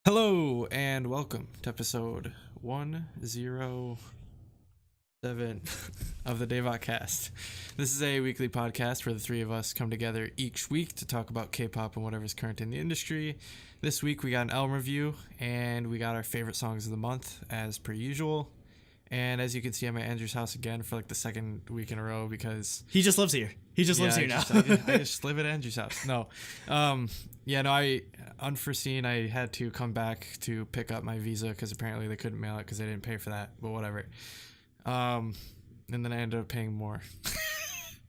Hello and welcome to episode 107 of the DaebakCast. This is a weekly podcast where the three of us come together each week to talk about K-pop and whatever's current in the industry. This week we got an album review and we got our favorite songs of the month as per usual. And as you can see, I'm at Andrew's house again for like the second week in a row because he just lives here. He just lives here now. I just live at Andrew's house. No, I unforeseen. I had to come back to pick up my visa because apparently they couldn't mail it because they didn't pay for that. But whatever. And then I ended up paying more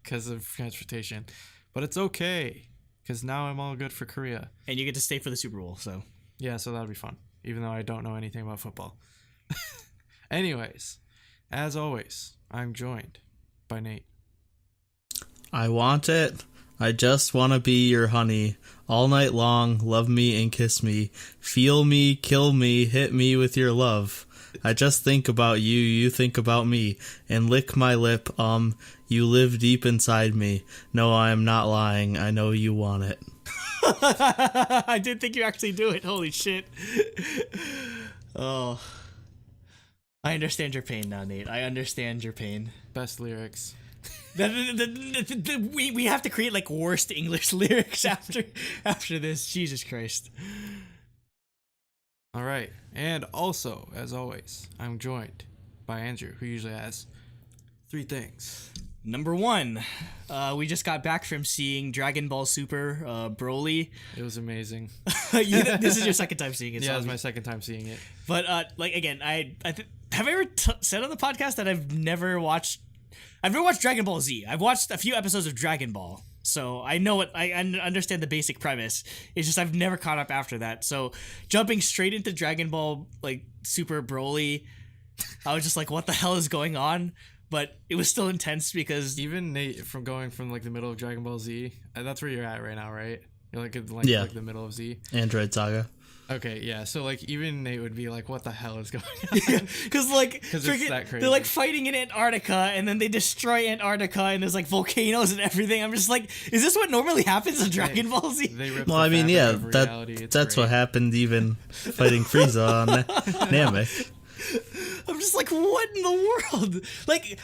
because of transportation. But it's okay because now I'm all good for Korea. And you get to stay for the Super Bowl. So that'll be fun. Even though I don't know anything about football. Anyways, as always, I'm joined by Nate. I want it. I just want to be your honey. All night long, love me and kiss me. Feel me, kill me, hit me with your love. I just think about you, you think about me. And lick my lip, you live deep inside me. No, I am not lying. I know you want it. I did think you actually do it. Holy shit. Oh. I understand your pain now, Nate. I understand your pain. Best lyrics. We have to create like worst English lyrics after this. Jesus Christ. All right. And also, as always, I'm joined by Andrew, who usually has three things. Number one, we just got back from seeing Dragon Ball Super Broly. It was amazing. This is your second time seeing it. Yeah, it was my second time seeing it. But again, have I ever said on the podcast that I've never watched Dragon Ball Z. I've watched a few episodes of Dragon Ball, so I know what I understand the basic premise. It's just I've never caught up after that. So jumping straight into Dragon Ball like Super Broly, I was just like, what the hell is going on? But it was still intense because even Nate from going from like the middle of Dragon Ball Z, that's where you're at right now, right? You're like in like the middle of Z. Android Saga. Okay, yeah. So like even Nate would be like, "What the hell is going on?" Because it's that crazy. They're like fighting in Antarctica, and then they destroy Antarctica, and there's like volcanoes and everything. I'm just like, is this what normally happens in Dragon Ball Z? That's what happened even fighting Frieza on Namek. I'm just like, what in the world? Like,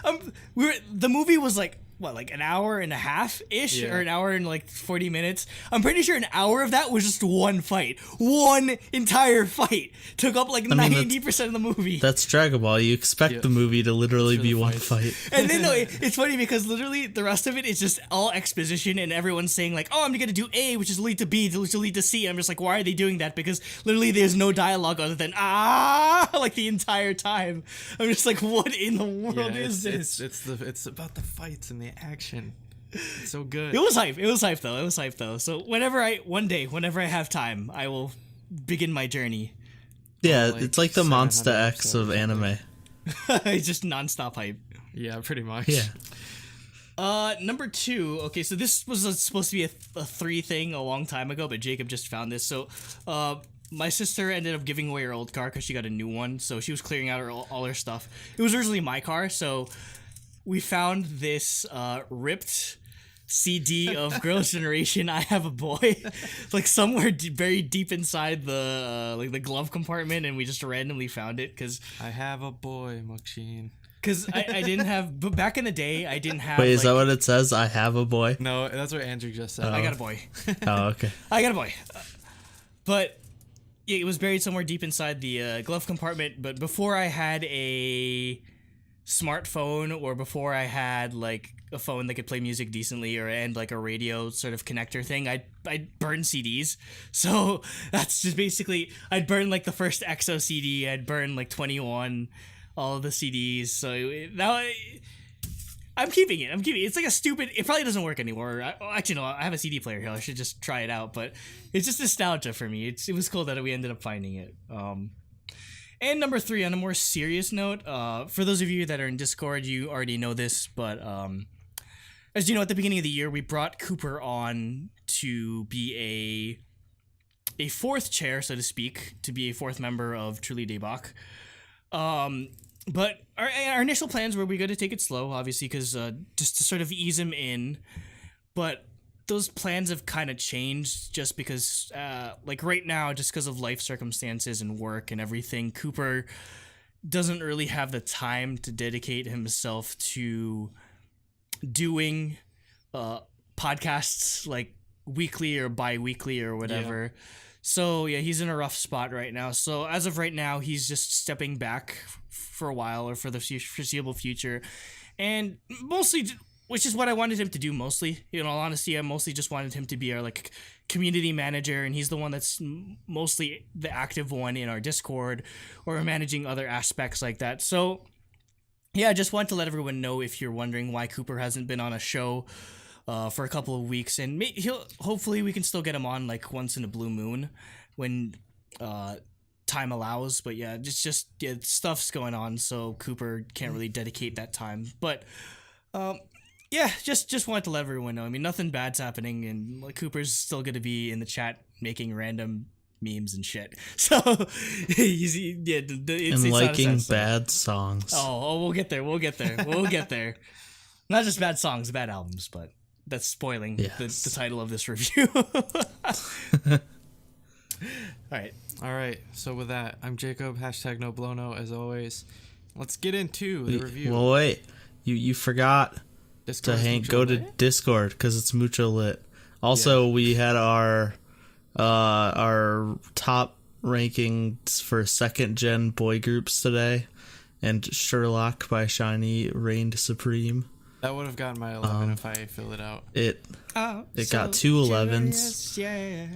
the movie was like, what, like an hour and a half ish, or an hour and like 40 minutes. I'm pretty sure an hour of that was just one fight, one entire fight took up like 90% of the movie. That's Dragon Ball. You expect the movie to literally be one fight. And then it's funny because literally the rest of it is just all exposition and everyone's saying like, oh, I'm gonna do A, which is lead to B, which will lead to C. I'm just like, why are they doing that? Because literally there's no dialogue other than like the entire time. I'm just like, what in the world is this? It's about the fights and the action. It's so good. It was hype though. So whenever I have time, I will begin my journey. Yeah, it's like the Monster X of anime. It's just nonstop hype. Yeah, pretty much. Yeah. Number two. Okay, so this was supposed to be a three thing a long time ago, but Jacob just found this. So, my sister ended up giving away her old car because she got a new one. So she was clearing out all her stuff. It was originally my car, so we found this ripped CD of Girls' Generation, I Have a Boy, like somewhere very deep inside the like the glove compartment, and we just randomly found it because I have a boy, Machine. Because I didn't have, but back in the day, I didn't have. Wait, is that what it says? I have a boy? No, that's what Andrew just said. I got a boy. Oh, okay. I got a boy. But it was buried somewhere deep inside the glove compartment. But before I had a smartphone, or before I had like a phone that could play music decently, and like a radio sort of connector thing, I'd burn CDs. So that's just basically, I'd burn like the first EXO CD, I'd burn like 21, all of the CDs. So now I'm keeping it. It's like a stupid, it probably doesn't work anymore. Actually, no, I have a CD player here. I should just try it out, but it's just nostalgia for me. It was cool that we ended up finding it. And number three, on a more serious note, for those of you that are in Discord, you already know this, but as you know, at the beginning of the year, we brought Cooper on to be a fourth chair, so to speak, to be a fourth member of Truly Daebak. But our initial plans were we going to take it slow, obviously, because just to sort of ease him in. But those plans have kind of changed just because, like right now, just because of life circumstances and work and everything, Cooper doesn't really have the time to dedicate himself to doing podcasts like weekly or bi-weekly or whatever. Yeah. So yeah, he's in a rough spot right now. So as of right now, he's just stepping back for a while or for the foreseeable future, and mostly, which is what I wanted him to do mostly. In all honesty, I mostly just wanted him to be our like community manager, and he's the one that's mostly the active one in our Discord or managing other aspects like that. So yeah, I just want to let everyone know if you're wondering why Cooper hasn't been on a show for a couple of weeks, and hopefully we can still get him on like once in a blue moon when time allows. But yeah, just stuff's going on, so Cooper can't really dedicate that time. But yeah, just wanted to let everyone know. I mean, nothing bad's happening, and like, Cooper's still going to be in the chat making random memes and shit. So it's liking bad songs. Oh, we'll get there. We'll get there. Not just bad songs, bad albums, but that's spoiling the title of this review. All right. So with that, I'm Jacob. #NoBlono as always. Let's get into the review. Well, wait. You forgot Discord to go to Discord because it's mucho lit. Also, we had our top rankings for second gen boy groups today, and Sherlock by Shiny reigned supreme. That would have gotten my 11 if I filled it out. It got 2 11s. Yeah.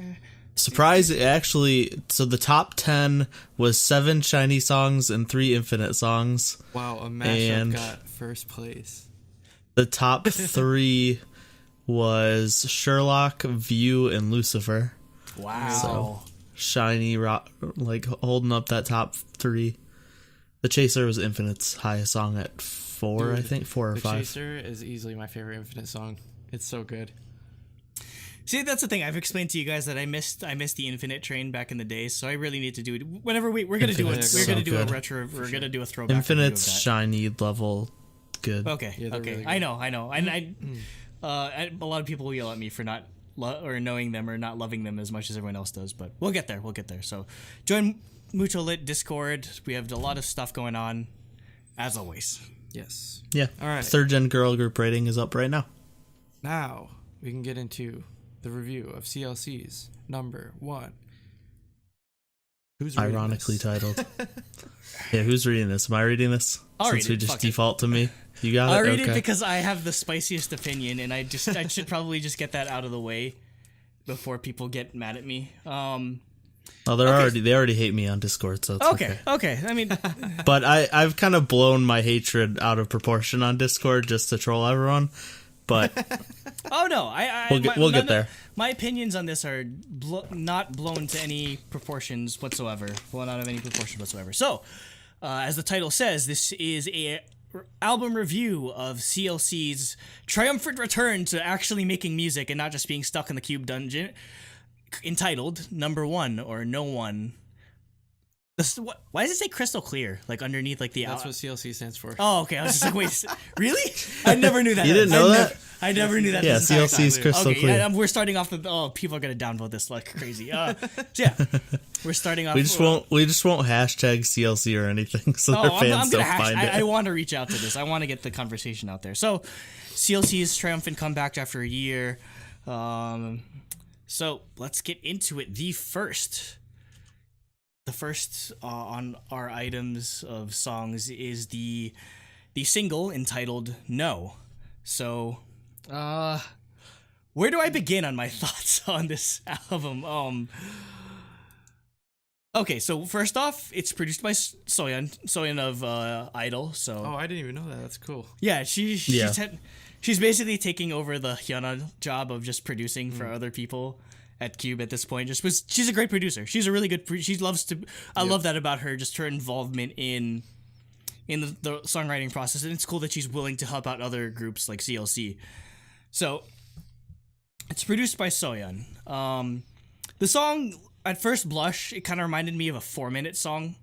Surprise! Actually, so the top 10 was 7 Shiny songs and 3 Infinite songs. Wow, a mashup got first place. The top 3 was Sherlock, View, and Lucifer. Wow. So Shiny, like holding up that top 3. The Chaser was Infinite's highest song at 4, I think 4 or 5. The Chaser is easily my favorite Infinite song. It's so good. See, that's the thing. I've explained to you guys that I missed the Infinite train back in the day, so I really need to do it. Whenever we're gonna do it, we're gonna do a retro. We're gonna do a throwback. Infinite's Shiny level, good. Okay, yeah, okay. Really I know, and a lot of people will yell at me for not or knowing them or not loving them as much as everyone else does, but we'll get there. So join Mucho Lit Discord. We have a lot of stuff going on, as always. Yes. Yeah. All right. 3rd gen girl group rating is up right now. Now we can get into the review of CLC's No.1. Who's ironically titled? Yeah, who's reading this? Am I reading this? I'll Since read we it. just Fuck default to me. You got it? I'll read it because I have the spiciest opinion, and I should probably just get that out of the way before people get mad at me. Oh, they already hate me on Discord, so it's okay. Okay. I mean, but I've kind of blown my hatred out of proportion on Discord just to troll everyone. But oh no, we'll get there. My opinions on this are not blown to any proportions whatsoever. Blown out of any proportion whatsoever. So, as the title says, this is a album review of CLC's triumphant return to actually making music and not just being stuck in the cube dungeon, entitled No.1 or No One. Why does it say crystal clear, like underneath, like the? That's what CLC stands for. Oh, okay. I was just like, wait, really? I never knew that. You didn't know that? I never knew that. Yeah, CLC is crystal clear. Yeah, we're starting off with people are gonna downvote this like crazy. So yeah, we're starting off. We just won't hashtag CLC or anything, so their fans don't find it. I want to reach out to this. I want to get the conversation out there. So, CLC's triumphant comeback after a year. So let's get into it. The first on our items of songs is the single entitled No. So, where do I begin on my thoughts on this album? Okay, so first off, it's produced by Soyeon of Idol. So I didn't even know that. That's cool. Yeah, she's basically taking over the Hyuna job of just producing for other people at Cube at this point. She's a great producer. She's a really good. I love that about her. Just her involvement in the songwriting process, and it's cool that she's willing to help out other groups like CLC. So it's produced by Soyeon. The song, at first blush, it kind of reminded me of a 4-minute song,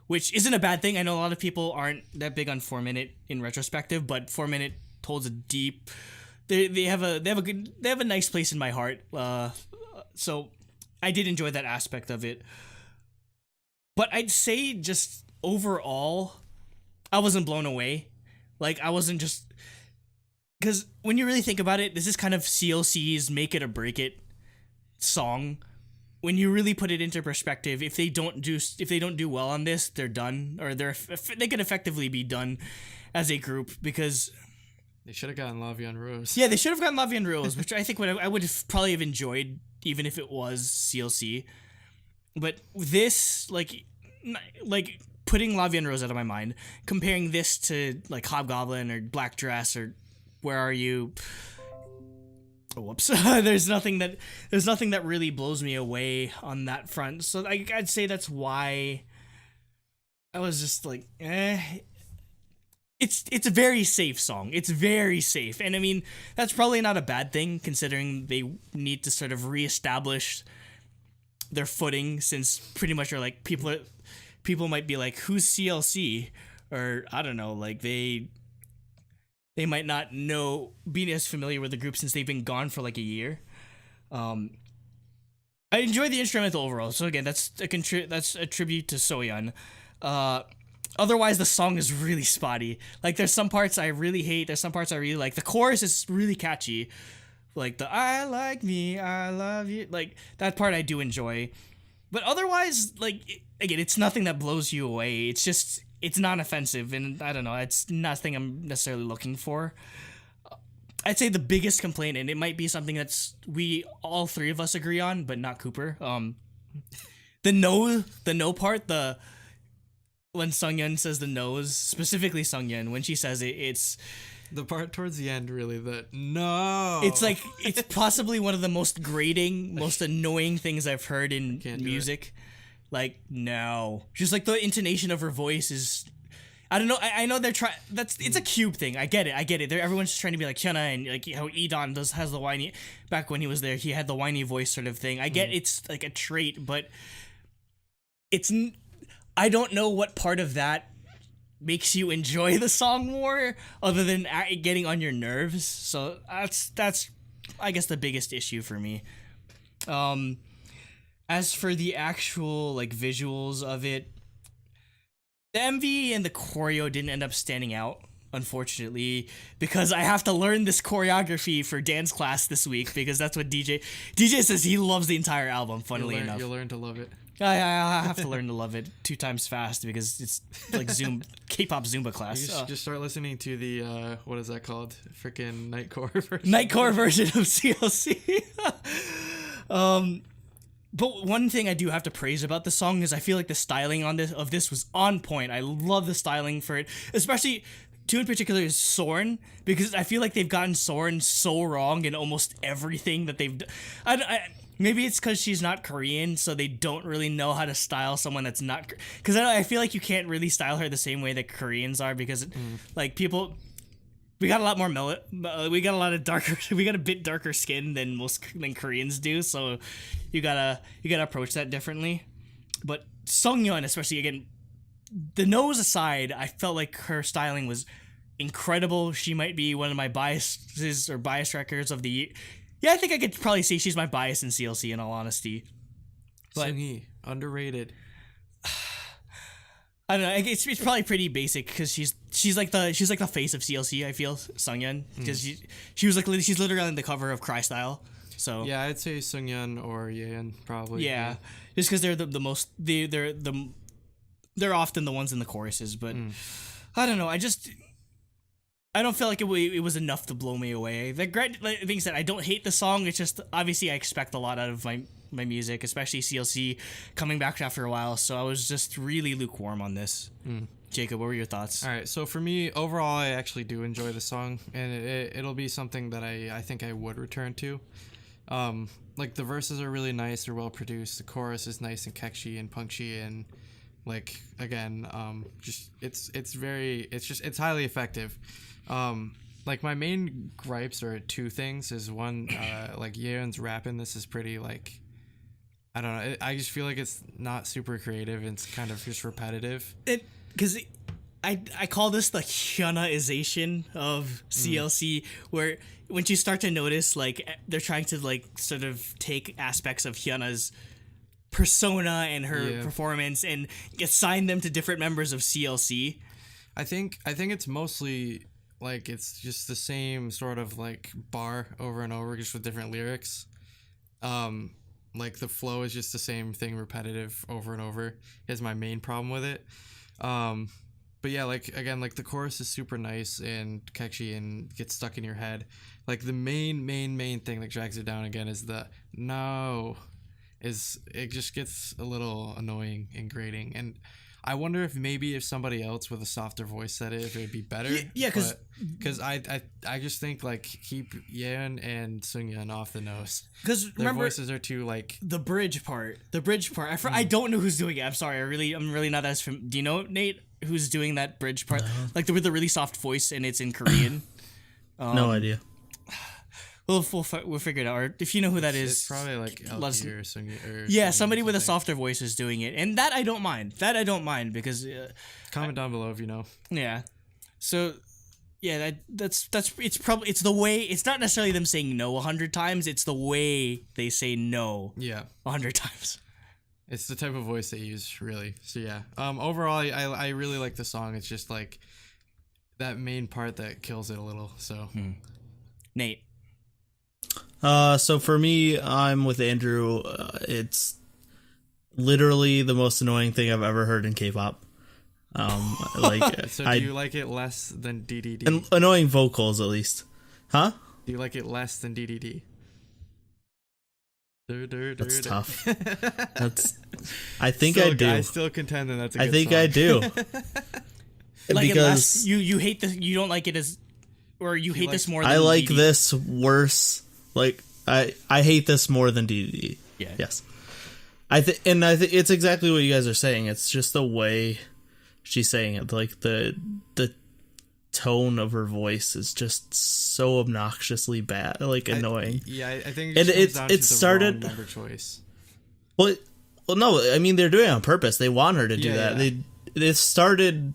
which isn't a bad thing. I know a lot of people aren't that big on 4-minute in retrospective, but 4-minute holds a deep. they have a nice place in my heart. So I did enjoy that aspect of it. But I'd say just overall, I wasn't blown away. Like, I wasn't just... Because when you really think about it, this is kind of CLC's make it or break it song. When you really put it into perspective, if they don't do well on this, they're done, or they could effectively be done as a group, because they should have gotten La Vie en Rose. Yeah, they should have gotten La Vie en Rose, which I think I would have probably have enjoyed, even if it was CLC. But this, like putting La Vie en Rose out of my mind, comparing this to like Hobgoblin or Black Dress or Where Are You? Oh, whoops. There's nothing that really blows me away on that front. So I'd say that's why I was just like, It's a very safe song. It's very safe. And I mean, that's probably not a bad thing, considering they need to sort of reestablish their footing, since pretty much are like people might be like, who's CLC? Or I don't know, like they might not be as familiar with the group since they've been gone for like a year. I enjoy the instrumental overall. So again, that's a tribute to Soyeon. Otherwise, the song is really spotty. Like, there's some parts I really hate. There's some parts I really like. The chorus is really catchy. Like the I like me, I love you. Like, that part I do enjoy. But otherwise, like, again, it's nothing that blows you away. It's just, it's non-offensive, and I don't know, it's nothing I'm necessarily looking for. I'd say the biggest complaint, and it might be something all three of us agree on, but not Cooper. The no part, when Sungyeon says the nose, specifically Sungyeon, when she says it, it's the part towards the end, really, the no. It's like, it's possibly one of the most grating, most annoying things I've heard in music. Like, no. Just like the intonation of her voice is, I don't know. I know they're trying. It's a cube thing. I get it. Everyone's just trying to be like Hyuna, and like how Edon has the whiny. Back when he was there, he had the whiny voice sort of thing. I get it's like a trait, but I don't know what part of that makes you enjoy the song more, other than getting on your nerves. So that's I guess the biggest issue for me. As for the actual like visuals of it, the MV and the choreo didn't end up standing out, unfortunately, because I have to learn this choreography for dance class this week, because that's what DJ says he loves the entire album, funnily enough. You'll learn to love it. I have to learn to love it 2 times fast, because it's like K-pop Zumba class. You just start listening to the what is that called? Freaking Nightcore version. Nightcore version of CLC. But one thing I do have to praise about the song is I feel like the styling of this was on point. I love the styling for it, especially two in particular is Sorn, because I feel like they've gotten Sorn so wrong in almost everything that they've done. Maybe it's because she's not Korean, so they don't really know how to style someone that's not... Because I feel like you can't really style her the same way that Koreans are, because like people... We got a lot more we got a lot of darker... We got a bit darker skin than Koreans do, so you gotta approach that differently. But Sungyeon, especially, again, the nose aside, I felt like her styling was incredible. She might be one of my biases or bias records of the year. Yeah, I think I could probably say she's my bias in CLC, in all honesty. But Sungi, underrated. I don't know. It's probably pretty basic, because she's like the face of CLC. I feel Sungyeon, because she's literally on the cover of Cry Style. So yeah, I'd say Sungyeon or Yeon probably. Yeah, just because they're the most they're often the ones in the choruses. But I don't know. I don't feel like it was enough to blow me away. The great thing is that I don't hate the song. It's just, obviously, I expect a lot out of my music, especially CLC coming back after a while. So I was just really lukewarm on this. Jacob, what were your thoughts? All right, so for me, overall, I actually do enjoy the song, and it'll be something that I think I would return to. Like, the verses are really nice. They're well produced. The chorus is nice and catchy and punchy, and like, again, it's highly effective. Like, my main gripes are 2 things. Is one, like, Yeon's rap in this is pretty, like, I don't know. I just feel like it's not super creative. It's kind of just repetitive. Because I call this the Hyunaization of CLC, where when you start to notice, like, they're trying to, like, sort of take aspects of Hyuna's persona and her performance and assign them to different members of CLC. I think it's mostly like it's just the same sort of like bar over and over, just with different lyrics. Like the flow is just the same thing, repetitive over and over. Is my main problem with it. But yeah, like again, like the chorus is super nice and catchy and gets stuck in your head. Like the main thing that drags it down again is the no. It just gets a little annoying and grating, and I wonder if maybe if somebody else with a softer voice said it, if it would be better. Yeah, because I just think like keep Yeon and Sungyeon off the nose. Because their remember, voices are too like the bridge part. I don't know who's doing it. I'm sorry. I'm really not as familiar. Do you know, Nate, who's doing that bridge part? No. Like with the really soft voice and it's in Korean. No idea. We'll figure it out. Or if you know who that is, it's probably like LT or Sungyeon. Yeah, somebody with a softer voice is doing it, and that I don't mind. Because comment down below if you know. Yeah. So yeah, that's it's probably it's the way. It's not necessarily them saying no 100 times. It's the way they say no. Yeah. 100 times. It's the type of voice they use, really. So yeah. Overall, I really like the song. It's just like that main part that kills it a little. So. Nate. So for me, I'm with Andrew. It's literally the most annoying thing I've ever heard in K-pop. Like, so do you like it less than DDD? And annoying vocals, at least, huh? Do you like it less than DDD? That's tough. I think I do. I still contend that that's a good I think song. I do. Like because you hate this, you don't like it as, or you hate this more than I like DDD. this worse. Like I hate this more than DDD. Yeah. Yes. I think it's exactly what you guys are saying. It's just the way she's saying it. Like the tone of her voice is just so obnoxiously bad, like annoying. I think it started wrong member choice. Well, no. I mean, they're doing it on purpose. They want her to do that. Yeah. It started.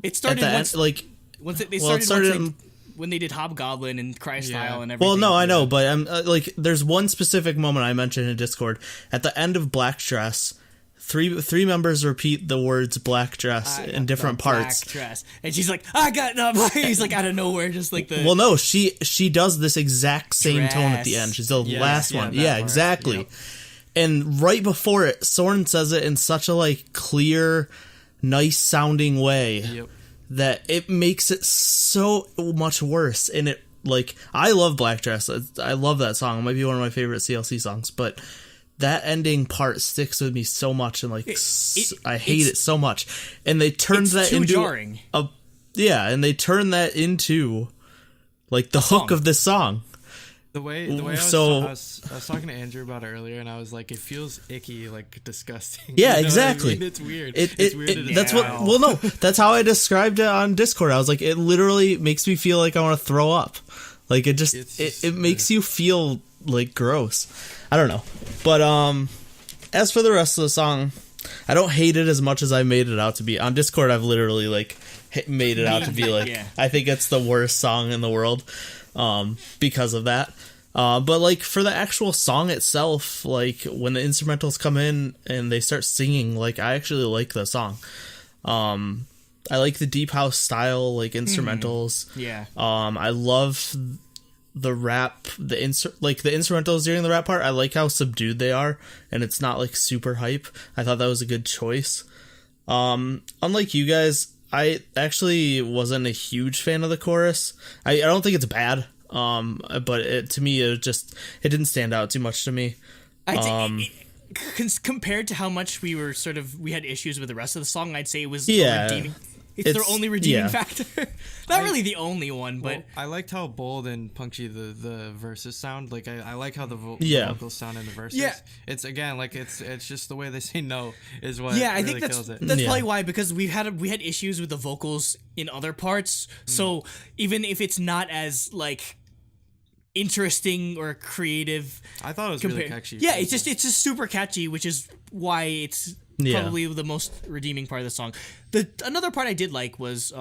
It started at the once, end, like once it, they well, started, it started when they did Hobgoblin and Cry Style and everything. Well, no, I know, but I'm like, there's one specific moment I mentioned in Discord at the end of Black Dress. Three members repeat the words "black dress" in different parts. Black dress, and she's like, "I got no." He's like out of nowhere, just like the. Well, no, she does this exact same tone at the end. She's the last one. Yeah, part. exactly. Yep. And right before it, Soren says it in such a like clear, nice sounding way. Yep. That it makes it so much worse. And it, like, I love Black Dress. I love that song. It might be one of my favorite CLC songs, but that ending part sticks with me so much, and like I hate it so much. And they turned that into jarring. And they turned that into like the hook of this song. The way I was talking to Andrew about it earlier, and I was like, it feels icky, like disgusting. Yeah, you know exactly. I mean? It's weird. It's weird. That's what. Well, no, that's how I described it on Discord. I was like, it literally makes me feel like I want to throw up. Like it it makes you feel like gross. I don't know, but as for the rest of the song, I don't hate it as much as I made it out to be. On Discord, I've literally like made it out to be like, I think it's the worst song in the world. Because of that. But like for the actual song itself, like when the instrumentals come in and they start singing, like I actually like the song. I like the deep house style, like instrumentals. Yeah. I love the rap, the instrumentals during the rap part. I like how subdued they are, and it's not like super hype. I thought that was a good choice. Unlike you guys, I actually wasn't a huge fan of the chorus. I don't think it's bad, but to me, it didn't stand out too much to me. Compared to how much we had issues with the rest of the song, I'd say it was redeeming. It's their only redeeming factor. Not really the only one, but I liked how bold and punchy the verses sound. Like I like how the vocals sound in the verses. Yeah. It's again like it's just the way they say no is what I really think kills it. That's probably why, because we had issues with the vocals in other parts. So even if it's not as like interesting or creative, I thought it was really catchy. Yeah, it's just super catchy, which is why probably the most redeeming part of the song. Another part I did like was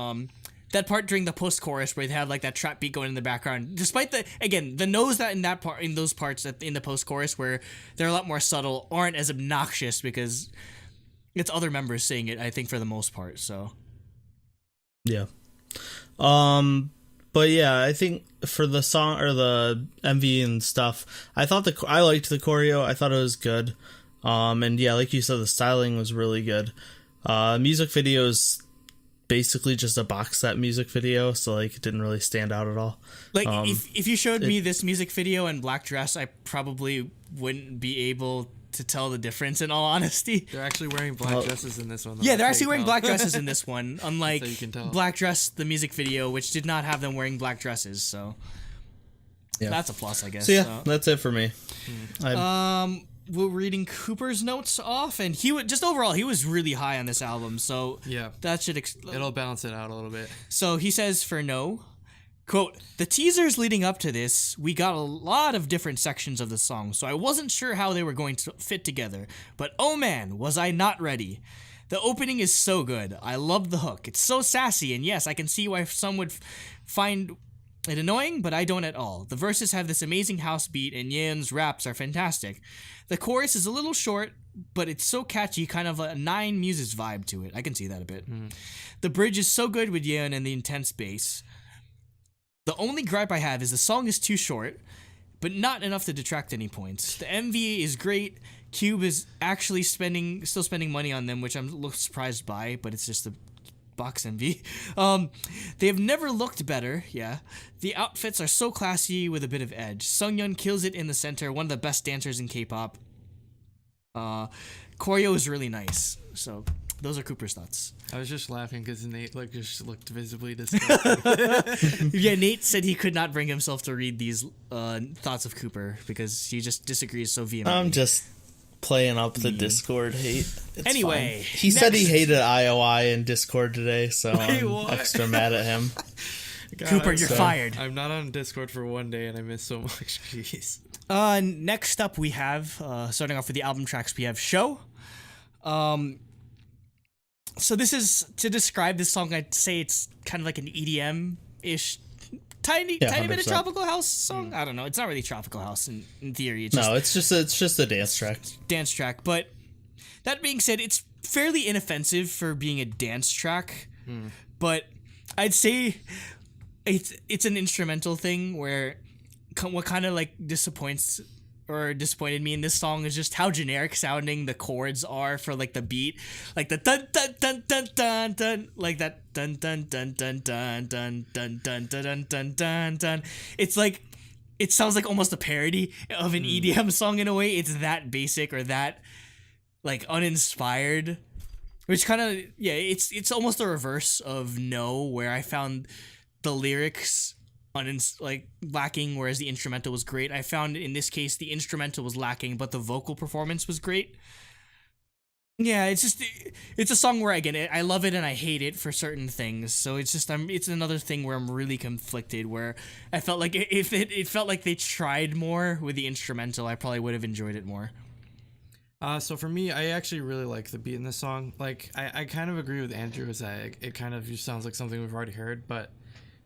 that part during the post-chorus where they have like that trap beat going in the background. Despite the no's that in those parts that in the post-chorus where they're a lot more subtle aren't as obnoxious because it's other members saying it, I think, for the most part. So yeah. But yeah, I think for the song or the MV and stuff, I liked the choreo. I thought it was good. And yeah, like you said, the styling was really good. Music video is basically just a box set music video, so like it didn't really stand out at all. Like if you showed me this music video in black dress, I probably wouldn't be able to tell the difference, in all honesty. They're actually wearing black dresses in this one. Yeah, they're actually wearing black dresses in this one, unlike so you can tell. Black Dress, the music video, which did not have them wearing black dresses, so yeah, that's a plus, I guess. So yeah, that's it for me. We're reading Cooper's notes off, and he was really high on this album, so yeah, that should it'll balance it out a little bit. So he says for No, quote, "The teasers leading up to this, we got a lot of different sections of the song, so I wasn't sure how they were going to fit together, but oh man, was I not ready. The opening is so good. I love the hook. It's so sassy, and yes, I can see why some would find it annoying, but I don't at all. The verses have this amazing house beat, and Yeon's raps are fantastic. The chorus is a little short, but it's so catchy, kind of a Nine Muses vibe to it. I can see that a bit. The bridge is so good with Yeon and the intense bass. The only gripe I have is the song is too short, but not enough to detract any points. The MV is great. Cube is actually still spending money on them, which I'm a little surprised by, but it's just a box MV. They have never looked better, yeah. The outfits are so classy with a bit of edge. Sungyeon kills it in the center, one of the best dancers in K-pop. Choreo is really nice. So those are Cooper's thoughts. I was just laughing because Nate just looked visibly disgusted. Yeah, Nate said he could not bring himself to read these thoughts of Cooper because he just disagrees so vehemently. I'm just playing up the Discord hate. It's anyway, fine. He said he hated IOI in Discord today, so I'm what? extra mad at him. God, Cooper, you're fired. I'm not on Discord for one day and I miss so much. Jeez. Next up we have, starting off with the album tracks, we have Show. So this is, to describe this song, I'd say it's kind of like an EDM-ish, tiny bit of 100%. tropical house song. I don't know. It's not really tropical house in theory. It's just a dance track. Dance track. But that being said, it's fairly inoffensive for being a dance track. But I'd say it's an instrumental thing where what kind of like disappointed me in this song is just how generic sounding the chords are for like the beat, like the dun dun dun dun dun dun, like that dun dun dun dun dun dun dun dun dun dun dun dun. It's like it sounds like almost a parody of an EDM song in a way. It's that basic or that like uninspired, which kind of it's almost the reverse of No, where I found the lyrics lacking, whereas the instrumental was great. I found in this case the instrumental was lacking, but the vocal performance was great. Yeah, it's a song where again I love it and I hate it for certain things. So it's another thing where I'm really conflicted. Where I felt like if it felt like they tried more with the instrumental, I probably would have enjoyed it more. So for me, I actually really like the beat in this song. Like I kind of agree with Andrew is that it kind of just sounds like something we've already heard, but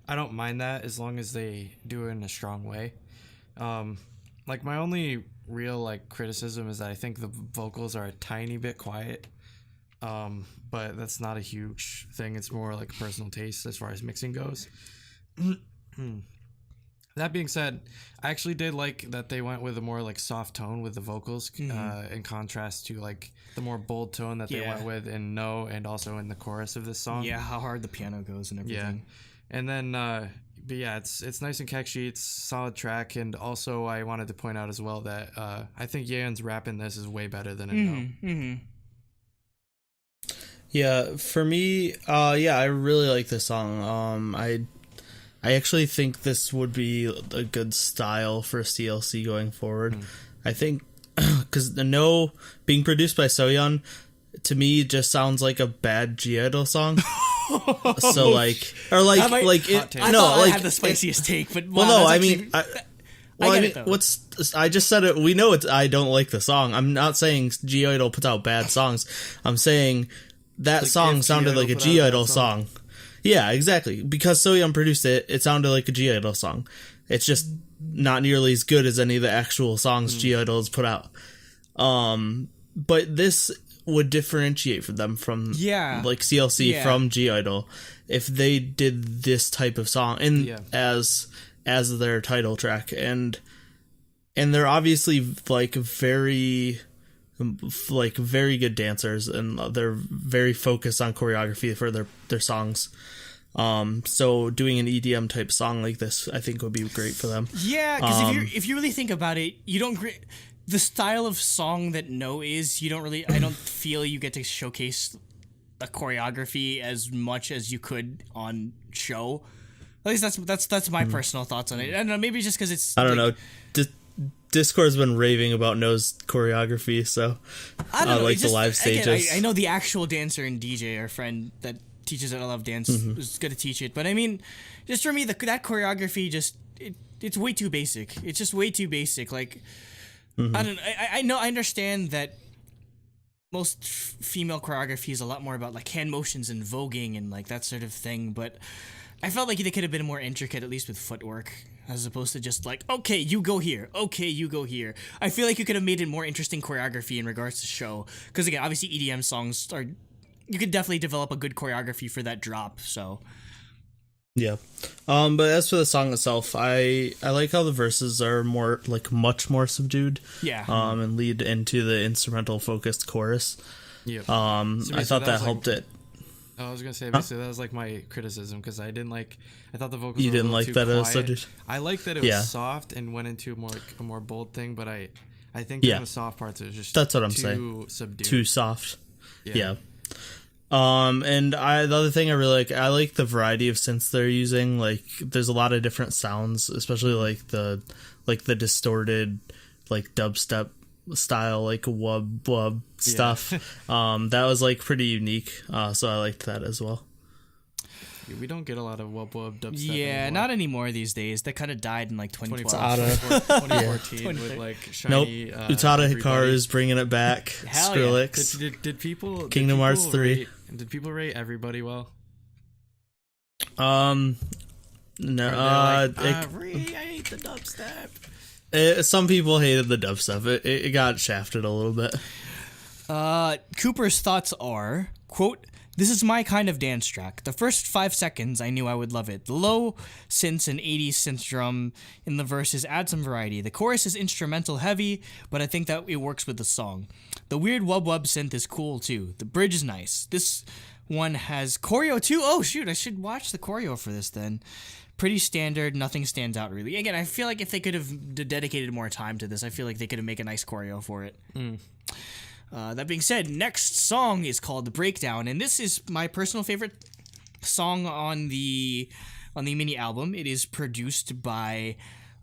I don't mind that as long as they do it in a strong way. Like my only real like criticism is that I think the vocals are a tiny bit quiet. But that's not a huge thing. It's more like personal taste as far as mixing goes. That being said, I actually did like that they went with a more like soft tone with the vocals, in contrast to like the more bold tone that they went with in No and also in the chorus of this song. Yeah, how hard the piano goes and everything. Yeah. And then, but yeah, it's nice and catchy. It's a solid track. And also, I wanted to point out as well that I think Yeon's rap in this is way better than in No. Yeah, for me, I really like this song. I actually think this would be a good style for CLC going forward. I think because the No being produced by Soyeon, to me, just sounds like a bad G-idol song. So like, or like, I like, hot take. I no, thought like I had the spiciest take, but well, wow, no, that's I actually- mean, Well, I get it, though. I just said it. We know it's. I don't like the song. I'm not saying G-idol puts out bad songs. I'm saying that song sounded like a G-idol song. Yeah, exactly. Because So-young produced it, it sounded like a G-idol song. It's just not nearly as good as any of the actual songs G-idol has put out. But this would differentiate for them from like CLC from G-idol if they did this type of song as their title track, and they're obviously like very good dancers, and they're very focused on choreography for their songs. So doing an EDM type song like this, I think would be great for them. Yeah, because if you really think about it, you don't the style of song that No is, you don't really. I don't feel you get to showcase the choreography as much as you could on show. At least that's my personal thoughts on it. I don't know, maybe just because it's. I don't know. Discord's been raving about No's choreography, so I don't know, like the live stages. Again, I know the actual dancer and DJ, our friend that teaches at I Love Dance, is going to teach it. But I mean, just for me, that choreography it's way too basic. It's just way too basic. Like, I don't. I know. I understand that most female choreography is a lot more about like hand motions and voguing and like that sort of thing, but I felt like they could have been more intricate, at least with footwork, as opposed to just like, okay, you go here, okay, you go here. I feel like you could have made it more interesting choreography in regards to show, because again, obviously EDM songs are, you could definitely develop a good choreography for that drop. So yeah, but as for the song itself, I like how the verses are more like much more subdued. Yeah. And lead into the instrumental focused chorus. Yeah. I thought that helped it. I was gonna say basically that was like my criticism, because I thought the vocals you were didn't a like too that quiet. it was subdued. I like that it was soft and went into a more bold thing, but I think in the soft parts it was just that's what I'm too saying. Subdued. Too soft. Yeah. And the other thing I really like the variety of synths they're using. Like, there's a lot of different sounds, especially like the distorted, like dubstep style, like wub wub stuff. That was like pretty unique. So I liked that as well. We don't get a lot of wub wub dubstep anymore. Not anymore these days. That kind of died in like 2012, 2014 with like shiny. Nope. Utada Hikaru is bringing it back. Hell Skrillex. Yeah. Did people Kingdom Hearts 3? Did people rate everybody well? No. I hate the dubstep. Some people hated the dubstep. It got shafted a little bit. Cooper's thoughts are, quote, "This is my kind of dance track. The first 5 seconds, I knew I would love it. The low synths and 80s synth drum in the verses add some variety. The chorus is instrumental heavy, but I think that it works with the song. The weird wub wub synth is cool too. The bridge is nice. This one has choreo too. Oh shoot, I should watch the choreo for this then. Pretty standard, nothing stands out really. Again, I feel like if they could have dedicated more time to this, I feel like they could have made a nice choreo for it. That being said, next song is called The Breakdown, and this is my personal favorite song on the mini album. It is produced by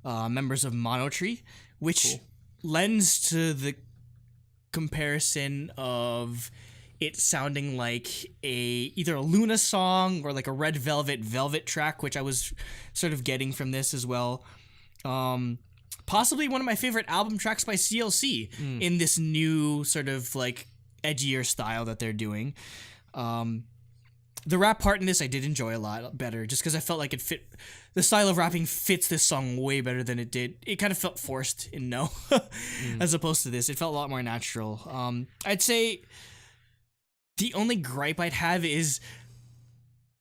members of Monotree, which lends to the comparison of it sounding like either a Luna song or like a Red Velvet track, which I was sort of getting from this as well. Possibly one of my favorite album tracks by CLC in this new sort of like edgier style that they're doing. The rap part in this I did enjoy a lot better, just because I felt like the style of rapping fits this song way better than it did. It kind of felt forced in No, as opposed to this. It felt a lot more natural. I'd say the only gripe I'd have is,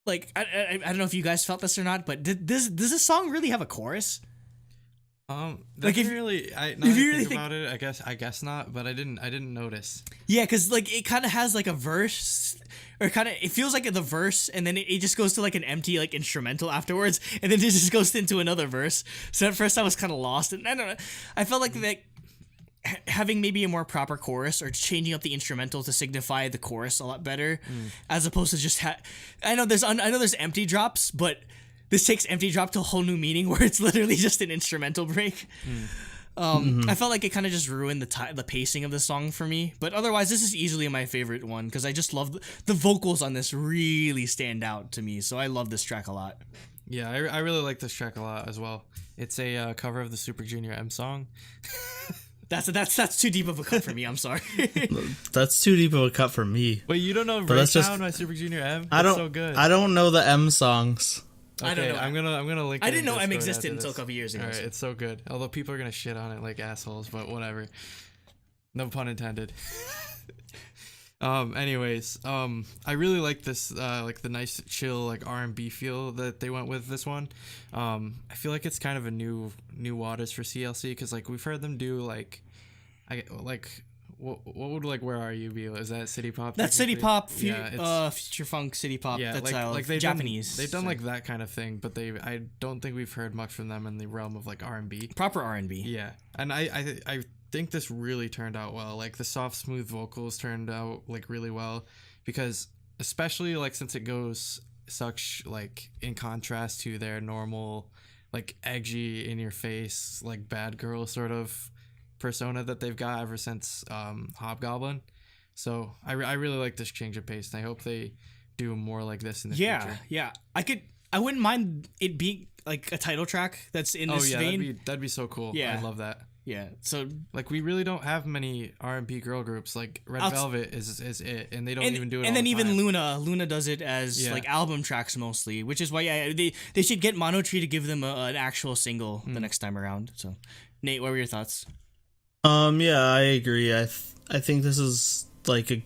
like, I don't know if you guys felt this or not, but does this song really have a chorus? Like if really, now that I think about it, I guess not, but I didn't notice. Yeah, because like it kind of has like a verse, or it feels like the verse, and then it just goes to like an empty like instrumental afterwards, and then it just goes into another verse. So at first I was kind of lost, and I don't know, I felt like having maybe a more proper chorus or changing up the instrumental to signify the chorus a lot better, as opposed to just I know there's empty drops, but this takes empty drop to a whole new meaning where it's literally just an instrumental break. I felt like it kind of just ruined the pacing of the song for me. But otherwise, this is easily my favorite one because I just love the vocals on this really stand out to me. So I love this track a lot. Yeah, I really like this track a lot as well. It's a cover of the Super Junior M song. That's too deep of a cut for me. I'm sorry. That's too deep of a cut for me. Wait, you don't know But that's Breakdown just- by Super Junior M? I It's don't. so good. I don't know the M songs. Okay, I don't know. I'm gonna link. I it in didn't know M Discord existed after until a this. couple years ago. All right, so- it's so good. Although people are gonna shit on it like assholes, but whatever. No pun intended. Anyways, I really like this, like the nice chill like R&B feel that they went with this one. I feel like it's kind of a new waters for CLC because like we've heard them do like, what would like Where Are You be? Is that city pop? That's city technically? pop, Yeah, it's- future funk, city pop. yeah, That's like they've Japanese. they've done like that kind of thing, but I don't think we've heard much from them in the realm of like R&B. proper R&B. Yeah, and I think this really turned out well. Like the soft, smooth vocals turned out like really well, because especially like since it goes such like in contrast to their normal like edgy, in your face like bad girl sort of persona that they've got ever since Hobgoblin. So I really like this change of pace, and I hope they do more like this in the future. Yeah. I wouldn't mind it being like a title track that's in this vein. that'd be so cool. Yeah. I love that. Yeah. So Like we really don't have many R&B girl groups. Like Red Velvet is it, and they don't even do it. And all then the even time. Luna does it as Yeah. like album tracks mostly, which is why they should get Mono Tree to give them an actual single the next time around. So, Nate, what were your thoughts? Yeah, I agree. I think this is like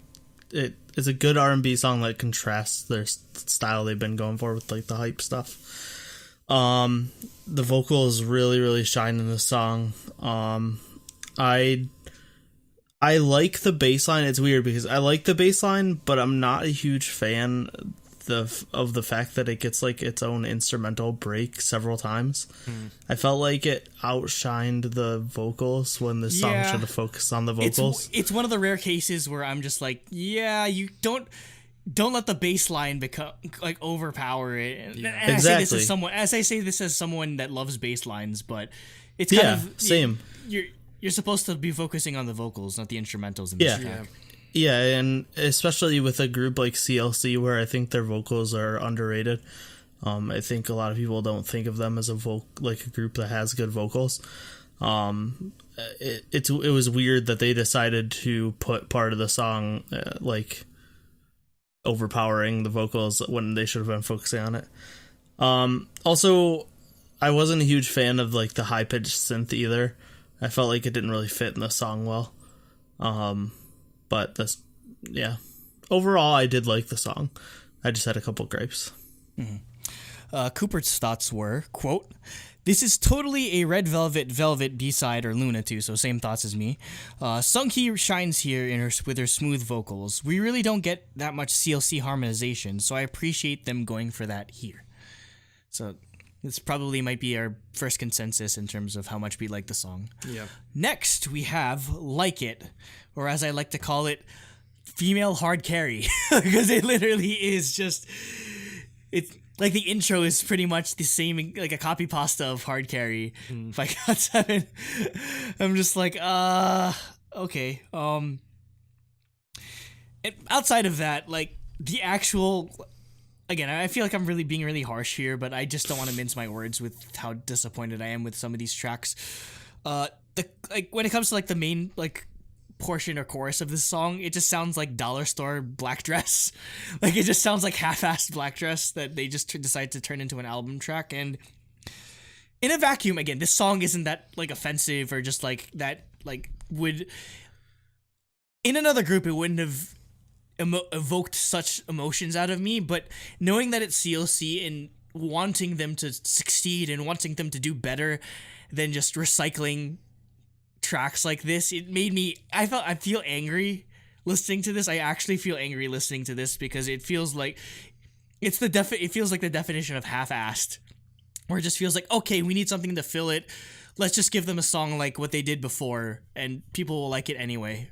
it's a good R&B song that contrasts their style they've been going for with like the hype stuff. The vocals really shine in this song. I like the bass line. It's weird because I like the bass line, but I'm not a huge fan of the fact that it gets like its own instrumental break several times. I felt like it outshined the vocals when the song Yeah. should have focused on the vocals. It's one of the rare cases where I'm just like, yeah, you don't let the bass line become like overpower it. And I say this as someone that loves bass lines, but it's kind of same. You're supposed to be focusing on the vocals, not the instrumentals in this track. Yeah, and especially with a group like CLC, where I think their vocals are underrated. I think a lot of people don't think of them as a group that has good vocals. It was weird that they decided to put part of the song like overpowering the vocals when they should have been focusing on it. Also, I wasn't a huge fan of like the high pitched synth either. I felt like it didn't really fit in the song well. But that's, yeah. Overall, I did like the song. I just had a couple gripes. Cooper's thoughts were, quote, "This is totally a Red Velvet B-side, or Luna too, so same thoughts as me. Sungki shines here with her smooth vocals. We really don't get that much CLC harmonization, so I appreciate them going for that here." So this probably might be our first consensus in terms of how much we like the song. Yeah. Next, we have Like It, or as I like to call it, female hard carry, because it literally is just, it's like the intro is pretty much the same, like a copy pasta of hard carry by GOT7. I'm just like, okay. And outside of that, like the actual, again, I feel like I'm really being really harsh here, but I just don't want to mince my words with how disappointed I am with some of these tracks. When it comes to like the main like portion or chorus of this song, it just sounds like dollar store black dress. Like it just sounds like half-assed black dress that they just decide to turn into an album track. And in a vacuum, again, this song isn't that like offensive or just like that like would, in another group it wouldn't have evoked such emotions out of me, but knowing that it's CLC and wanting them to succeed and wanting them to do better than just recycling tracks like this, it made me, I feel angry listening to this. I actually feel angry listening to this because it feels like it feels like the definition of half-assed, where it just feels like, okay, we need something to fill it, let's just give them a song like what they did before and people will like it anyway.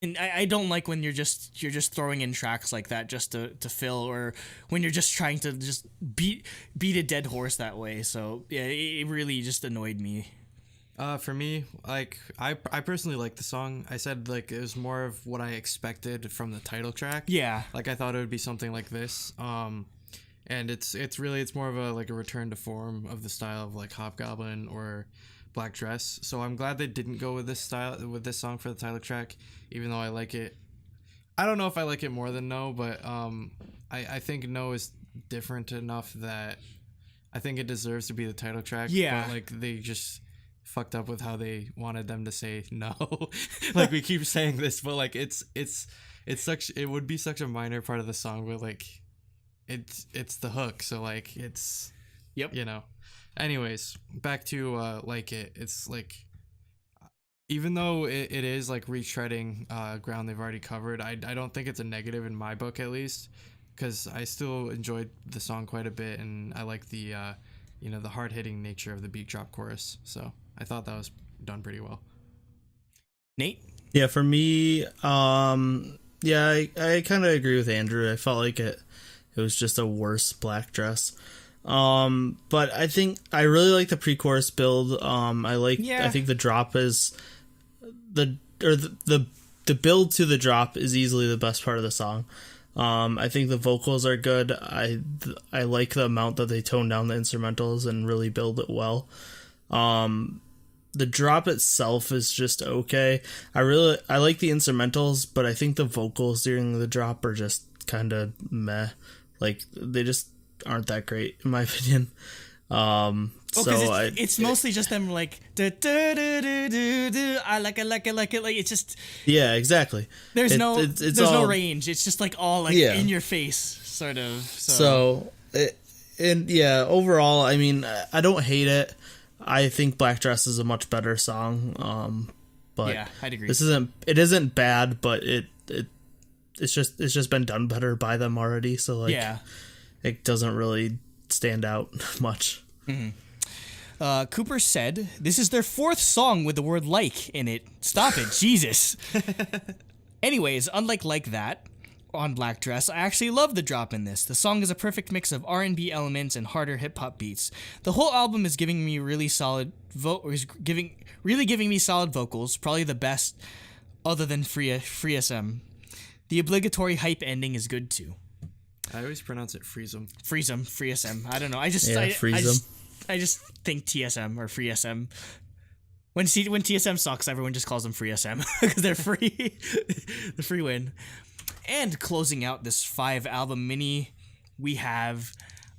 And I don't like when you're just throwing in tracks like that just to fill, or when you're just trying to just beat a dead horse that way. So yeah, it really just annoyed me. For me, like I personally like the song. I said like it was more of what I expected from the title track. Yeah. Like I thought it would be something like this. and it's more of a like a return to form of the style of like Hobgoblin or Black Dress. So I'm glad they didn't go with this song for the title track, even though I like it. I don't know if I like it more than No, but I think No is different enough that I think it deserves to be the title track. Yeah. But like they just fucked up with how they wanted them to say no. Like we keep saying this, but like it would be such a minor part of the song, but like it's the hook. So like it's, yep. You know. Anyways, back to Like It. It's like, even though it is like retreading ground they've already covered, I don't think it's a negative in my book, at least, because I still enjoyed the song quite a bit, and I like the the hard-hitting nature of the beat drop chorus. So I thought that was done pretty well. Nate? Yeah, for me, I kind of agree with Andrew. I felt like it was just a worse Black Dress. But I think I really like the pre-chorus build. I think the drop is the build to the drop is easily the best part of the song. I think the vocals are good. I like the amount that they tone down the instrumentals and really build it well. The drop itself is just okay. I like the instrumentals, but I think the vocals during the drop are just kind of meh. Like they just aren't that great in my opinion. It's mostly just them like I like it like it's just, yeah, exactly. There's no range. It's just like all like in your face sort of. Overall, I mean, I don't hate it. I think Black Dress is a much better song. But yeah, I'd agree. It isn't bad, but it's just been done better by them already. So like, yeah, it doesn't really stand out much. Mm-hmm. Cooper said, "This is their fourth song with the word 'like' in it. Stop it, Jesus." Anyways, unlike Like That on Black Dress, I actually love the drop in this. The song is a perfect mix of R&B elements and harder hip-hop beats. The whole album is giving me really giving me solid vocals, probably the best other than Free SM. The obligatory hype ending is good too. I always pronounce it Freezem. Free SM. I don't know. I just think TSM or Free SM. When TSM sucks, everyone just calls them Free SM because they're free. The free win. And closing out this 5-album mini, we have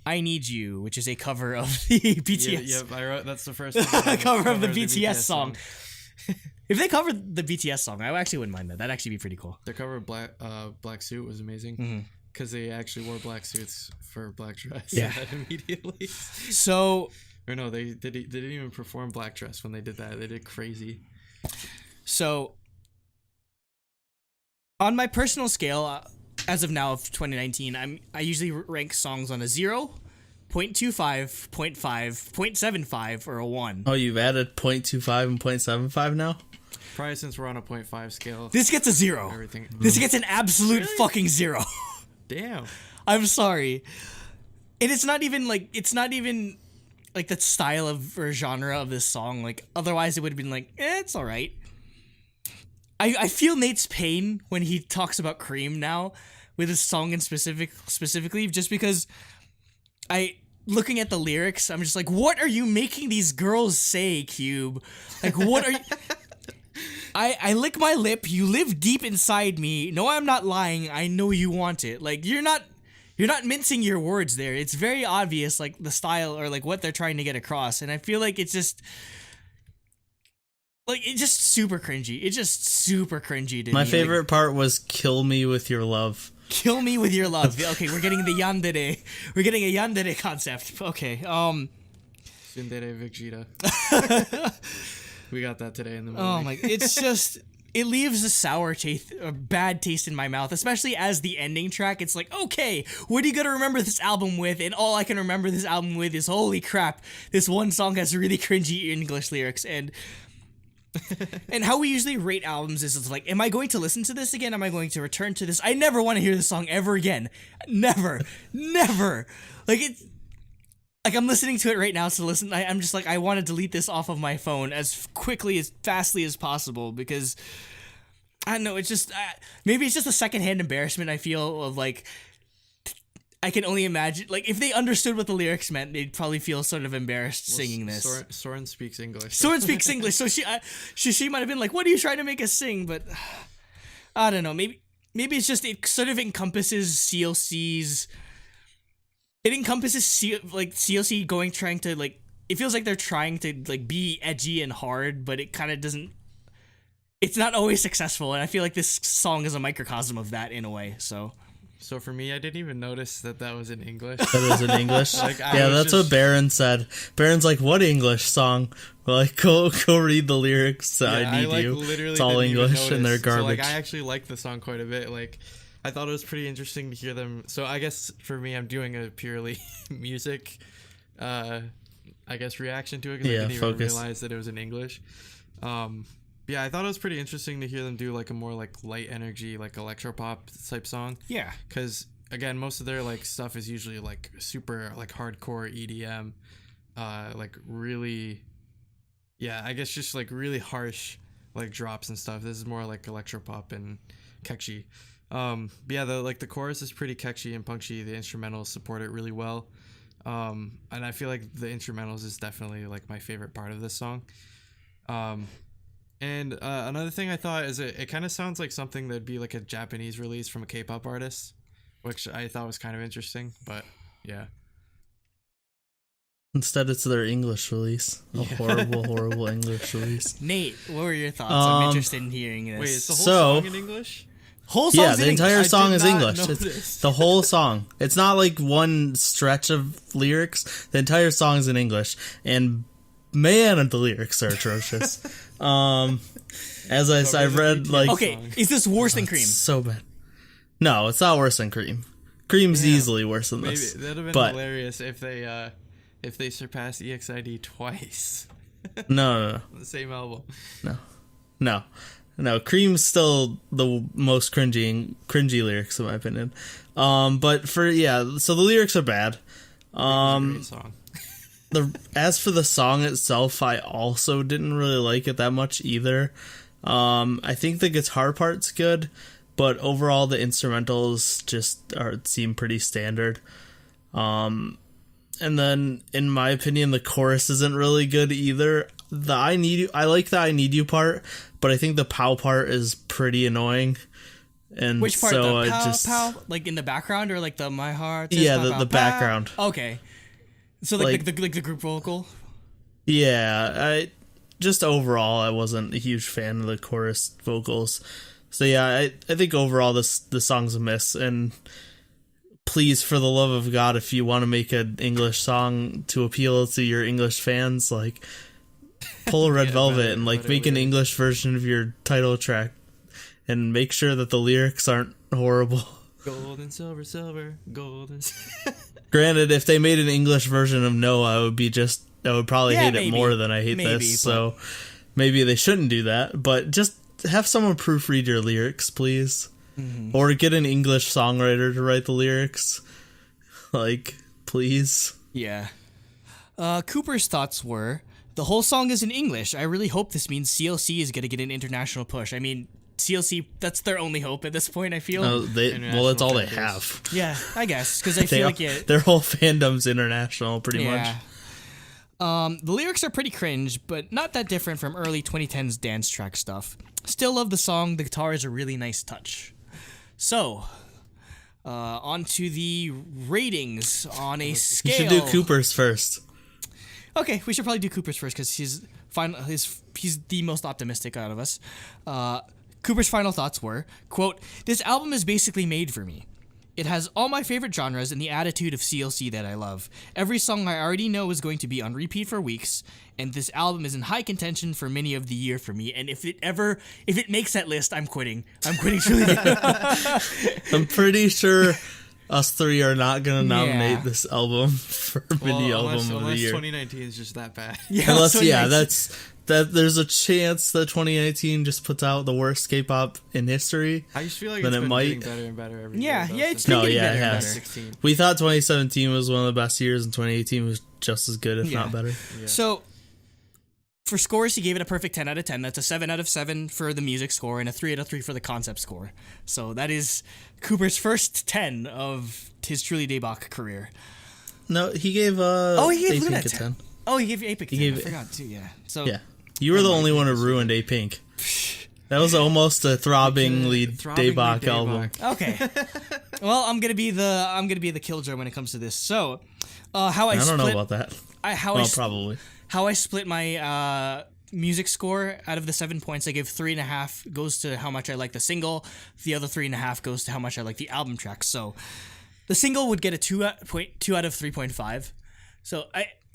I Need You, which is a cover of the BTS. Yep, I wrote that's the first cover of the BTS song. If they covered the BTS song, I actually wouldn't mind that. That'd actually be pretty cool. Their cover of Black Suit was amazing because they actually wore black suits for Black Dress. Yeah, immediately. So, or no, they didn't even perform Black Dress when they did that. They did crazy. So, on my personal scale, as of now of 2019, I usually rank songs on a 0, 0.25, 0.5, 0.75, or a 1. Oh, you've added 0.25 and 0.75 now? Probably since we're on a 0.5 scale. This gets a 0. Everything. This gets an absolute fucking 0. Damn. I'm sorry. And it's not even like the style of or genre of this song. Like otherwise it would have been like, it's all right. I feel Nate's pain when he talks about Cream now with this song in specifically just because looking at the lyrics, I'm just like, what are you making these girls say, Cube? Like, what are you... I lick my lip, you live deep inside me. No, I'm not lying, I know you want it. Like, you're not mincing your words there. It's very obvious, like, the style or, like, what they're trying to get across. And I feel like it's just... Like, it's just super cringy. It's just super cringy to me. My favorite part was Kill Me With Your Love. Kill me with your love. Okay, we're getting the yandere. We're getting a yandere concept. Okay, Tsundere Vegeta. We got that today in the morning. Oh my, it's just, it leaves a bad taste in my mouth, especially as the ending track. It's like, okay, what are you gonna remember this album with? And all I can remember this album with is, holy crap, this one song has really cringy English lyrics. And how we usually rate albums is it's like, am I going to listen to this again? Am I going to return to this? I never want to hear this song ever again. Never. Like, it's like I'm listening to it right now. So listen, I'm just like, I want to delete this off of my phone as quickly, as fastly as possible because I don't know. It's just, maybe it's just a secondhand embarrassment I feel of like, I can only imagine, like, if they understood what the lyrics meant, they'd probably feel sort of embarrassed singing this. Soren speaks English. Soren speaks English, so she might have been like, "What are you trying to make us sing?" But I don't know. Maybe it's just it sort of encompasses CLC's. It encompasses CLC trying to like. It feels like they're trying to like be edgy and hard, but it kind of doesn't. It's not always successful, and I feel like this song is a microcosm of that in a way. So for me, I didn't even notice that was in English. That was in English. Yeah, that's what Baron said. Baron's like, "What English song?" Well, like, go read the lyrics. I need you. It's all English and they're garbage. So, I actually like the song quite a bit. Like, I thought it was pretty interesting to hear them. So I guess for me, I'm doing a purely music, reaction to it because I didn't even realize that it was in English. Yeah, I thought it was pretty interesting to hear them do like a more like light energy, like electropop type song. Yeah, because again, most of their like stuff is usually like super like hardcore EDM, like really, yeah, I guess just like really harsh like drops and stuff. This is more like electropop and catchy. But yeah, the chorus is pretty catchy and punchy. The instrumentals support it really well, and I feel like the instrumentals is definitely like my favorite part of this song. And another thing I thought is it kind of sounds like something that'd be like a Japanese release from a K-pop artist, which I thought was kind of interesting, but yeah. Instead, it's their English release. A horrible English release. Nate, what were your thoughts? I'm interested in hearing this. Wait, is the whole song in English? Whole song's the entire song is English. It's the whole song. It's not like one stretch of lyrics. The entire song's in English, and man, the lyrics are atrocious. As I read, like, okay, is this worse than Cream? So bad. No, it's not worse than Cream. Cream's easily worse than this. Maybe that'd have been hilarious if they surpassed EXID twice. No. On the same album. No. Cream's still the most cringy lyrics in my opinion. But so the lyrics are bad. Great song. As for the song itself, I also didn't really like it that much either. I think the guitar part's good, but overall the instrumentals just seem pretty standard. And then, in my opinion, the chorus isn't really good either. I like the "I need you" part, but I think the "pow" part is pretty annoying. And which part? So the pow, like in the background, or like the "my heart"? The background. Okay. So like the group vocal. Yeah, overall I wasn't a huge fan of the chorus vocals. So yeah, I think overall the song's a miss. And please, for the love of God, if you want to make an English song to appeal to your English fans, like pull Red Velvet and like make an English version of your title track, and make sure that the lyrics aren't horrible. Gold and silver, gold and. Granted, if they made an English version of No, I would probably hate it more than I hate this. So maybe they shouldn't do that. But just have someone proofread your lyrics, please. Mm-hmm. Or get an English songwriter to write the lyrics. Like, please. Yeah. Cooper's thoughts were, the whole song is in English. I really hope this means CLC is going to get an international push. I mean, CLC, that's their only hope at this point, I feel. That's all they have. Yeah, I guess, because I feel like their whole fandom's international, pretty much. The lyrics are pretty cringe, but not that different from early 2010s dance track stuff. Still love the song. The guitar is a really nice touch. So, on to the ratings on a scale. We should do Cooper's first. Okay, we should probably do Cooper's first because he's the most optimistic out of us. Cooper's final thoughts were, quote, "This album is basically made for me. It has all my favorite genres and the attitude of CLC that I love. Every song I already know is going to be on repeat for weeks, and this album is in high contention for many of the year for me. And if it makes that list, I'm quitting. I'm quitting truly." I'm pretty sure us three are not going to nominate this album for mini album of the year. Unless 2019 is just that bad. There's a chance that 2019 just puts out the worst K-pop in history. I just feel like it's been getting better and better every year. It's been getting better and better. 16. We thought 2017 was one of the best years, and 2018 was just as good, if not better. Yeah. So, For scores, he gave it a perfect 10 out of 10. That's a 7 out of 7 for the music score and a 3 out of 3 for the concept score. So that is Cooper's first 10 of his truly Daebak career. No, he gave he gave Luna A 10. 10. Oh, he gave Apink 10. gave I forgot too, yeah. So Yeah. You were the only one who ruined A-Pink. That was almost a throbbingly Daebak album. Okay. Well, I'm gonna be the killjoy when it comes to this. So, how I don't know about that. Probably. How I split my music score out of the 7 points, I give 3.5 goes to how much I like the single. The other 3.5 goes to how much I like the album track. So, the single would get a 2 out of 3.5. So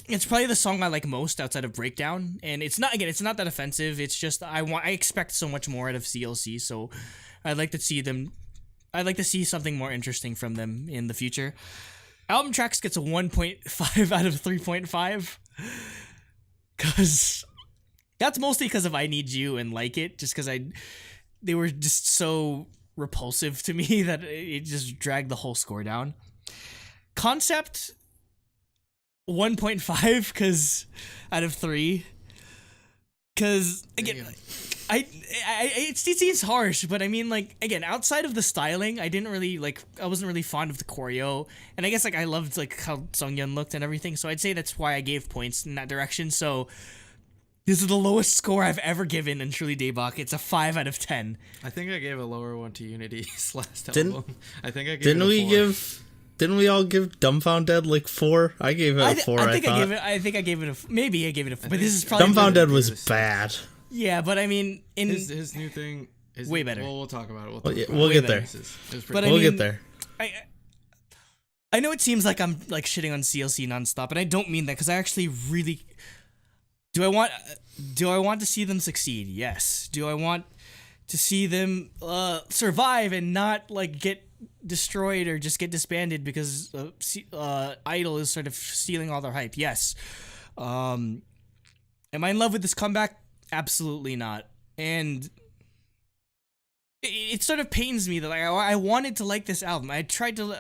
it's probably the song I like most outside of Breakdown, and it's not that offensive. It's just I expect so much more out of CLC, so I'd like to see something more interesting from them in the future. Album tracks gets a 1.5 out of 3.5, cause that's mostly because of I Need You and Like It, just because they were just so repulsive to me that it just dragged the whole score down. Concept 1.5 because out of 3, because again it seems harsh, but I mean, like, again, outside of the styling, I wasn't really fond of the choreo, and I guess like I loved like how Sungyeon looked and everything, so I'd say that's why I gave points in that direction. So this is the lowest score I've ever given in truly Daebak. It's a 5 out of 10. I think I gave a lower one to Unity's last Didn't- album. I think I gave Didn't it a we 4. give? Didn't we all give Dumbfounded like 4? I gave it a 4. I think thought. I gave it a maybe I gave it a. But this is probably Dumbfounded was bad. Yeah, but I mean, in his new thing is way better. Well, we'll talk about it. We'll get there. But We'll get there. I know it seems like I'm like shitting on CLC nonstop, and I don't mean that, because I actually really do. I want to see them succeed. Yes. Do I want to see them survive and not like get destroyed or just get disbanded because Idol is sort of stealing all their hype? Yes. Am I in love with this comeback? Absolutely not. And it sort of pains me that like, I wanted to like this album. I tried to.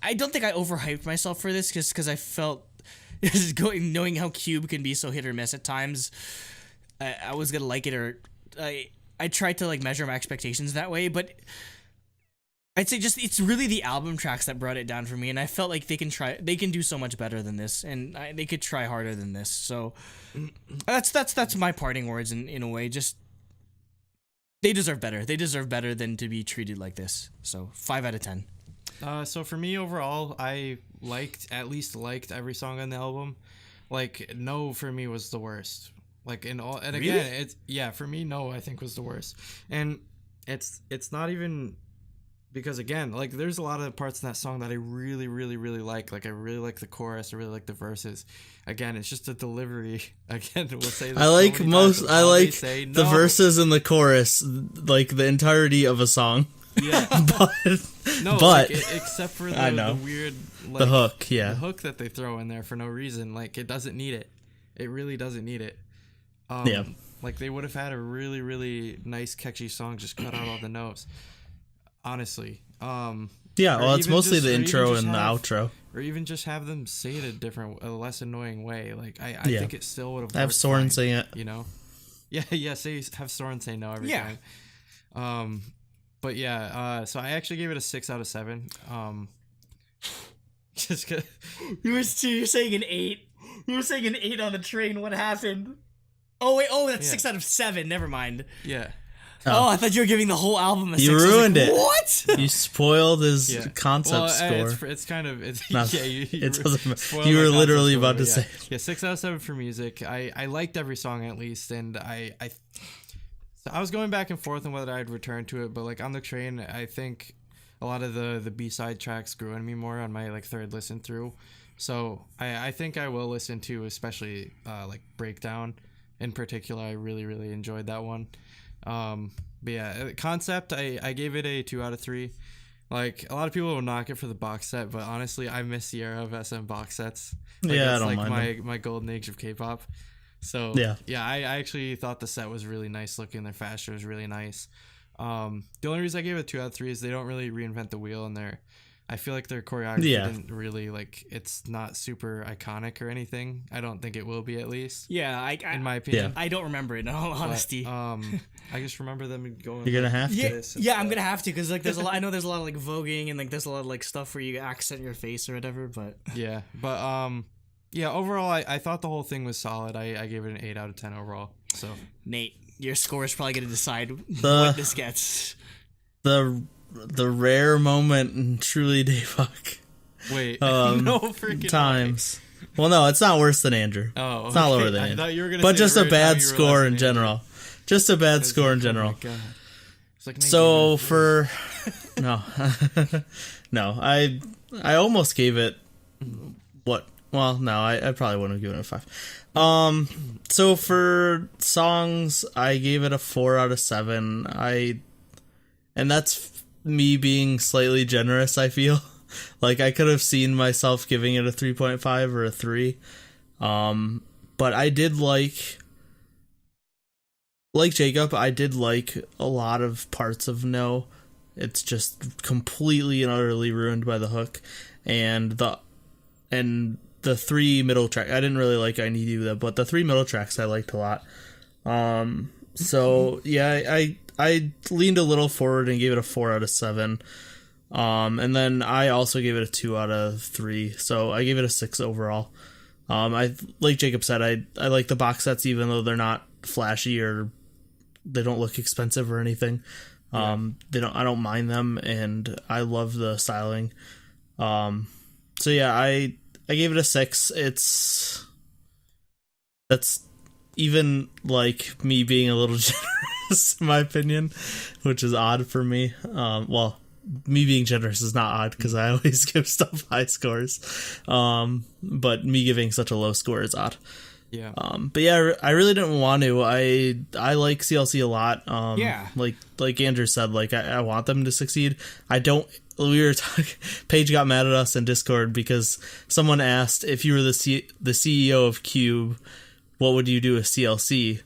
I don't think I overhyped myself for this, just because I felt knowing how Cube can be so hit or miss at times. I was gonna like it, or I tried to like measure my expectations that way, but I'd say just it's really the album tracks that brought it down for me, and I felt like they can do so much better than this, and they could try harder than this. So that's my parting words in a way. Just they deserve better. They deserve better than to be treated like this. So 5 out of 10. So for me overall, I at least liked every song on the album. Like No for me was the worst. Like in all, and Really? again, for me, No I think was the worst, and it's not even. Because again, like there's a lot of parts in that song that I really, really, really like. Like I really like the chorus. I really like the verses. Again, it's just the delivery. Again, we'll say this I like so many times, I all they like say, the "No." verses and the chorus, like the entirety of a song. Yeah, but no, but like, except for I know. the weird like, the hook, yeah. the hook that they throw in there for no reason. Like it doesn't need it. It really doesn't need it. Yeah. Like they would have had a really, really nice, catchy song. Just cut out all the notes. Honestly. Yeah, or well, it's even mostly just- the or even intro just and the have- outro. Or even just have them say it a less annoying way. Like I Yeah. think it still would have. Have Soren sing it. You know, yeah. Have Soren say no every Yeah. time. But yeah. So I actually gave it a 6 out of 7. Just 'cause, You're saying an 8. You were saying an 8 on the train. What happened? Oh wait. Oh, that's Yeah. 6 out of 7. Never mind. yeah. Oh, I thought you were giving the whole album a 6. You I was ruined like, it. What? You spoiled his Yeah. concept Well, score. it's kind of it's No, yeah. You it doesn't matter. spoiled You my were concept literally score, about to but say yeah. Yeah, 6 out of 7 for music. I liked every song at least, and so I was going back and forth on whether I'd return to it, but like on the train, I think a lot of the B-side tracks grew on me more on my like third listen through. So I think I will listen to especially like Breakdown in particular. I really, really enjoyed that one. But yeah, concept, I gave it a 2 out of 3. Like a lot of people will knock it for the box set, but honestly, I miss the era of SM box sets. Like, Yeah, I that's don't like mind my golden age of K-pop. So yeah, I actually thought the set was really nice looking. Their fashion was really nice. The only reason I gave it a 2 out of 3 is they don't really reinvent the wheel, and I feel like their choreography Yeah. didn't really like. It's not super iconic or anything. I don't think it will be, at least. Yeah, in my opinion. I don't remember it in all honesty. But, I just remember them going. You're gonna have to. Yeah, I'm gonna have to because like there's a lot. I know there's a lot of like voguing and like there's a lot of like stuff where you accent your face or whatever. But yeah, but yeah. Overall, I thought the whole thing was solid. I gave it an 8 out of 10 overall. So Nate, your score is probably gonna decide what this gets. The rare moment in truly Daebak wait, no freaking times. Well, no, it's not worse than Andrew. Oh, it's not okay. lower than I Andrew. thought you were gonna but say just the a rare time bad you were score less in than general. Just a bad score in general. Oh my God. It's like So for no, no, I almost gave it what? Well, no, I probably wouldn't have given it a 5. So for songs, I gave it a 4 out of 7. And that's me being slightly generous. I feel like I could have seen myself giving it a 3.5 or a 3. But I did like Jacob, I did like a lot of parts of No. It's just completely and utterly ruined by the hook, and the 3 middle track. I didn't really like I Need You, but the 3 middle tracks I liked a lot. So yeah, I leaned a little forward and gave it a 4 out of 7. And then I also gave it a 2 out of 3. So I gave it a 6 overall. I like Jacob said, I like the box sets even though they're not flashy or they don't look expensive or anything. I don't mind them, and I love the styling. So yeah, I gave it a 6. That's even like me being a little generous in my opinion, which is odd for me. Well, me being generous is not odd because I always give stuff high scores. But me giving such a low score is odd. Yeah. But yeah, I really didn't want to. I like CLC a lot. Yeah. Like Andrew said, like I want them to succeed. I don't. We were talking. Paige got mad at us in Discord because someone asked if you were the CEO of Cube, what would you do with CLC?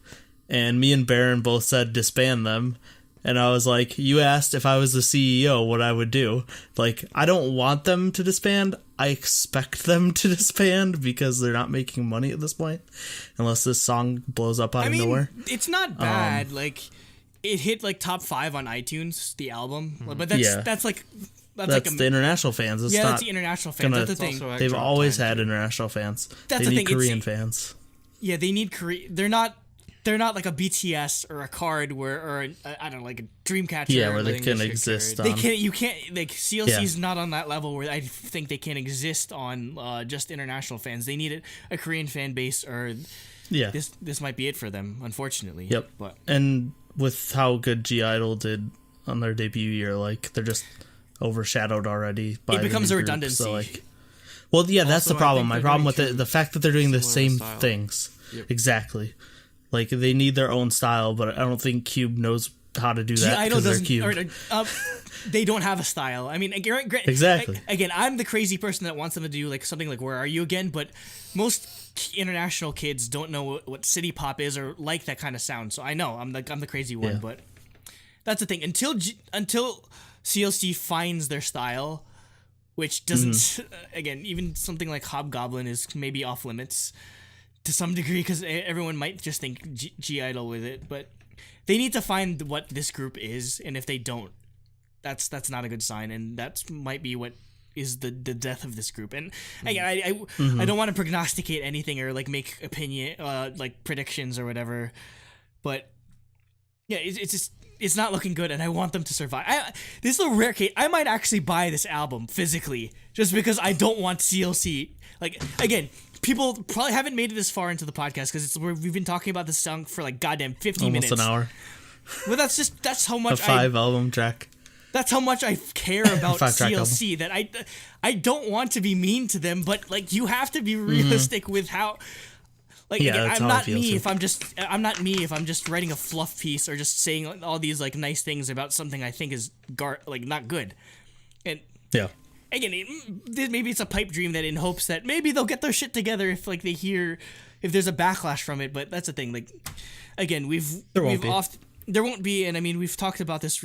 And me and Baron both said disband them. And I was like, you asked if I was the CEO what I would do. Like, I don't want them to disband. I expect them to disband because they're not making money at this point. Unless this song blows up out of nowhere. It's not bad. Like, it hit like top 5 on iTunes, the album. But that's like the international fans. It's that's the international fans. That's the thing. They've always had international fans. That's they the need thing. Korean fans. Yeah, they need Korean. They're not like a BTS or a Card or I don't know, like a Dreamcatcher. Yeah, where they English can Dictionary. exist. They can't. You can't. Like CLC's not on that level where I think they can exist on just international fans. They need a Korean fan base, or this might be it for them. Unfortunately. Yep. But and with how good G-Idol did on their debut year, like they're just overshadowed already. By it becomes the a new group, redundancy. So like, well, yeah, that's Also, the problem. I My think problem they're with doing the fact that they're doing the similar same style. things. Yep. Exactly. Like they need their own style, but I don't think Cube knows how to do that G-Idol because they're doesn't. Cube. They don't have a style. I mean, Exactly. Again, I'm the crazy person that wants them to do like something like "Where Are You Again," but most international kids don't know what city pop is or like that kind of sound. So I know I'm the crazy one, Yeah. but that's the thing. Until CLC finds their style, which doesn't. Again, even something like Hobgoblin is maybe off limits to some degree because everyone might just think G-Idol with it, but they need to find what this group is, and if they don't, that's not a good sign, and that might be what is the death of this group. And again, I don't want to prognosticate anything or like make opinion like predictions or whatever, but yeah, it's not looking good, and I want them to survive. This is a rare case. I might actually buy this album physically just because I don't want CLC. Like, again, people probably haven't made it this far into the podcast because we've been talking about this song for like goddamn 50 minutes. Almost an hour. Well, that's how much A 5 album track. That's how much I care about 5-track CLC. That I don't want to be mean to them, but like you have to be realistic with how. Like, Yeah, again, that's I'm how I not feel, me too. if I'm just writing a fluff piece or just saying all these like nice things about something I think is like not good. And Yeah. again, maybe it's a pipe dream that in hopes that maybe they'll get their shit together if like they hear if there's a backlash from it. But that's the thing. Like, again, There won't be. there won't be, and I mean we've talked about this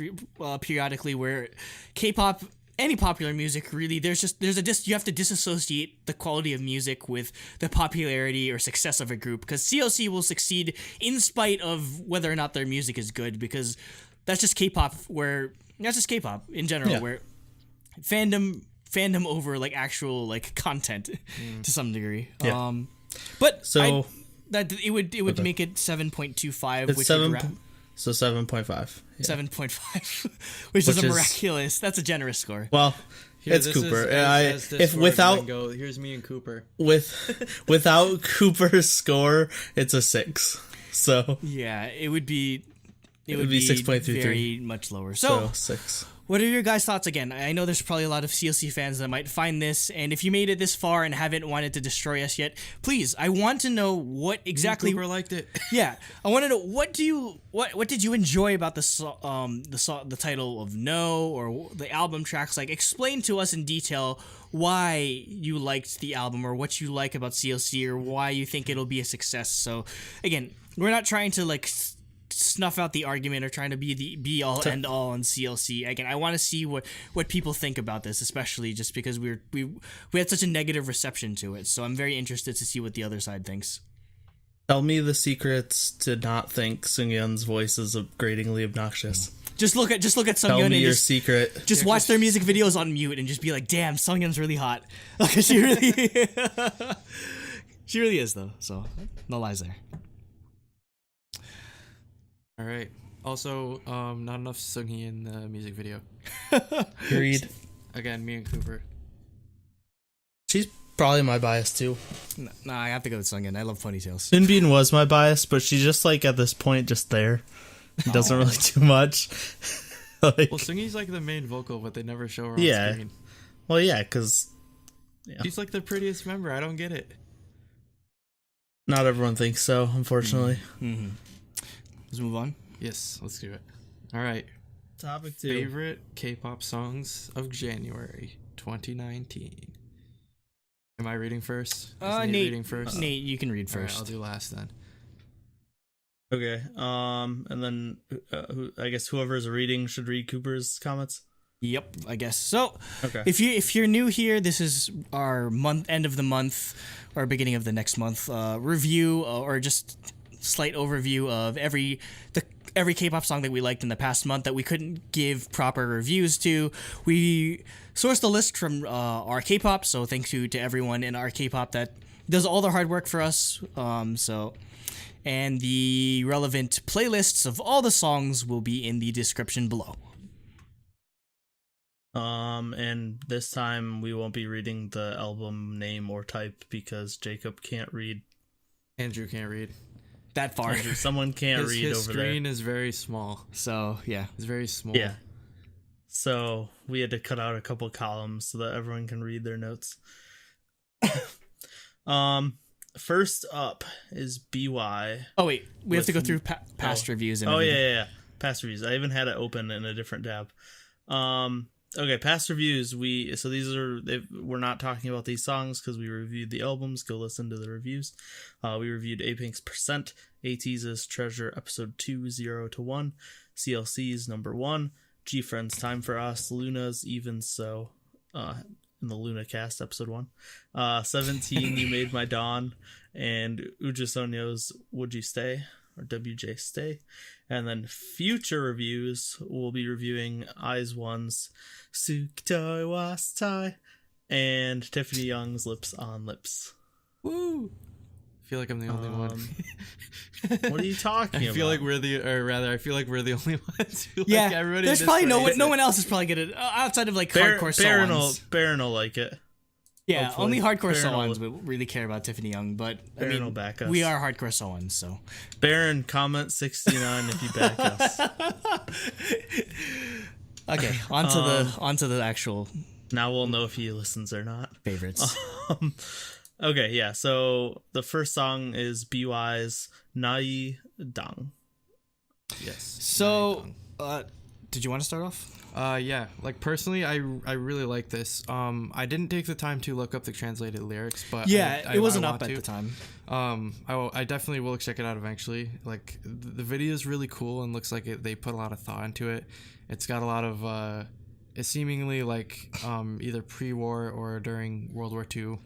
periodically where K-pop any popular music really, you have to disassociate the quality of music with the popularity or success of a group, because CLC will succeed in spite of whether or not their music is good, because that's just K-pop in general, where fandom over like actual like content to some degree. Yeah. But So it would make it 7.25, it's which 7.5. 7.5, which is miraculous. That's a generous score. Well, it's Cooper. Here's me and Cooper. Without Cooper's score, it's a 6. So yeah, it would be 6.33, very much lower. So 6. What are your guys' thoughts again? I know there's probably a lot of CLC fans that might find this, and if you made it this far and haven't wanted to destroy us yet, please, I want to know what exactly Cooper liked it. Yeah, I want to know what did you enjoy about the title of No, or the album tracks? Like, explain to us in detail why you liked the album, or what you like about CLC, or why you think it'll be a success. So again, we're not trying to like snuff out the argument or trying to be the be all end all on CLC. Again, I want to see what people think about this, especially just because we had such a negative reception to it. So I'm very interested to see what the other side thinks. Tell me the secrets to not think Sungyeon's voice is gratingly obnoxious. Just look at Sungyeon. Tell me your secret. Just watch their music videos on mute and just be like, "Damn, Sungyeon's really hot." Like, she really is though. So no lies there. All right. Also, not enough Sunghi in the music video. Agreed. Again, me and Cooper. She's probably my bias too. No, I have to go with Sungyeon. I love ponytails. Sunbin was my bias, but she's just like at this point just there. Doesn't really do much. Well, Sunghi's like the main vocal, but they never show her on screen. Well, yeah, because she's like the prettiest member. I don't get it. Not everyone thinks so, unfortunately. Mm-hmm. Let's move on. Yes, let's do it. All right. Topic 2. Favorite K-pop songs of January 2019. Am I reading first? Is Nate reading first? Nate, you can read first. All right, I'll do last then. Okay. And then I guess whoever's reading should read Cooper's comments. Yep, I guess. So, okay. If you're new here, this is our end of the month or beginning of the next month review or just slight overview of every K-pop song that we liked in the past month that we couldn't give proper reviews to. We sourced a list from our K-pop, so thank you to everyone in our K-pop that does all the hard work for us. And the relevant playlists of all the songs will be in the description below. And this time we won't be reading the album name or type because Jacob can't read. Andrew can't read. That far. Andrew, someone can't read his over there. His screen is very small. So, yeah. It's very small. Yeah. So we had to cut out a couple columns so that everyone can read their notes. First up is BY. Oh, wait. We have to go through past reviews. And everything. Yeah. Past reviews. I even had it open in a different tab. Okay, past reviews. We're not talking about these songs because we reviewed the albums. Go listen to the reviews. We reviewed Apink's Percent, ATEEZ's Treasure, episode 2, 0 to 1, CLC's number 1, G-Friend's Time for Us, Luna's Even So, in the Luna cast, episode 1, 17, You Made My Dawn, and Uja Sonyo's Would You Stay, or WJ Stay. And then future reviews, we'll be reviewing IZ*ONE's Sukitoi Wastai and Tiffany Young's Lips on Lips. Woo! I feel like I'm the only one. What are you talking about? I feel like we're the only ones who yeah, like everybody. There's probably no one else is probably gonna outside of like hardcore songs. Baron will like it. Yeah, Hopefully. Only hardcore Soans will really care about Tiffany Young, but Baron will back us. We are hardcore Soans, so. Baron, comment 69 if you back us. Okay, onto the actual. Now we'll know if he listens or not. Favorites. Okay, yeah. So the first song is BY's Nai Dang. Yes. So, did you want to start off? Yeah. Like personally, I really like this. I didn't take the time to look up the translated lyrics, but yeah, it wasn't up at the time. I definitely will check it out eventually. Like the video is really cool and looks like they put a lot of thought into it. It's got a lot of seemingly like either pre-war or during World War II,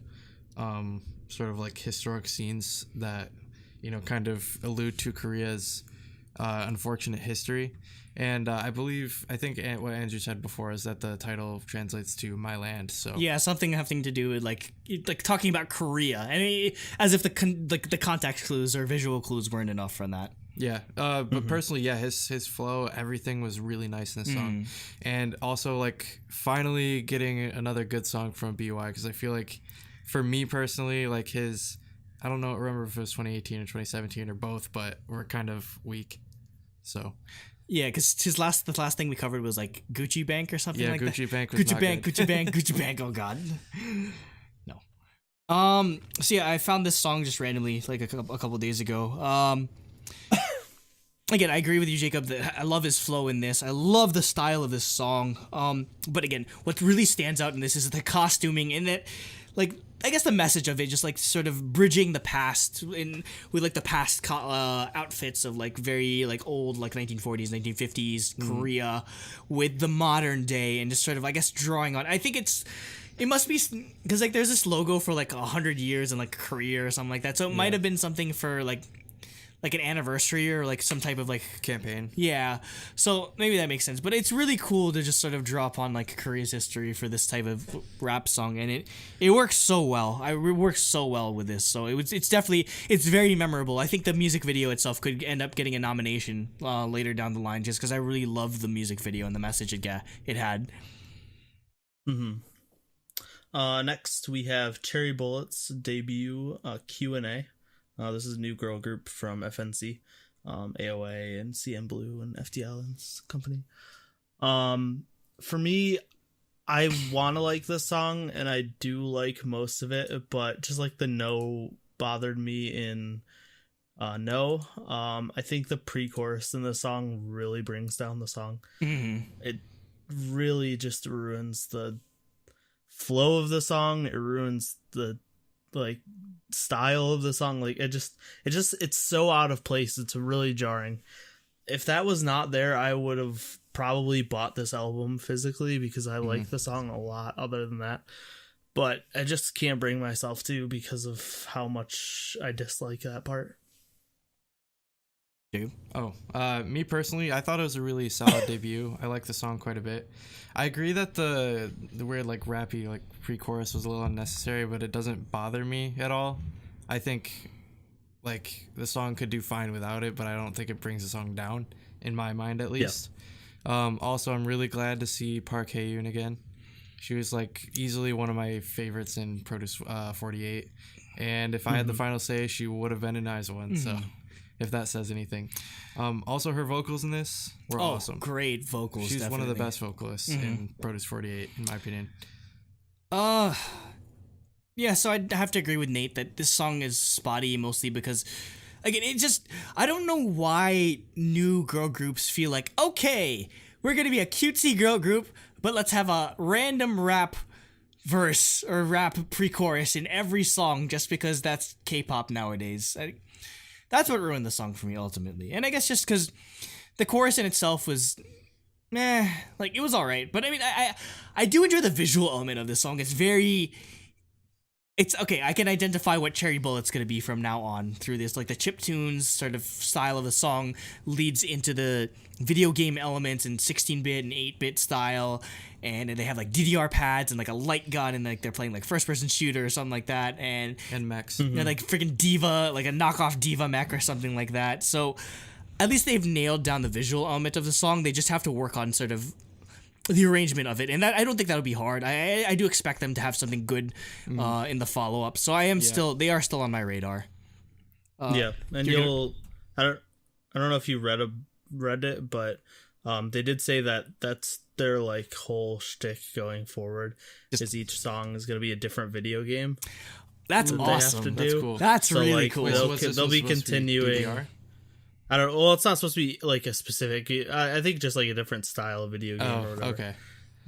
sort of like historic scenes that, you know, kind of allude to Korea's unfortunate history. And I think what Andrew said before is that the title translates to My Land. So yeah, something having to do with like talking about Korea, and as if the context clues or visual clues weren't enough for that. Yeah, but personally, yeah, his flow, everything was really nice in this song, and also like finally getting another good song from BY, because I feel like for me personally, like I don't remember if it was 2018 or 2017 or both, but we're kind of weak. So yeah, because the last thing we covered was like Gucci Bank or something like that. Yeah, Gucci Bank was Gucci not Bank, good. Gucci Bank, Gucci Bank. Oh God, no. So yeah, I found this song just randomly like a couple days ago. Again, I agree with you, Jacob, that I love his flow in this. I love the style of this song. But again, what really stands out in this is the costuming, in that, like, I guess the message of it, just like sort of bridging the past with like the past outfits of like very like old like 1940s, 1950s Korea with the modern day, and just sort of, I guess, drawing on. I think it must be because like there's this logo for like 100 years in like Korea or something like that. So it might have been something for like an anniversary or like some type of like Campaign. Yeah, so maybe that makes sense. But it's really cool to just sort of draw upon like Korea's history for this type of rap song, and it works so well. It works so well with this. So it's very memorable. I think the music video itself could end up getting a nomination later down the line, just because I really loved the music video and the message it had. Next we have Cherry Bullet's debut Q&A. This is a new girl group from FNC, AOA and CM Blue and FTL and company. For me, I want to like this song, and I do like most of it, but just like the no bothered me in No. I think the pre-chorus in the song really brings down the song. It really just ruins the flow of the song. It ruins the like style of the song. Like it's so out of place. It's really jarring. If that was not there, I would have probably bought this album physically, because I like the song a lot other than that, but I just can't bring myself to, because of how much I dislike that part. Me personally, I thought it was a really solid debut. I like the song quite a bit. I agree that the weird like rappy like pre-chorus was a little unnecessary, but it doesn't bother me at all. I think like the song could do fine without it, but I don't think it brings the song down, in my mind at least. Also, I'm really glad to see Park Hae-yoon again. She was like easily one of my favorites in Produce 48, and if I had the final say, she would have been a nice one. So if that says anything. Also, her vocals in this were awesome. Great vocals. She's definitely one of the best vocalists in Produce 48, in my opinion. Yeah, so I'd have to agree with Nate that this song is spotty, mostly because, again, I don't know why new girl groups feel like, okay, we're going to be a cutesy girl group, but let's have a random rap verse or rap pre-chorus in every song just because that's K-pop nowadays. That's what ruined the song for me, ultimately. And I guess just because the chorus in itself was like, it was alright. But I mean, I do enjoy the visual element of this song. It's okay, I can identify what Cherry Bullet's gonna be from now on through this. Like, the chiptunes sort of style of the song leads into the video game elements in 16-bit and 8-bit style. And they have like DDR pads and like a light gun, and like they're playing like first-person shooter or something like that. And mechs. They're like freaking Diva, like a knockoff Diva mech or something like that. So at least they've nailed down the visual element of the song. They just have to work on sort of the arrangement of it, and that I don't think that'll be hard. I do expect them to have something good in the follow-up. So they are still on my radar. And I don't know if you read it, but they did say that that's their like whole shtick going forward, is each song is going to be a different video game. That's awesome. That's cool. That's really cool. They'll be continuing. I don't know. Well, it's not supposed to be like a specific. I think just like a different style of video game or whatever. Okay.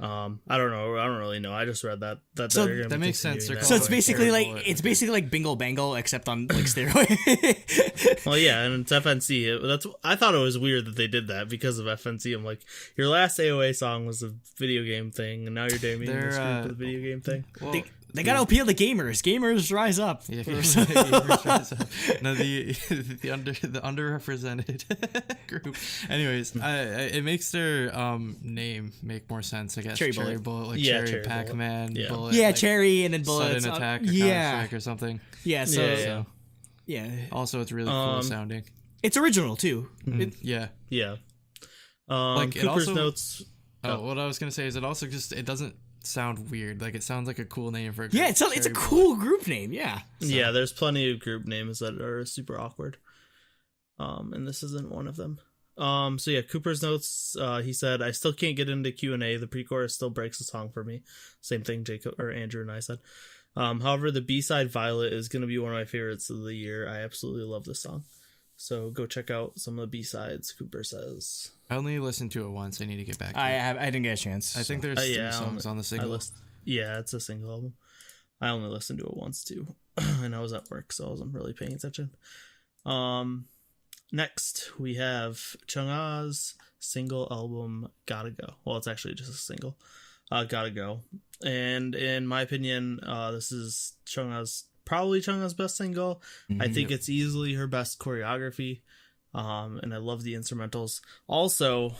I don't know. I don't really know. I just read that. So they're gonna that be makes sense. continuing So that. it's basically like Bullet. Bingle Bangle except on like steroids. Well, yeah, and it's FNC. I thought it was weird that they did that because of FNC. I'm like, your last AOA song was a video game thing, and now you're dating this group with a video game thing. Well, They gotta appeal to gamers. Gamers rise up. yeah, no, the underrepresented group. Anyways, it makes their name make more sense, I guess. Cherry Bullet, like Yeah, Cherry Cherry Pac-Man, Bullet. Bullet, Yeah, like Cherry and then bullets. sudden attack or yeah, Counter-Strike or something. yeah. So Yeah, So yeah, also, it's really cool sounding. it's original too. Yeah. Yeah. Like, it Cooper's also- notes. Oh, what I was gonna say is it also it doesn't sound weird. Like, it sounds like a cool name for a Yeah, group, it's a Cherry cool group name. Yeah. Yeah, there's plenty of group names that are super awkward. And this isn't one of them. So yeah, Cooper's notes. He said, "I still can't get into Q&A. The pre-chorus still breaks the song for me." Same thing Jacob or Andrew and I said. However, the B-side Violet is going to be one of my favorites of the year. I absolutely love this song. So go check out some of the B-sides, Cooper says. I only listened to it once. I need to get back to it. I didn't get a chance. I think there's three songs on the single. Yeah, it's a single album. I only listened to it once too. And I was at work, so I wasn't really paying attention. Next, we have Chungha's single album, Gotta Go. Well, it's actually just a single. Gotta Go. And in my opinion, this is probably Chungha's best single. I think it's easily her best choreography. And I love the instrumentals. Also,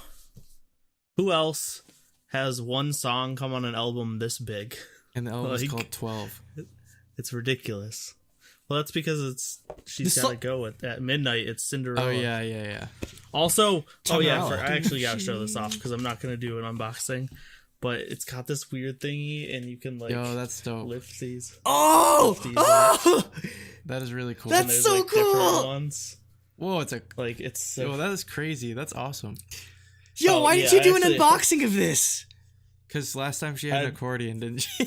who else has one song come on an album this big? And the album is called 12. It's ridiculous. Well, that's because she's got to go at midnight. It's Cinderella. Oh, yeah. Also, I Cinderella. actually got to show this off because I'm not going to do an unboxing. But it's got this weird thingy, and you can like that's dope. lift these. Oh, Lift these oh! That is really cool. That's and there's, so like, different cool. ones. Whoa, it's a... Like, it's so... Yo, that is crazy. That's awesome. Yo, Oh, why yeah, didn't you do an actually- unboxing of this? Because last time she had an accordion, didn't she?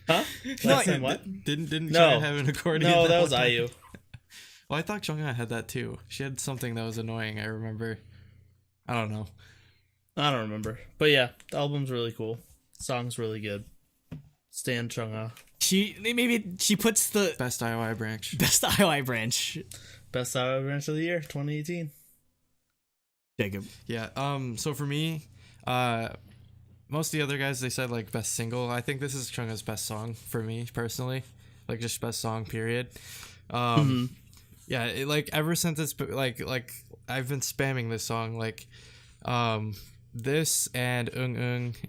Huh? Last time what? Didn't No. Chungha have an accordion? No, that one was time? IU. Well, I thought Chungha had that too. She had something that was annoying, I remember. I don't know. I don't remember. But yeah, the album's really cool. Song's really good. Stan Chungha. She puts the Best IOI branch. best IOI branch. Best IOI branch of the year, 2018. Jacob. Yeah. So for me, most of the other guys, they said like best single. I think this is Chungha's best song for me personally. Like just best song period. Yeah, like ever since it's like I've been spamming this song like this and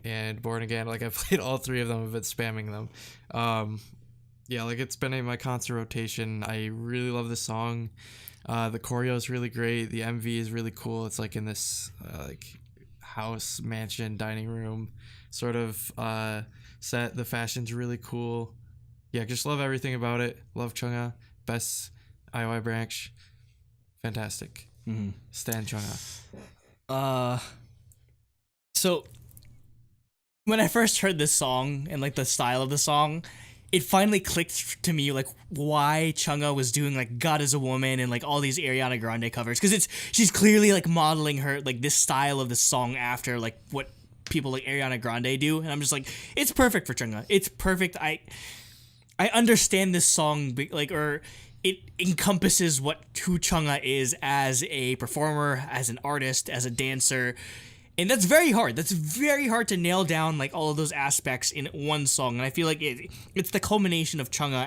and Born Again. Like I've played all three of them. I've been spamming them. Yeah, like it's been in my constant rotation. I really love this song. The choreo is really great. The MV is really cool. It's like in this like house mansion dining room sort of set. The fashion's really cool. Yeah, just love everything about it. Love Chungha. Best IOI branch. Fantastic. Stan Chungha. So when I first heard this song and like the style of the song, it finally clicked to me like why Chungha was doing like God is a Woman and like all these Ariana Grande covers, because she's clearly like modeling her like this style of the song after like what people like Ariana Grande do, and I'm just like, it's perfect for Chungha. It's perfect. I understand this song or it encompasses who Chungha is as a performer, as an artist, as a dancer. And that's very hard. That's very hard to nail down like all of those aspects in one song. And I feel like it's the culmination of Chungha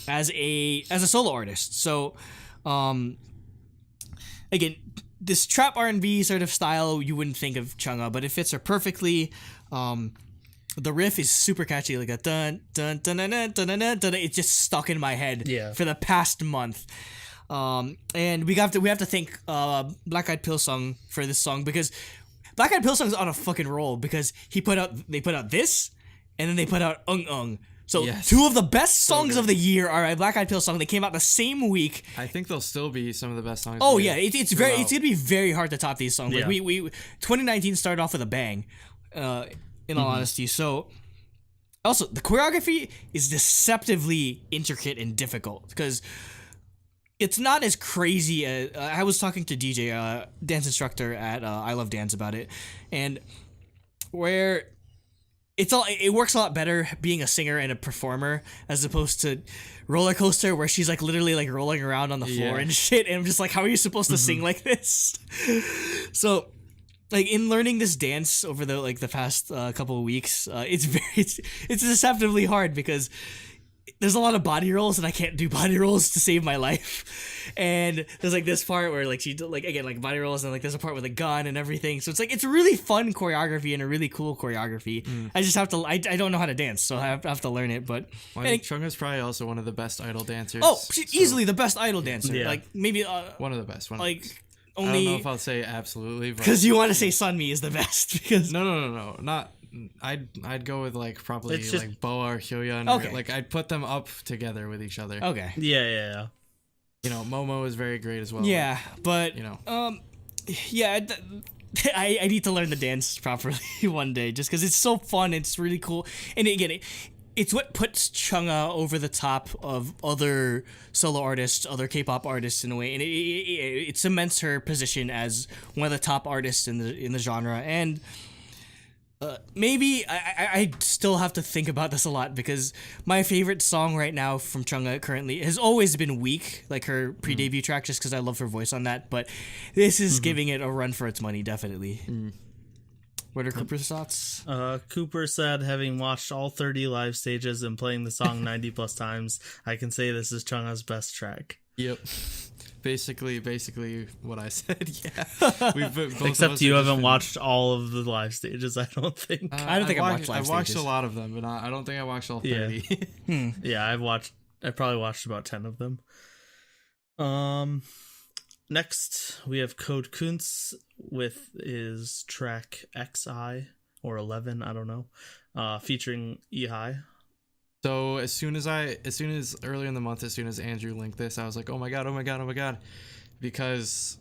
as a solo artist. So again, this trap R&B sort of style, you wouldn't think of Chungha, but it fits her perfectly. The riff is super catchy, like a dun dun dun dun dun dun dun dun. It's just stuck in my head for the past month. And we have to thank Black Eyed Pilsung for this song, because Black Eyed Pilsung's on a fucking roll, because they put out this, and then they put out So two of the best songs of the year are Black Eyed Pilsung. They came out the same week. I think they'll still be some of the best songs. Oh yeah, it's gonna be very hard to top these songs. Yeah. Like we 2019 started off with a bang. In all honesty. So also the choreography is deceptively intricate and difficult, because it's not as crazy as I was talking to DJ, dance instructor at I Love Dance, about it, and where it works a lot better being a singer and a performer as opposed to Roller Coaster, where she's like literally like rolling around on the floor and shit, and I'm just like, how are you supposed to sing like this? So like in learning this dance over the past couple of weeks, it's deceptively hard because there's a lot of body rolls and I can't do body rolls to save my life. And there's like this part where like she like again like body rolls, and like there's a part with a gun and everything. So it's like it's a really fun choreography and a really cool choreography. I just have to I don't know how to dance, so I have to learn it. But I think Chungha's probably also one of the best idol dancers. Oh, she's easily the best idol dancer. Yeah. Like maybe one of the best. Like I only don't know if I'll say absolutely, because you want to say Sunmi is the best. Because no, not. I'd go with like probably It's just- like Boa or Hyun. Okay. Like I'd put them up together with each other. okay, Yeah. You know, Momo is very great as well. yeah, but You know. yeah, I need to learn the dance properly one day just because it's so fun. It's really cool, and again, it's what puts Chungha over the top of other solo artists, other K-pop artists in a way, and it cements her position as one of the top artists in the genre. And maybe I still have to think about this a lot because my favorite song right now from Chungha currently has always been Weak, like her pre-debut track, just because I love her voice on that. But this is giving it a run for its money, definitely. What are Cooper's thoughts? Cooper said, having watched all 30 live stages and playing the song 90 plus times, I can say this is Chungha's best track. Yep. Basically what I said. Yeah. Except you haven't watched all of the live stages, I don't think. I don't think I've watched live I've watched stages. a lot of them, but I don't think I watched all 30. Yeah, I probably watched about 10 of them. Next, we have Code Kunz with his track XI or 11, I don't know, featuring Ehai. So as soon as earlier in the month, as soon as Andrew linked this, I was like, oh my god, because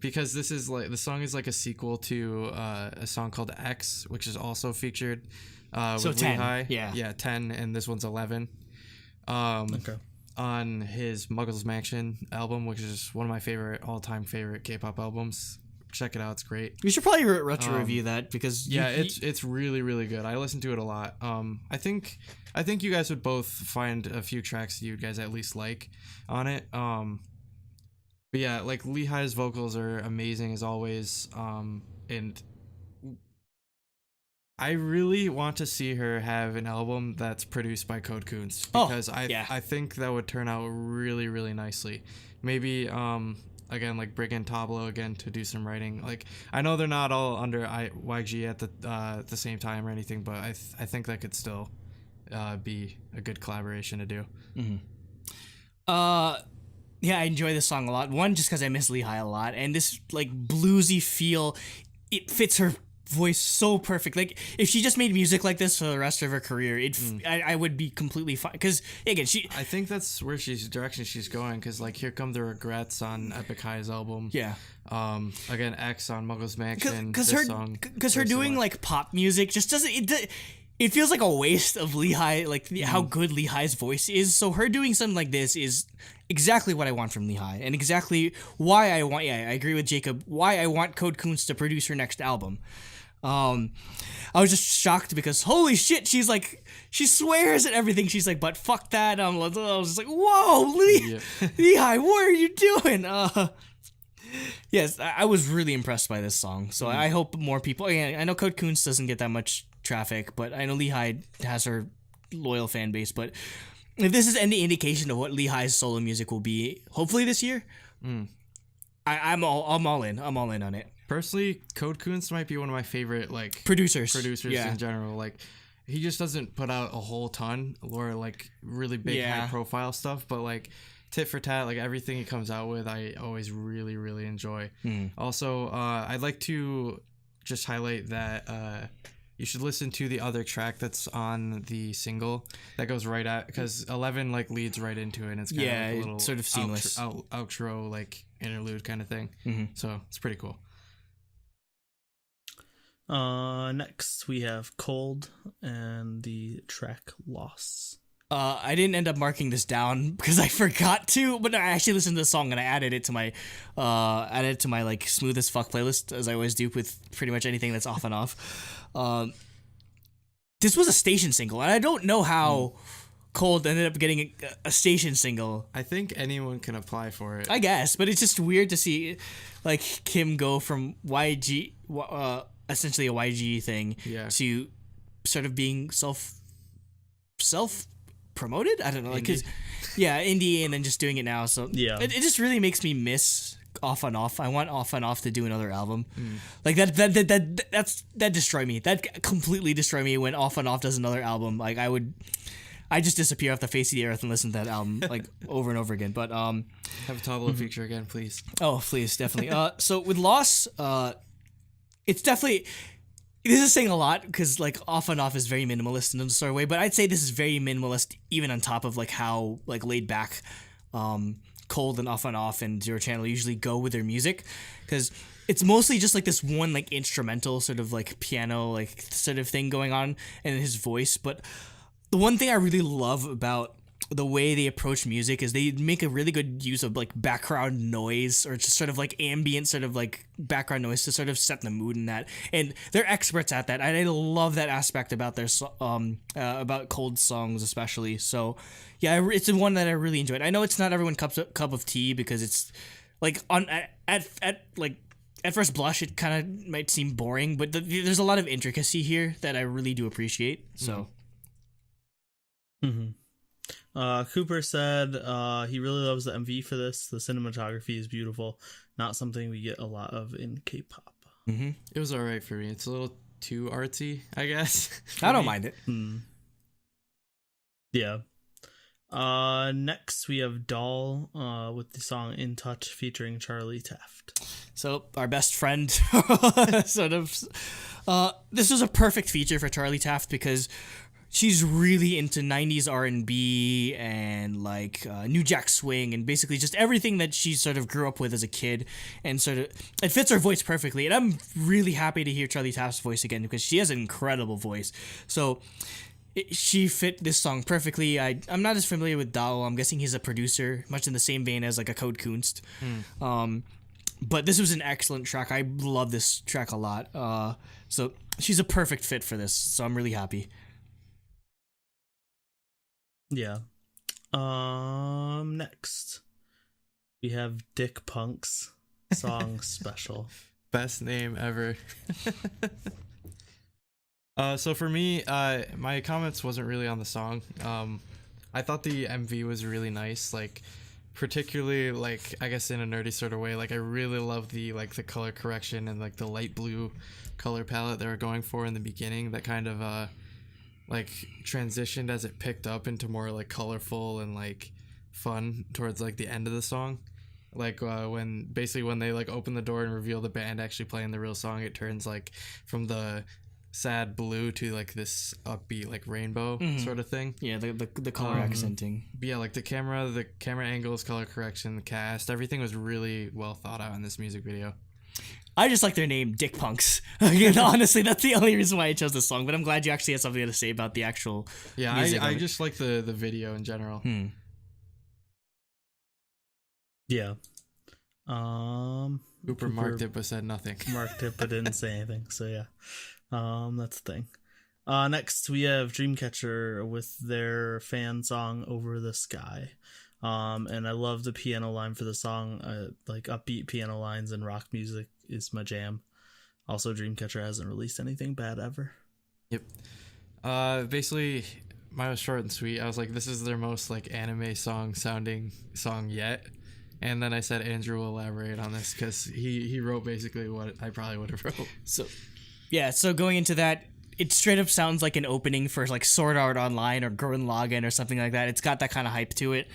because this is like the song is like a sequel to a song called X, which is also featured So with 10, Lehigh. yeah. 10, and this one's 11. Okay. On his Muggles Mansion album, which is one of my all-time favorite K-pop albums. Check it out, it's great. We should probably retro review that because it's really, really good. I listen to it a lot. I think you guys would both find a few tracks you guys at least like on it. But yeah, like Lehigh's vocals are amazing as always. And I really want to see her have an album that's produced by Code Kunz because I think that would turn out really, really nicely. Maybe again, like bring in Tablo again to do some writing. Like I know they're not all under YG at the same time or anything, but I think that could still be a good collaboration to do. Yeah, I enjoy this song a lot. One, just because I miss Lehigh a lot, and this like bluesy feel, it fits her voice so perfect. Like if she just made music like this for the rest of her career, I would be completely fine. Because again, I think that's where direction she's going. Because like Here Come the Regrets on Epic High's album. Yeah. Again, X on Muggles Mansion. Because her doing like pop music just doesn't. It feels like a waste of Lehigh, like how good Lehigh's voice is. So her doing something like this is exactly what I want from Lehigh, and exactly why I want. Yeah, I agree with Jacob. Why I want Code Kunz to produce her next album. I was just shocked because holy shit, she's like, she swears at everything. She's like, but fuck that. I was just like, whoa, Lehigh, what are you doing? Yes, I was really impressed by this song. So I hope more people. Again, I know Code Kunz doesn't get that much traffic, but I know Lehigh has her loyal fan base. But if this is any indication of what Lehigh's solo music will be, hopefully this year, I'm all in. I'm all in on it. Personally, Code Kunz might be one of my favorite like producers in general. Like he just doesn't put out a whole ton or like really big high profile stuff, but like tit for tat, like everything he comes out with, I always really, really enjoy. Also, I'd like to just highlight that you should listen to the other track that's on the single that goes right at, because 11 like leads right into it, and it's kind of like a little sort of seamless outro like interlude kind of thing. So it's pretty cool. Next we have Cold and the track Loss. I didn't end up marking this down because I forgot to, but I actually listened to the song and I added it to my like smooth as fuck playlist, as I always do with pretty much anything that's off and off. This was a station single, and I don't know how Cold ended up getting a station single. I think anyone can apply for it. I guess, but it's just weird to see like Kim go from YG, essentially a YG thing, to sort of being self promoted. I don't know, like, cause, indie, and then just doing it now. So it just really makes me miss Off and Off. I want Off and Off to do another album. Like that destroy me. That completely destroy me when Off and Off does another album. Like I just disappear off the face of the earth and listen to that album like over and over again. But have a Tablo feature again, please. Oh, please, definitely. So with Loss, it's definitely. This is saying a lot because like Off and Off is very minimalist in a sort of way, but I'd say this is very minimalist even on top of like how like laid back Cold and Off and Zero Channel usually go with their music, because it's mostly just like this one like instrumental sort of like piano like sort of thing going on and his voice. But the one thing I really love about the way they approach music is they make a really good use of like background noise, or just sort of like ambient sort of like background noise to sort of set the mood in that, and they're experts at that. And I love that aspect about their about Cold songs especially. So yeah, it's one that I really enjoyed. I know it's not everyone's cup of tea, because it's like at first blush it kind of might seem boring, but there's a lot of intricacy here that I really do appreciate. So Cooper said he really loves the MV for this. The cinematography is beautiful. Not something we get a lot of in K-pop. It was alright for me. It's a little too artsy, I guess. I don't mind it. Yeah. Next we have Doll with the song In Touch featuring Charlie Taft. So our best friend sort of this was a perfect feature for Charlie Taft, because she's really into 90s R&B and like New Jack Swing, and basically just everything that she sort of grew up with as a kid, and sort of it fits her voice perfectly. And I'm really happy to hear Charlie Taft's voice again, because she has an incredible voice. So she fit this song perfectly. I'm not as familiar with Dao. I'm guessing he's a producer, much in the same vein as like a Code Kunst. But this was an excellent track. I love this track a lot. So she's a perfect fit for this. So I'm really happy. Yeah. Next we have Dick Punk's song Special. Best name ever. So for me, my comments wasn't really on the song. I thought the MV was really nice, like particularly like I guess in a nerdy sort of way. Like I really love the color correction and like the light blue color palette they were going for in the beginning. That kind of like transitioned as it picked up into more like colorful and like fun towards like the end of the song. Like when they like open the door and reveal the band actually playing the real song, it turns like from the sad blue to like this upbeat like rainbow sort of thing. Yeah, the color accenting. Yeah, like the camera angles, color correction, the cast, everything was really well thought out in this music video. I just like their name, Dick Punks. Honestly, that's the only reason why I chose this song. But I'm glad you actually had something to say about the actual music. I just like the video in general. Yeah. Cooper marked it but said nothing. Marked it but didn't say anything. So yeah. That's the thing. Next we have Dreamcatcher with their fan song Over the Sky. And I love the piano line for the song. Like upbeat piano lines and rock music is my jam. Also, Dreamcatcher hasn't released anything bad ever. Yep. Basically, mine was short and sweet. I was like, this is their most like anime sounding song yet. And then I said Andrew will elaborate on this, because he wrote basically what I probably would have wrote. So going into that, it straight up sounds like an opening for like Sword Art Online or Gurren Lagann or something like that. It's got that kind of hype to it.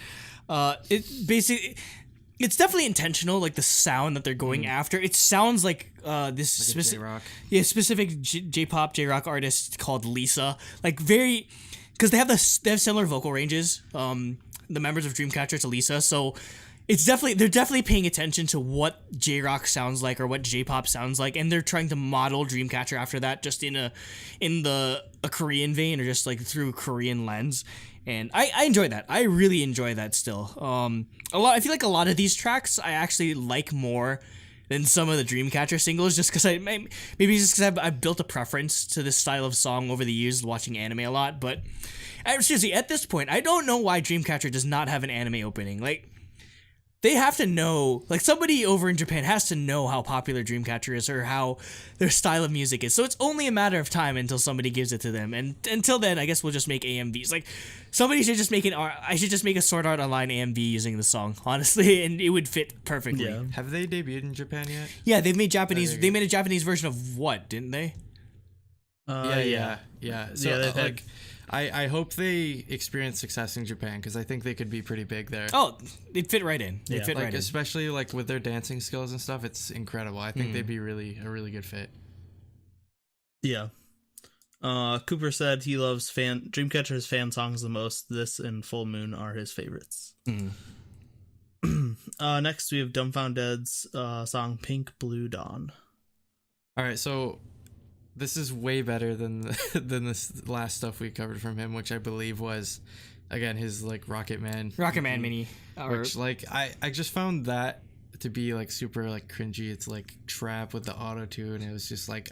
It's definitely intentional, like the sound that they're going after. It sounds like this like J-rock. Specific J-pop, J-rock artist called Lisa. Like very, because they have similar vocal ranges. The members of Dreamcatcher to Lisa, so they're definitely paying attention to what J-rock sounds like or what J-pop sounds like, and they're trying to model Dreamcatcher after that, just in a Korean vein, or just like through a Korean lens. And I enjoy that. I really enjoy that still. I feel like a lot of these tracks I actually like more than some of the Dreamcatcher singles, just because I've built a preference to this style of song over the years watching anime a lot. But seriously, at this point, I don't know why Dreamcatcher does not have an anime opening. Like, they have to know, like, somebody over in Japan has to know how popular Dreamcatcher is or how their style of music is. So it's only a matter of time until somebody gives it to them. And until then, I guess we'll just make AMVs. Like, somebody should just make I should just make a Sword Art Online AMV using the song, honestly, and it would fit perfectly. Yeah. Have they debuted in Japan yet? Yeah, they made a Japanese version of what, didn't they? Yeah. So, Yeah, they've had- I hope they experience success in Japan because I think they could be pretty big there. Oh, they'd fit right in. They'd Yeah. fit Like, right in. especially like with their dancing skills and stuff, it's incredible. I think they'd be a really good fit. Yeah. Cooper said he loves Dreamcatcher's fan songs the most. This and Full Moon are his favorites. Next we have Dumbfounded's song Pink Blue Dawn. All right, so this is way better than than this last stuff we covered from him, which I believe was, again, his like Rocket Man mini. which like I just found that to be like super like cringy. It's like trap with the auto tune. It was just like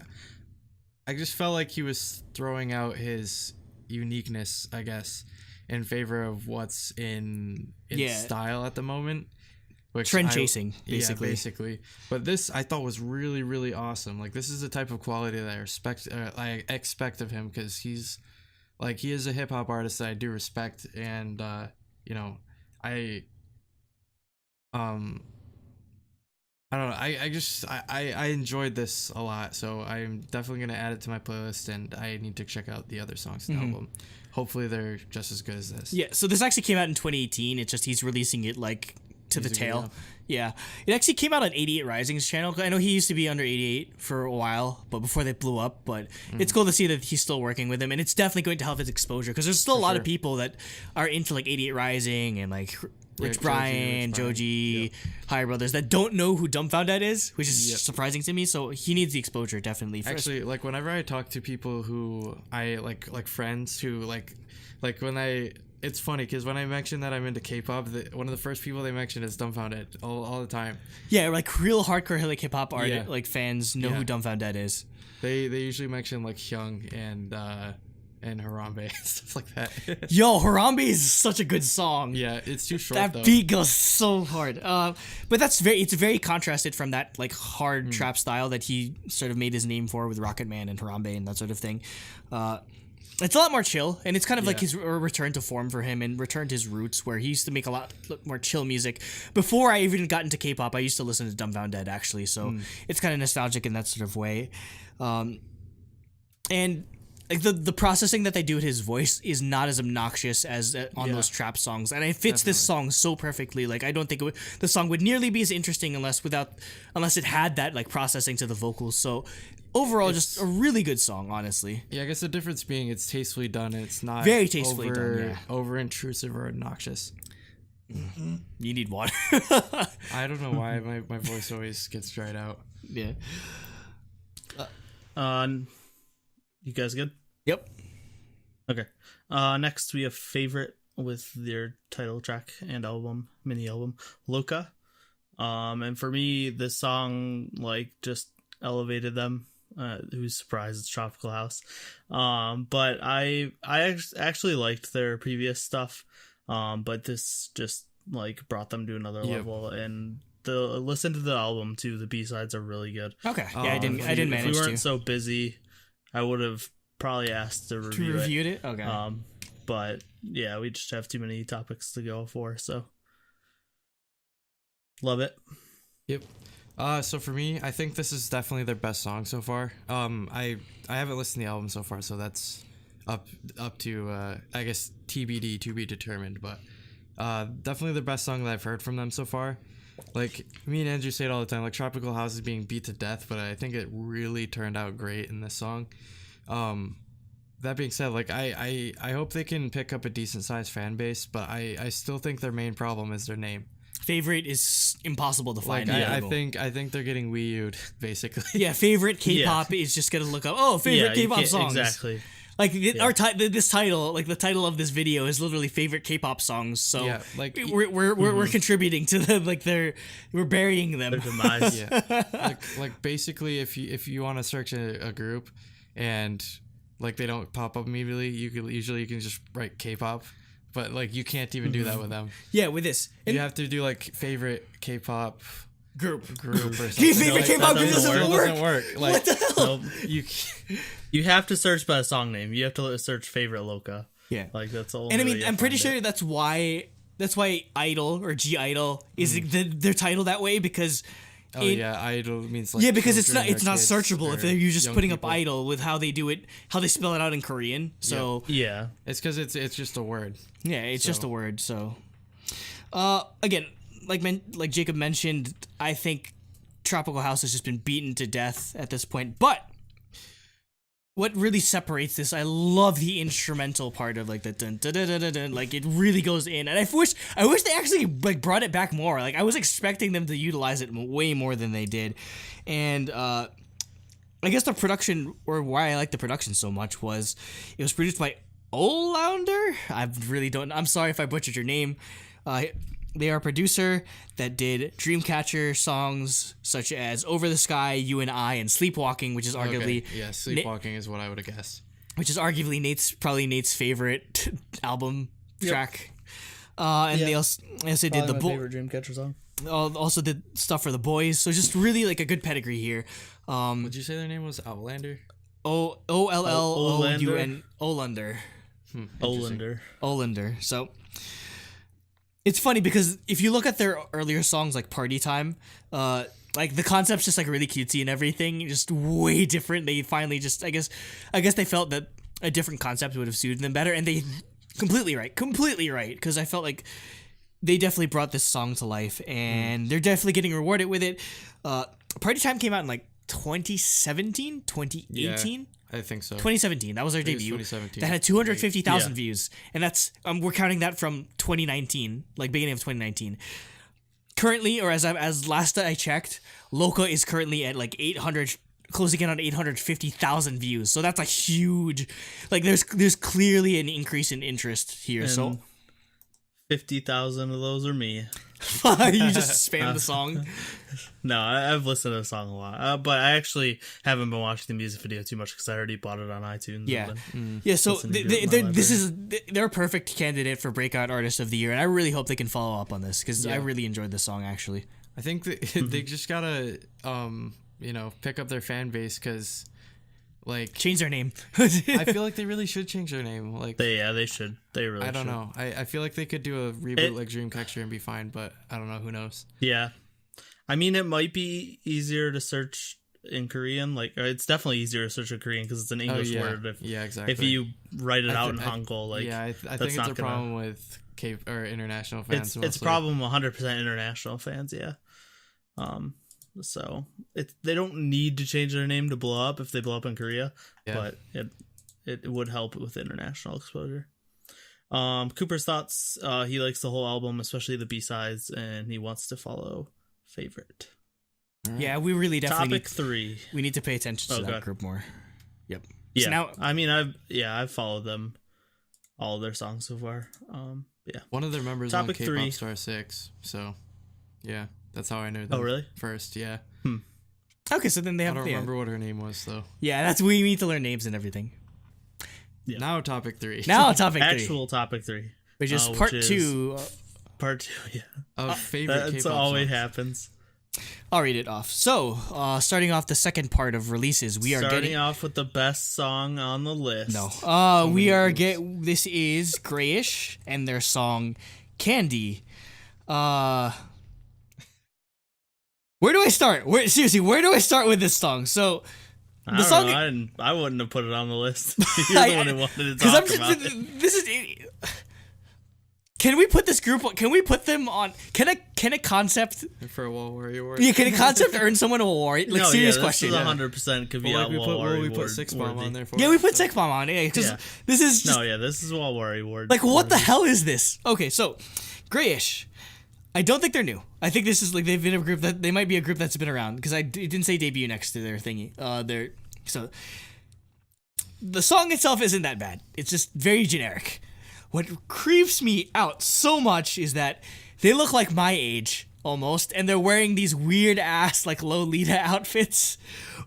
I just felt like he was throwing out his uniqueness, I guess, in favor of what's in style at the moment. Trend chasing, basically. Yeah, basically. But this I thought was really awesome. Like, this is the type of quality that I expect of him, because he is a hip hop artist that I do respect, and you know, I don't know. I enjoyed this a lot, so I'm definitely gonna add it to my playlist, and I need to check out the other songs in the album. Hopefully, they're just as good as this. Yeah. So this actually came out in 2018. It's just he's releasing it like to the tail. Yeah. It actually came out on 88 Rising's channel. I know he used to be under 88 for a while, but before they blew up. But it's cool to see that he's still working with him, and it's definitely going to help his exposure, because there's still a lot of people that are into like 88 Rising and like Rich Brian, Joji, Higher Brothers that don't know who Dumbfounded is, which is surprising to me. So he needs the exposure, definitely. Actually, like, whenever I talk to people who I like friends who like when it's funny because when I mention that I'm into K-pop, one of the first people they mention is Dumbfounded all the time. Yeah, like real hardcore like hip hop like fans know who Dumbfounded is. They usually mention like Hyung and Harambe, stuff like that. Yo, Harambe is such a good song. Yeah, it's too short that though. beat goes so hard. But it's very contrasted from that like hard trap style that he sort of made his name for with Rocket Man and Harambe and that sort of thing. It's a lot more chill, and it's kind of like his return to form for him and return to his roots, where he used to make a lot more chill music. Before I even got into K-pop, I used to listen to Dumbfounded, actually, so it's kind of nostalgic in that sort of way. And like the processing that they do with his voice is not as obnoxious as on those trap songs, and it fits this song so perfectly. Like, I don't think the song would nearly be as interesting unless it had that like processing to the vocals. So overall, just a really good song, honestly. Yeah, I guess the difference being it's tastefully done and it's not very tastefully done, over intrusive or obnoxious. You need water. I don't know why my voice always gets dried out. Yeah. You guys good? Yep. Okay. Next we have Favorite with their title track and mini album, Loca. And for me, this song like just elevated them. Who's surprised? It's Tropical House. But I actually liked their previous stuff. But this just like brought them to another level, and listen to the album too. The B-sides are really good. Okay. Yeah, I didn't manage to. If we weren't so busy, I would have probably asked to review it. Okay. But yeah, we just have too many topics to go for, so love it. Yep. So for me, I think this is definitely their best song so far. I haven't listened to the album so far, so that's up to I guess TBD, to be determined. But definitely the best song that I've heard from them so far. Like, me and Andrew say it all the time, like, Tropical House is being beat to death, but I think it really turned out great in this song. That being said, like, I hope they can pick up a decent sized fan base, but I still think their main problem is their name. Favorite is impossible to find. Like, I think they're getting Wii U'd, basically. Yeah, favorite K-pop is just gonna look up. Oh, favorite K-pop songs. Exactly. Like this title, like the title of this video is literally favorite K-pop songs. So Yeah, like we're contributing to the like we're burying them. Their demise. yeah, like basically, if you want to search a group, and like they don't pop up immediately, you can just write K-pop, but like you can't even do that with them. Yeah, with this, You have to do like favorite K-pop group or something. favorite K-pop group doesn't doesn't work. Like, What the hell? you You have to search by a song name. You have to search favorite Loca. Yeah, Like that's all. and I mean, I'm pretty sure that's why Idol or G-Idol is their title that way because. idol means like Because it's not children or kids searchable if or you're just young putting people. up idol with how they do it, how they spell it out in Korean. So Yeah. It's because it's just a word. yeah, it's just a word. So again, like Jacob mentioned, I think Tropical House has just been beaten to death at this point. But what really separates this, I love the instrumental part of like the dun dun dun dun dun, dun, like it really goes in, and I wish they actually like brought it back more. Like I was expecting them to utilize it way more than they did, and I guess the production, or why I like the production so much, was it was produced by Olander. I'm sorry if I butchered your name. They are a producer that did Dreamcatcher songs such as Over the Sky, You and I, and Sleepwalking, which is arguably Sleepwalking is what I would have guessed. which is arguably Nate's favorite album track. And they also did the favorite Dreamcatcher song. also did stuff for the boys. So just really like a good pedigree here. Would you say their name was Outlander? Ollun Olander. Olander. So it's funny because if you look at their earlier songs like Party Time, like the concept's just like really cutesy and everything, just way different. They finally just I guess they felt that a different concept would have suited them better, and they completely right because I felt like they definitely brought this song to life, and they're definitely getting rewarded with it. Party Time came out in like 2017, 2018. I think so. 2017. That was their debut. 2017. That had 250,000 views, and that's we're counting that from 2019, like beginning of 2019. Currently, or as last I checked, Loca is currently at like 800, closing in on 850,000 views. So that's a huge, like there's clearly an increase in interest here. And so 50,000 of those are me. you just spam the song. No, I've listened to the song a lot, but I actually haven't been watching the music video too much because I already bought it on iTunes. Yeah, yeah. So they're a perfect candidate for Breakout Artist of the Year, and I really hope they can follow up on this because I really enjoyed this song actually. I think they just gotta pick up their fan base because like change their name. I feel like they really should change their name. Like they should. They really. I don't know. I feel like they could do a reboot like Dreamcatcher and be fine, but I don't know. Who knows? Yeah. I mean, it might be easier to search in Korean. Like, it's definitely easier to search in Korean because it's an English word. Exactly. If you write it out in Hangul, like, I think it's a problem with international fans. It's a problem 100% international fans. Yeah. So they don't need to change their name to blow up if they blow up in Korea, but it would help with international exposure. Cooper's thoughts. He likes the whole album, especially the B-sides, and he wants to follow favorite. Right. Yeah, we really definitely Topic 3. We need to pay attention to that group more. Yep. Yeah. So now, I mean, I've followed them, all of their songs so far. Yeah. One of their members Topic on 3. K-pop Star 6. So, yeah, that's how I knew them. Oh, really? First, yeah. Okay, so then they have. I don't remember what her name was though. Yeah, we need to learn names and everything. Yeah. Now topic 3. Now topic 3. Actual topic 3. Which is part 2. Part 2, yeah. Of favorite K-pop That's always songs. happens. I'll read it off. So, starting off the second part of releases, we are starting off with the best song on the list. No. This is G-reyish and their song Candy. Where do I start? Seriously, where do I start with this song? So, the song I wouldn't have put it on the list. You're the one who wanted to talk about it. This is. Can we put this group? Can we put them on? Can a concept for a Wall Warrior Award? Yeah, can a concept earn someone a award? Like, serious question. This is 100% could be a Wall Warrior Award. We put Six Bomb on there for. Yeah, we put Six Bomb on. Yeah, because this is just, this is Wall Warrior Award. Like, what the hell is this? Okay, so G-reyish. I don't think they're new. I think this is like they've been a group that they might be a group that's been around because it didn't say debut next to their thingy. the song itself isn't that bad. It's just very generic. What creeps me out so much is that they look like my age almost, and they're wearing these weird ass like Lolita outfits,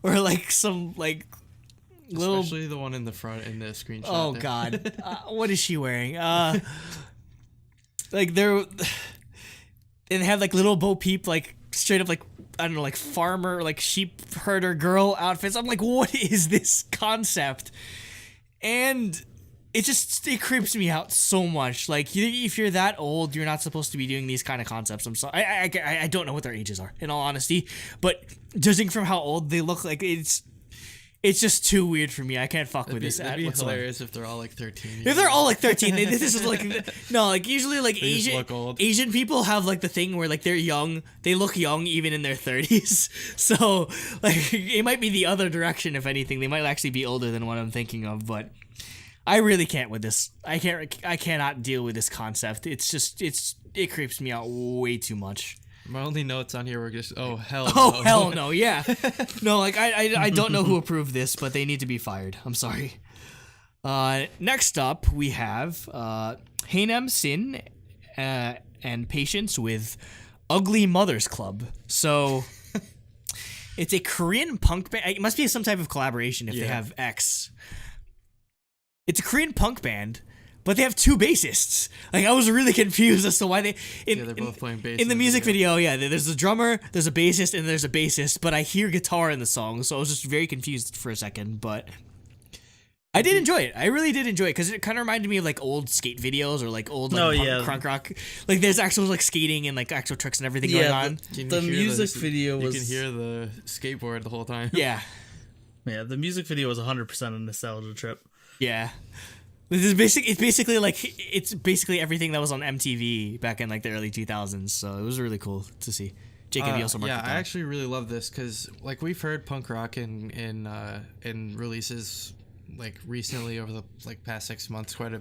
or like some like little. Especially the one in the front in the screenshot. Oh there. God, what is she wearing? Like they're and they have like little Bo Peep like straight up like I don't know like farmer like sheep herder girl outfits. I'm like, what is this concept? And it creeps me out so much. Like, if you're that old, you're not supposed to be doing these kind of concepts. I'm sorry. I don't know what their ages are, in all honesty. But judging from how old they look, like it's just too weird for me. I can't fuck with this. It'd be whatsoever. hilarious if they're all like 13. If they're all like 13, this is like no, like usually like They just look old. Asian people have like the thing where like they're young, they look young even in their 30s. So like it might be the other direction. If anything, they might actually be older than what I'm thinking of, but. I really can't with this. I cannot deal with this concept. It creeps me out way too much. My only notes on here were just hell no, yeah. No, like I don't know who approved this, but they need to be fired. I'm sorry. Next up we have Haenam Sin and Patience with Ugly Mothers Club. So it's a Korean punk band. It must be some type of collaboration if they have X. It's a Korean punk band, but they have two bassists. Like, I was really confused as to why they... they're both playing bass. In the music video, there's a drummer, there's a bassist, and there's a bassist, but I hear guitar in the song, so I was just very confused for a second, but... I did enjoy it. I really did enjoy it, because it kind of reminded me of, like, old skate videos, or, like, old, like, punk rock. Like, there's actual, like, skating and, like, actual tricks and everything going on. The music video was... You can hear the skateboard the whole time. Yeah. Yeah, the music video was 100% a nostalgia trip. Yeah, it's basically everything that was on MTV back in like the early 2000s. So it was really cool to see. Jacob, you also marked it down. I actually really love this because like we've heard punk rock in releases like recently over the like past 6 months, quite a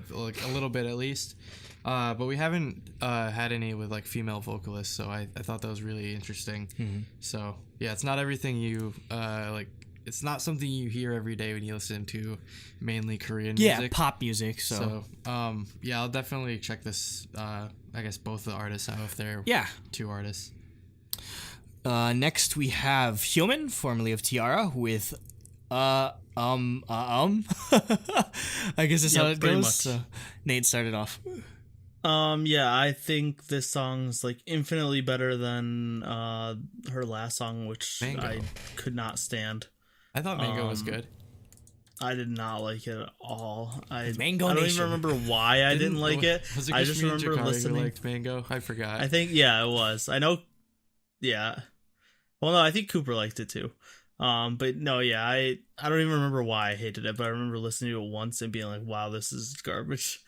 little bit at least. But we haven't had any with like female vocalists, so I thought that was really interesting. Mm-hmm. So yeah, it's not everything you like. It's not something you hear every day when you listen to mainly Korean music. Yeah, pop music. So I'll definitely check this. I guess both the artists out if they're two artists. Next we have Hyomin, formerly of T-ara, with I guess that's how it goes. So, Nate started off. I think this song's like infinitely better than her last song, which Mango. I could not stand. I thought Mango was good. I did not like it at all. Mango I don't Nation. even remember why I didn't like it. Was it I just remember listening. Who liked Mango? I forgot. I think it was. I know. Yeah. Well, no, I think Cooper liked it too. But no, yeah, I don't even remember why I hated it, but I remember listening to it once and being like, "Wow, this is garbage."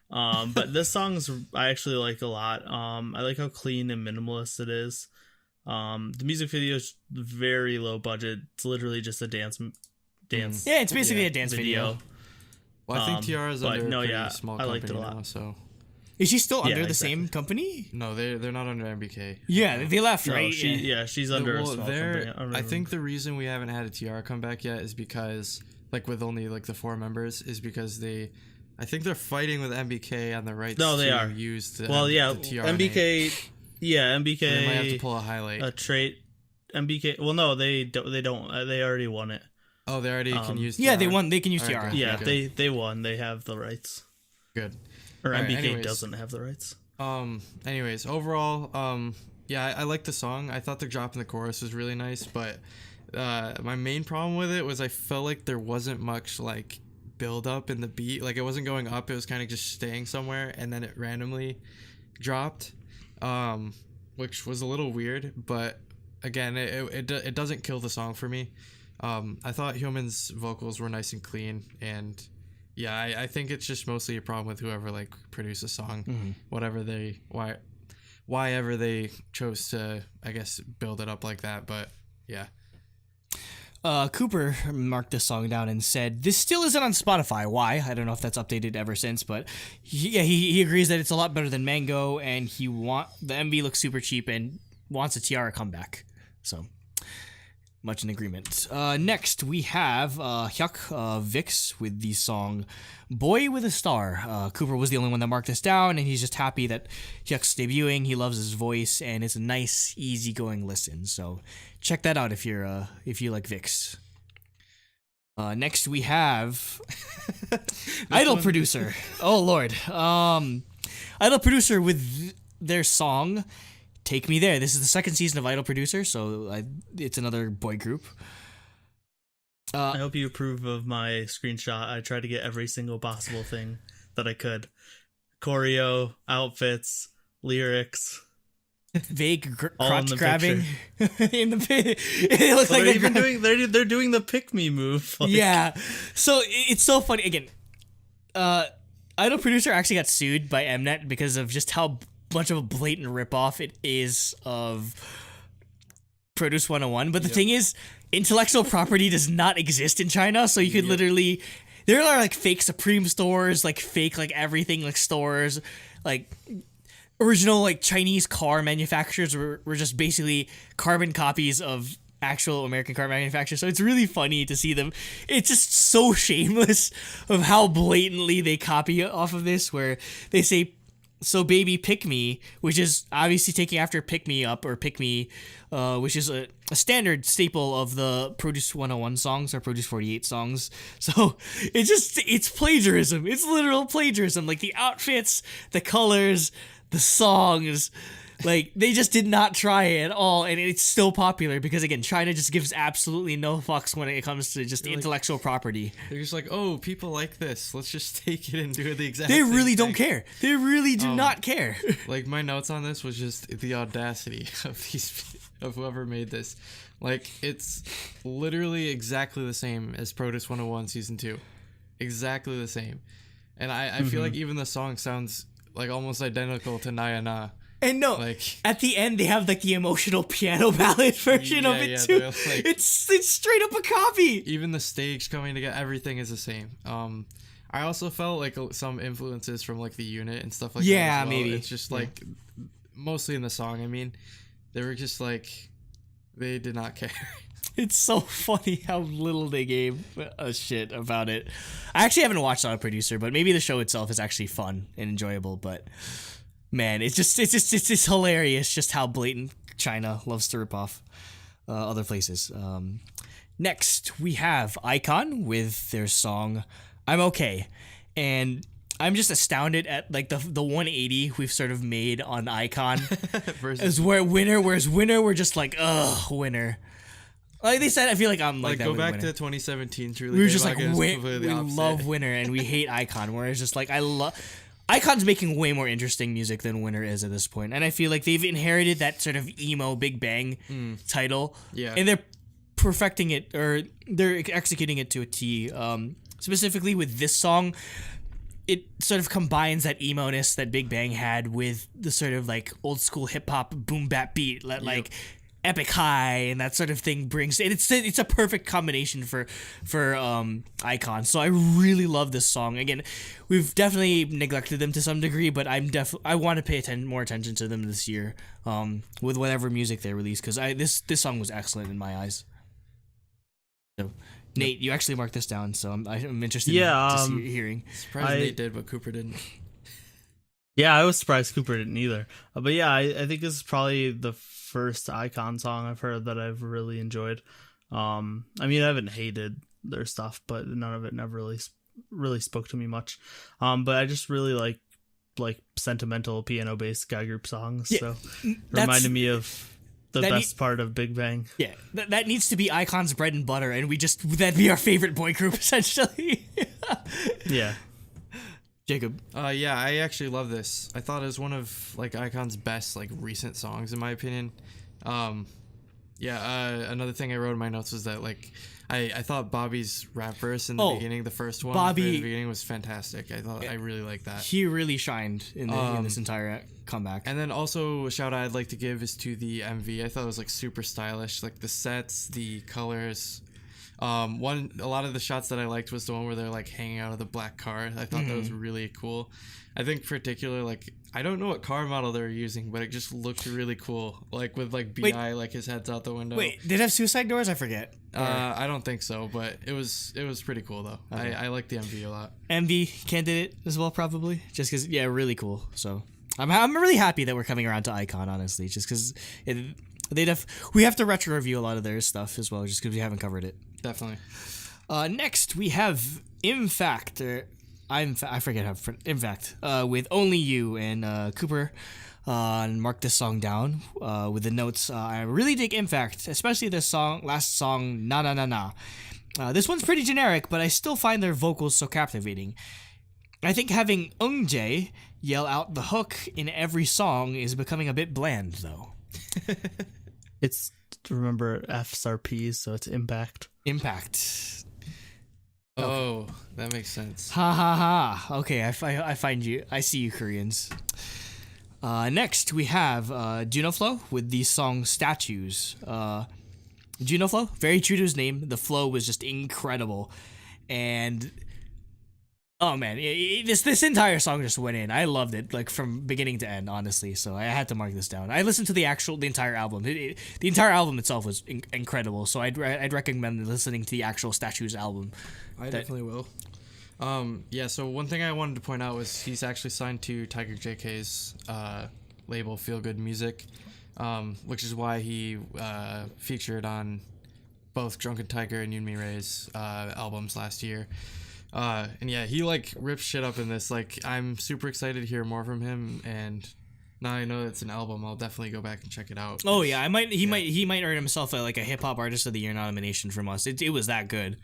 But this song's I actually like a lot. I like how clean and minimalist it is. The music video is very low budget. It's literally just a dance. Yeah, it's basically a dance video. Well, I think T-ara's under a pretty small company I liked it a lot. now, so... Is she still under the same company? No, they're not under MBK. Yeah, they left, right? She's under a small company. I think the reason we haven't had a T-ara come back yet is because, like, with only, like, the 4 members, is because I think they're fighting with MBK on the rights to use the T-ara MBK... name. Yeah, MBK. So they might have to pull a highlight. A trait. MBK. Well, no, they don't. They already won it. Oh, they already can use. Yeah, T-ara? they won. They can use T-ara. Yeah, they won. They have the rights. Good. Or MBK doesn't have the rights. Anyways, overall, I like the song. I thought the drop in the chorus was really nice, but my main problem with it was I felt like there wasn't much like build up in the beat. Like it wasn't going up. It was kind of just staying somewhere, and then it randomly dropped. Which was a little weird, but again, it doesn't kill the song for me. I thought Hyomin's vocals were nice and clean, and yeah, I think it's just mostly a problem with whoever like produced the song, why ever they chose to, I guess, build it up like that. But yeah. Cooper marked this song down and said, "This still isn't on Spotify. Why? I don't know if that's updated ever since, but he agrees that it's a lot better than Mango, and the MV looks super cheap and wants a T-ara comeback." So Much in agreement. Next, we have Hyuk Vix with the song Boy with a Star. Cooper was the only one that marked this down, and he's just happy that Hyuk's debuting. He loves his voice, and it's a nice, easygoing listen. So check that out if you like Vix. Next, we have Idol Producer. Oh, Lord. Idol Producer with their song Take Me There. This is the second season of Idol Producer, so it's another boy group. I hope you approve of my screenshot. I tried to get every single possible thing that I could. Choreo, outfits, lyrics. Vague all in crotch the grabbing in the pit. It looks like they're doing the pick me move. Like. Yeah. So it's so funny. Again, Idol Producer actually got sued by Mnet because of just how much of a blatant ripoff it is of Produce 101. But the thing is, intellectual property does not exist in China, so you could literally... There are like fake Supreme stores, like fake like everything like stores, like... Original like Chinese car manufacturers were just basically carbon copies of actual American car manufacturers. So it's really funny to see them. It's just so shameless of how blatantly they copy off of this, where they say, "So baby, pick me," which is obviously taking after "Pick Me Up" or "Pick Me," which is a standard staple of the Produce 101 songs or Produce 48 songs. So it's plagiarism. It's literal plagiarism. Like the outfits, the colors, the songs, like they just did not try it at all, and it's so popular because again, China just gives absolutely no fucks when it comes to just intellectual property. They're just like, oh, people like this. Let's just take it and do the exact. They same really thing. don't care. They really do not care. Like my notes on this was just the audacity of whoever made this. Like it's literally exactly the same as Produce 101 season 2, exactly the same, and I feel like even the song sounds like almost identical to Naya Na. And no, like at the end they have like the emotional piano ballad version of it too. Like, it's straight up a copy. Even the stage coming together, everything is the same. I also felt like some influences from like the unit and stuff like that. Yeah, as well. maybe. It's just like mostly in the song. I mean, they were just like they did not care. It's so funny how little they gave a shit about it. I actually haven't watched on a producer, but maybe the show itself is actually fun and enjoyable. But man, it's just hilarious just how blatant China loves to rip off other places. Next, we have Icon with their song "I'm Okay," and I'm just astounded at like the 180 we've sort of made on Icon as whereas Winner we're just like Winner. Like they said, I feel like I'm like that go with back Winner. to 2017. Truly, We were just like we love Winner and we hate Icon. Where it's just like I love Icon's making way more interesting music than Winner is at this point, and I feel like they've inherited that sort of emo Big Bang title, and they're perfecting it or they're executing it to a T. Specifically with this song, it sort of combines that emo-ness that Big Bang had with the sort of like old school hip hop boom bap beat that like epic high and that sort of thing brings. And it's a perfect combination for Icon. So I really love this song. Again, we've definitely neglected them to some degree, but I want to pay more attention to them this year with whatever music they release because this song was excellent in my eyes. So. Nate, you actually marked this down, so I'm interested in hearing. Surprised Nate did, but Cooper didn't. Yeah, I was surprised Cooper didn't either. But yeah, I think this is probably the first Icon song I've heard that I've really enjoyed. I mean, I haven't hated their stuff, but none of it never really spoke to me much. But I just really like sentimental piano-based guy group songs. Yeah, so it reminded me of the best part of Big Bang. Yeah, that needs to be Icon's bread and butter, and that'd be our favorite boy group, essentially. Yeah. Jacob. Yeah, I actually love this. I thought it was one of like Icon's best like recent songs in my opinion. Another thing I wrote in my notes was that like I thought Bobby's rap verse in the beginning, the first one, in the beginning was fantastic. I really liked that. He really shined in this entire comeback. And then also a shout out I'd like to give is to the MV. I thought it was like super stylish, like the sets, the colors. A lot of the shots that I liked was the one where they're like hanging out of the black car. I thought that was really cool. I think particular, like, I don't know what car model they were using, but it just looked really cool. Like with like BI, like his head's out the window. Wait, did it have suicide doors? I forget. I don't think so, but it was pretty cool though. Okay. I like the MV a lot. MV candidate as well, probably, just because really cool. So I'm really happy that we're coming around to Icon, honestly, just because we have to retro review a lot of their stuff as well, just because we haven't covered it. Definitely. Next we have Impact. I forget how Impact with Only You, and Cooper marked this song down with the notes. I really dig Impact, especially this last song, Na Na Na Na. This one's pretty generic, but I still find their vocals so captivating. I think having Jae yell out the hook in every song is becoming a bit bland, though. It's, remember, FSRPs, so it's Impact. Impact. Oh, that makes sense. Ha ha ha. Okay, I find you. I see you, Koreans. Next, we have Junoflow with the song Statues. Junoflow, very true to his name. The flow was just incredible. And oh man, this entire song just went in. I loved it, like from beginning to end, honestly. So I had to mark this down. I listened to the entire album. The entire album itself was incredible. So I'd recommend listening to the actual Statues album. I definitely will. Yeah. So one thing I wanted to point out was he's actually signed to Tiger JK's label, Feel Good Music, which is why he featured on both Drunken Tiger and Yoonmi Ray's albums last year. And yeah, he like rips shit up in this. Like, I'm super excited to hear more from him, and now I know it's an album, I'll definitely go back and check it out. Oh yeah, He might earn himself like a hip hop artist of the year nomination from us. It was that good.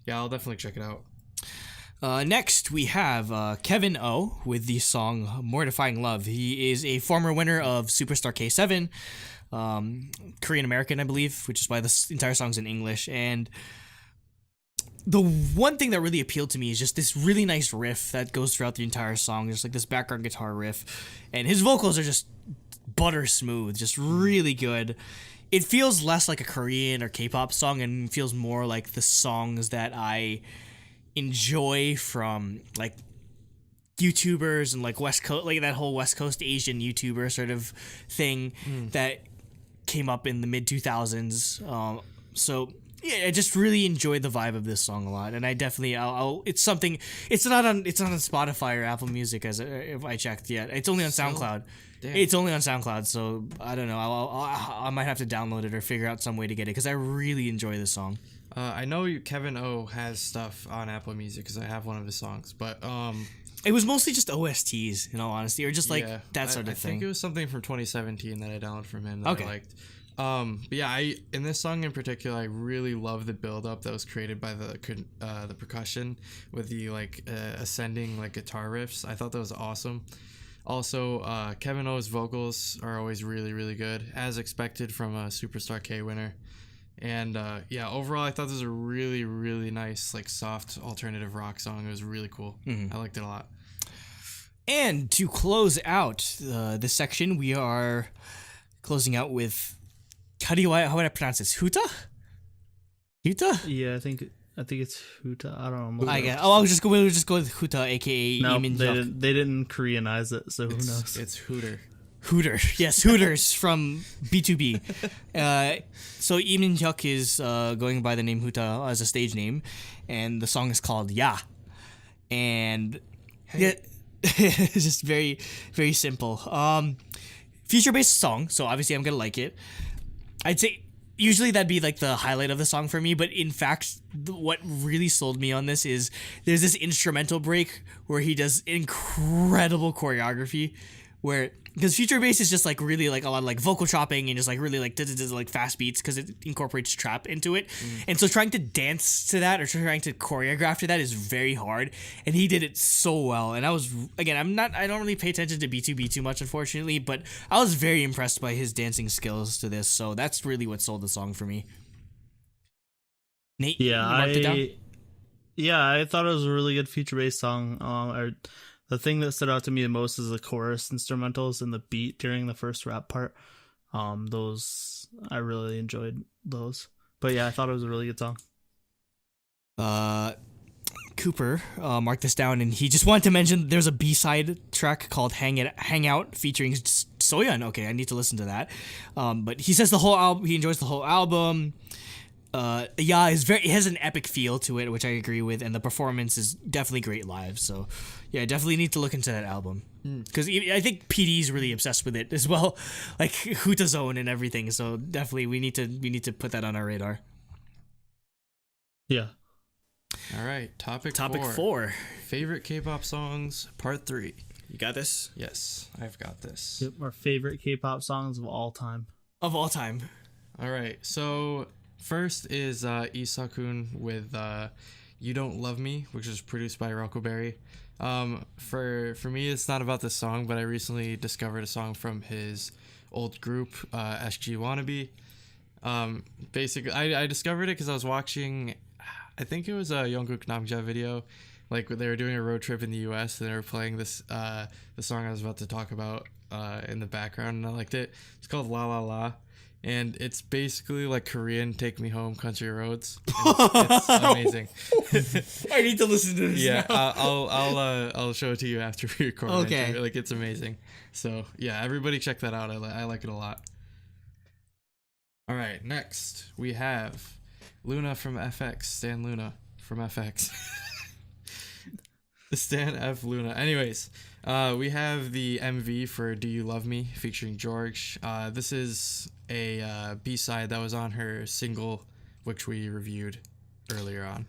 Yeah, I'll definitely check it out. Next, we have Kevin O with the song Mortifying Love. He is a former winner of Superstar K7, Korean American, I believe, which is why this entire song's in English. And the one thing that really appealed to me is just this really nice riff that goes throughout the entire song, just like this background guitar riff. And his vocals are just butter smooth, just really good. It feels less like a Korean or K-pop song and feels more like the songs that I enjoy from like YouTubers and like West Coast, like that whole West Coast Asian YouTuber sort of thing that came up in the mid 2000s. So yeah, I just really enjoyed the vibe of this song a lot, and I definitely it's something. It's not on Spotify or Apple Music if I checked yet. It's only on SoundCloud. Damn. It's only on SoundCloud, so I don't know. I might have to download it or figure out some way to get it because I really enjoy this song. I know Kevin O has stuff on Apple Music because I have one of his songs, but it was mostly just OSTs, in all honesty, or just like that sort of thing. I think it was something from 2017 that I downloaded from him that I liked. But yeah, in this song in particular, I really love the build up that was created by the percussion with the like ascending like guitar riffs. I thought that was awesome. Also, Kevin O's vocals are always really, really good, as expected from a Superstar K winner. And yeah, overall, I thought this was a really, really nice, like, soft alternative rock song. It was really cool. I liked it a lot. And to close out this section, we are closing out with how would I pronounce this? Huta? Huta? Yeah, I think it's Huta. I don't know. I guess. Oh, we'll just go with Huta, aka no, Lee Min-hyuk. they didn't Koreanize it, so who knows? It's Hooter. Hooter, yes, Hooters from B2B. So Lee Min-hyuk is going by the name Huta as a stage name, and the song is called Ya. And yeah, it's just very, very simple. Feature-based song, so obviously I'm gonna like it. I'd say usually that'd be like the highlight of the song for me, but in fact, what really sold me on this is there's this instrumental break where he does incredible choreography, where because Future Bass is just like really like a lot of like vocal chopping and just like really like like fast beats because it incorporates trap into it, and so trying to dance to that or trying to choreograph to that is very hard, and he did it so well. And I was I don't really pay attention to B2B too much, unfortunately, but I was very impressed by his dancing skills to this. So that's really what sold the song for me. Nate, yeah, I thought it was a really good Future Bass song. The thing that stood out to me the most is the chorus instrumentals and the beat during the first rap part. Those I really enjoyed those. But yeah, I thought it was a really good song. Cooper marked this down, and he just wanted to mention there's a B-side track called Hang Out featuring Soyeon. Okay, I need to listen to that. But he says he enjoys the whole album. Yeah, it has an epic feel to it, which I agree with, and the performance is definitely great live. So, yeah, definitely need to look into that album because I think PD is really obsessed with it as well, like Huta Zone and everything. So definitely we need to put that on our radar. Yeah. All right, topic 4. Favorite K-pop songs, part 3. You got this? Yes, I've got this. Yep, our favorite K-pop songs of all time. Of all time. All right, so first is Isakun with You Don't Love Me, which is produced by Rockleberry. For me, it's not about this song, but I recently discovered a song from his old group, SG Wannabe. Basically, I discovered it because I was watching, I think it was a Jungkook Namja video, like they were doing a road trip in the U.S. and they were playing this the song I was about to talk about in the background, and I liked it. It's called La La La, and it's basically like Korean "Take Me Home, Country Roads." It's amazing. I need to listen to this. Yeah, now. I'll show it to you after we record. Okay. Like it's amazing. So yeah, everybody check that out. I like it a lot. All right, next we have Luna from FX. Stan Luna from FX. Stan F Luna. Anyways, we have the MV for Do You Love Me featuring George. This is a B-side that was on her single, which we reviewed earlier on.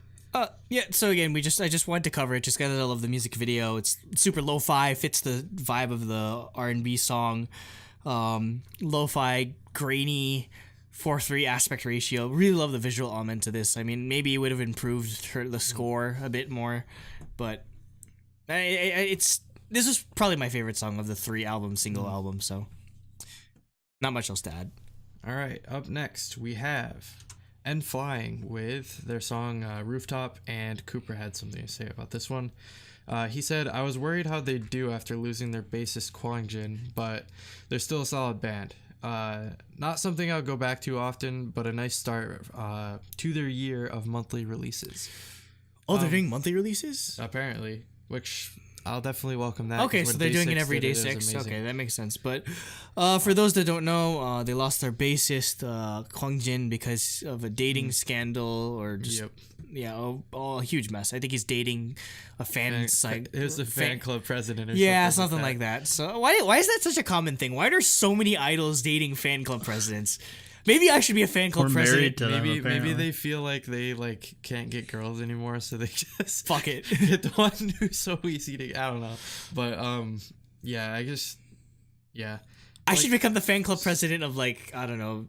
Yeah, so again, I just wanted to cover it just because I love the music video. It's super lo-fi, fits the vibe of the R&B song. Lo-fi, grainy, 4:3 aspect ratio. Really love the visual element to this. I mean, maybe it would have improved the score a bit more, but this is probably my favorite song of the 3 single album, so not much else to add. All right, up next we have N.Flying with their song Rooftop, and Cooper had something to say about this one. He said, I was worried how they'd do after losing their bassist Kwang Jin, but they're still a solid band. Not something I'll go back to often, but a nice start to their year of monthly releases. Oh, they're doing monthly releases? Apparently, which I'll definitely welcome that. Okay, so they're doing it every day 6. Okay, that makes sense. But for those that don't know, they lost their bassist, Kwang Jin, because of a dating scandal or just... Yep. Yeah, a huge mess. I think he's dating a fan site. It was the fan club president or something like that. So why is that such a common thing? Why are so many idols dating fan club presidents? Maybe I should be a fan club president. Maybe they feel like they can't get girls anymore, so they just fuck it. Get the one who's so easy to. I don't know, but yeah, I just I should become the fan club president of I don't know.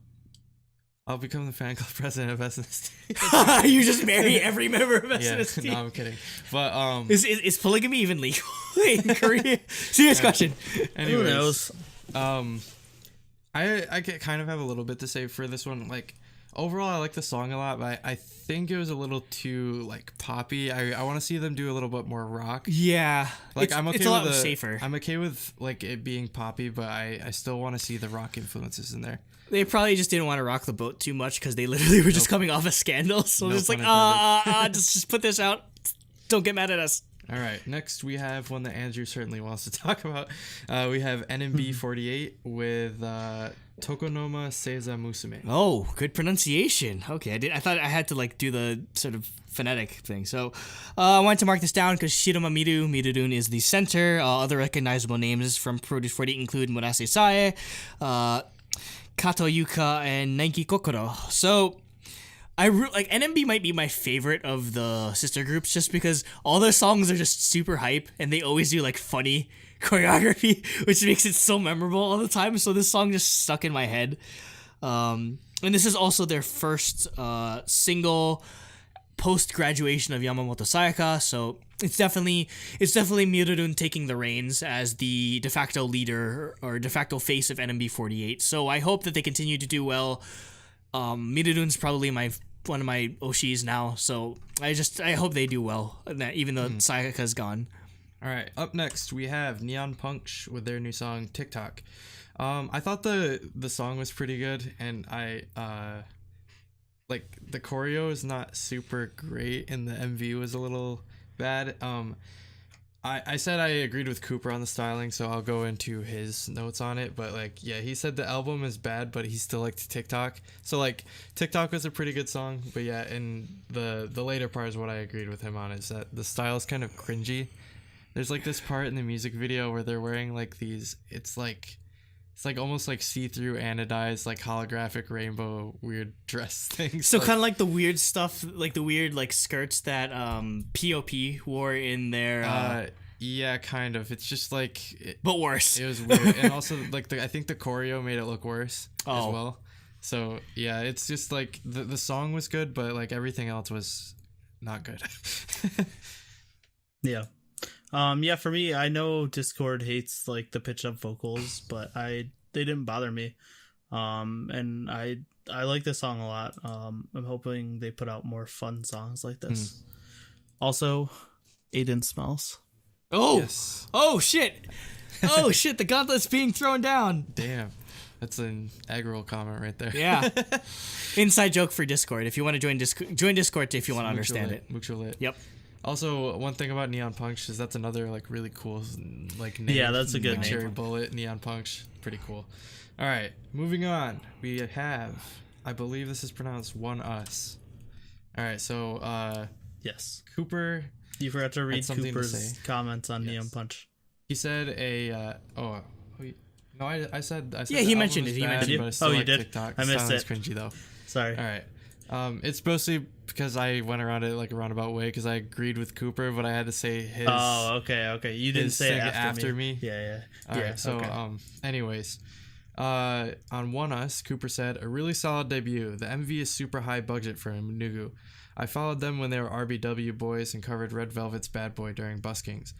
I'll become the fan club president of SNSD. You just marry every member of SNSD. Yeah, no, I'm kidding. But is polygamy even legal in Korea? Serious question. Anyways, who knows? I kind of have a little bit to say for this one. Like, overall, I like the song a lot, but I think it was a little too poppy. I want to see them do a little bit more rock. Yeah, I'm okay it's a lot safer. I'm okay with it being poppy, but I still want to see the rock influences in there. They probably just didn't want to rock the boat too much because they literally were just coming off a scandal. So just just put this out. Don't get mad at us. All right, next we have one that Andrew certainly wants to talk about. We have NMB48 with Tokonoma Seiza Musume. Oh, good pronunciation. Okay, I thought I had to do the sort of phonetic thing. So I wanted to mark this down because Shiroma Mirudun is the center. Other recognizable names from Produce 48 include Murase Sae, Kato Yuka, and Nike Kokoro. So NMB might be my favorite of the sister groups just because all their songs are just super hype and they always do funny choreography, which makes it so memorable all the time. So this song just stuck in my head. And this is also their first single post-graduation of Yamamoto Sayaka, so it's definitely Mirudun taking the reins as the de facto leader or de facto face of NMB48. So I hope that they continue to do well. Mirudun's probably one of my Oshis now, so I hope they do well, even though Sayaka's gone. All right, up next we have Neon Punch with their new song TikTok. I thought the song was pretty good, and like the choreo is not super great, and the MV was a little bad. I said I agreed with Cooper on the styling, so I'll go into his notes on it. But like, yeah, he said the album is bad, but he still liked TikTok. So like, TikTok was a pretty good song, but yeah, and the later part is what I agreed with him on, is that the style is kind of cringy. There's like this part in the music video where they're wearing like these. It's like almost like see-through anodized like holographic rainbow weird dress things. So kind of like the weird stuff, like the weird like skirts that P.O.P. wore in their. Yeah, kind of. It's just like. But worse. It was weird, and also like I think the choreo made it look worse as Oh. well. So yeah, it's just like the song was good, but like everything else was not good. Yeah. Yeah, for me, I know Discord hates like the pitch up vocals, but they didn't bother me. And I like this song a lot. I'm hoping they put out more fun songs like this. Also, Aiden smells. Oh. Yes. Oh shit. Oh shit. The gauntlet's being thrown down. Damn. That's an egg-roll comment right there. Yeah. Inside joke for Discord. If you want to join Discord if you want to understand it. Mucho lit. Yep. Also, one thing about Neon Punch is that's another like really cool like name. Yeah, that's a good like name. Cherry Bullet, Neon Punch, pretty cool. All right, moving on. We have, I believe this is pronounced One Us. All right, so Yes. Cooper, You forgot to read something to Cooper's say. comments on Yes. Neon Punch. he said I said Yeah, he the mentioned album it, was he bad, mentioned it. but I still Oh, you like did? TikTok. I missed Sounds it. cringy though. Sorry. All right. It's mostly because I went around it like a roundabout way because I agreed with Cooper, but I had to say his. Oh, okay. You didn't his say it thing after me. Yeah. All yeah. right. So, okay. anyways, on One Us, Cooper said a really solid debut. The MV is super high budget for Nugu. I followed them when they were RBW boys and covered Red Velvet's Bad Boy during buskings.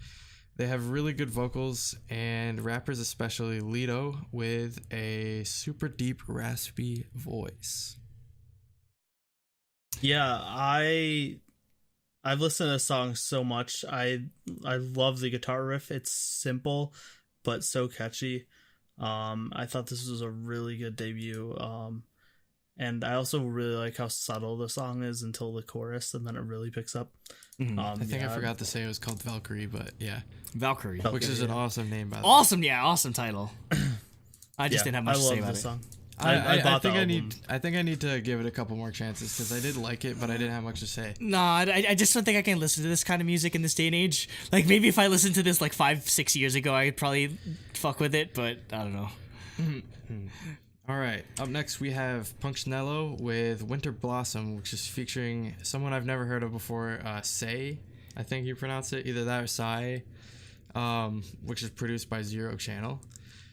They have really good vocals and rappers, especially Lido, with a super deep, raspy voice. Yeah, I've listened to the song so much. I love the guitar riff. It's simple but so catchy. I thought this was a really good debut. And I also really like how subtle the song is until the chorus, and then it really picks up. I think I forgot to say it was called Valkyrie, but yeah, Valkyrie. which is an awesome name, by the way. Awesome, yeah, awesome title. I just didn't have much to say about this it. song. I bought think the I album. need to give it a couple more chances because I did like it, but I didn't have much to say. No, I just don't think I can listen to this kind of music in this day and age. Like, maybe if I listened to this like 5-6 years ago, I'd probably fuck with it, but I don't know. All right, up next we have Punchnello with Winter Blossom, which is featuring someone I've never heard of before, Say, I think you pronounce it, either that or Sai, which is produced by Zero Channel.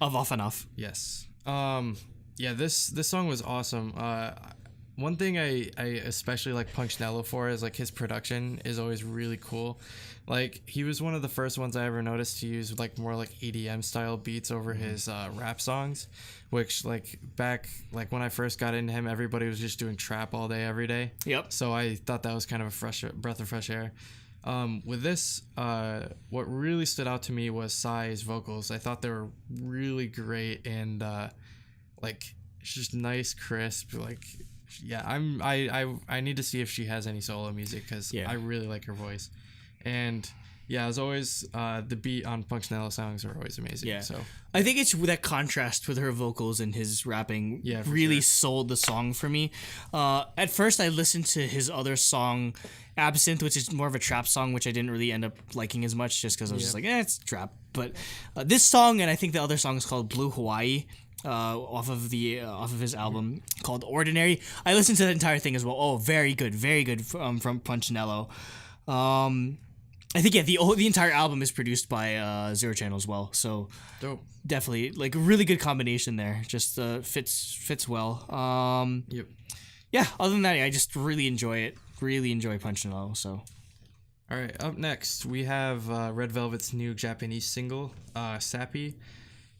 Of Off and Off. Yes. Yeah, this song was awesome. One thing I especially like Punchnello for is like his production is always really cool. Like he was one of the first ones I ever noticed to use like more like EDM style beats over his rap songs, which like back like when I first got into him, everybody was just doing trap all day every day. Yep. So I thought that was kind of a fresh breath of fresh air. With this, what really stood out to me was Sai's vocals. I thought they were really great and like just nice, crisp. Like, yeah, I need to see if she has any solo music because I really like her voice. And yeah, as always, the beat on Punchnello songs are always amazing. Yeah. So I think it's that contrast with her vocals and his rapping really sold the song for me. At first, I listened to his other song, Absinthe, which is more of a trap song, which I didn't really end up liking as much just because I was just like, it's trap. But this song, and I think the other song is called Blue Hawaii, off of his album called Ordinary. I listened to the entire thing as well. Oh, very good from Punchnello. I think the entire album is produced by Zero Channel as well, so dope. Definitely like a really good combination there. Just fits well. Yep. Yeah. Other than that, I just really enjoy it. Really enjoy Punchnello. So. All right. Up next, we have Red Velvet's new Japanese single, Sappy.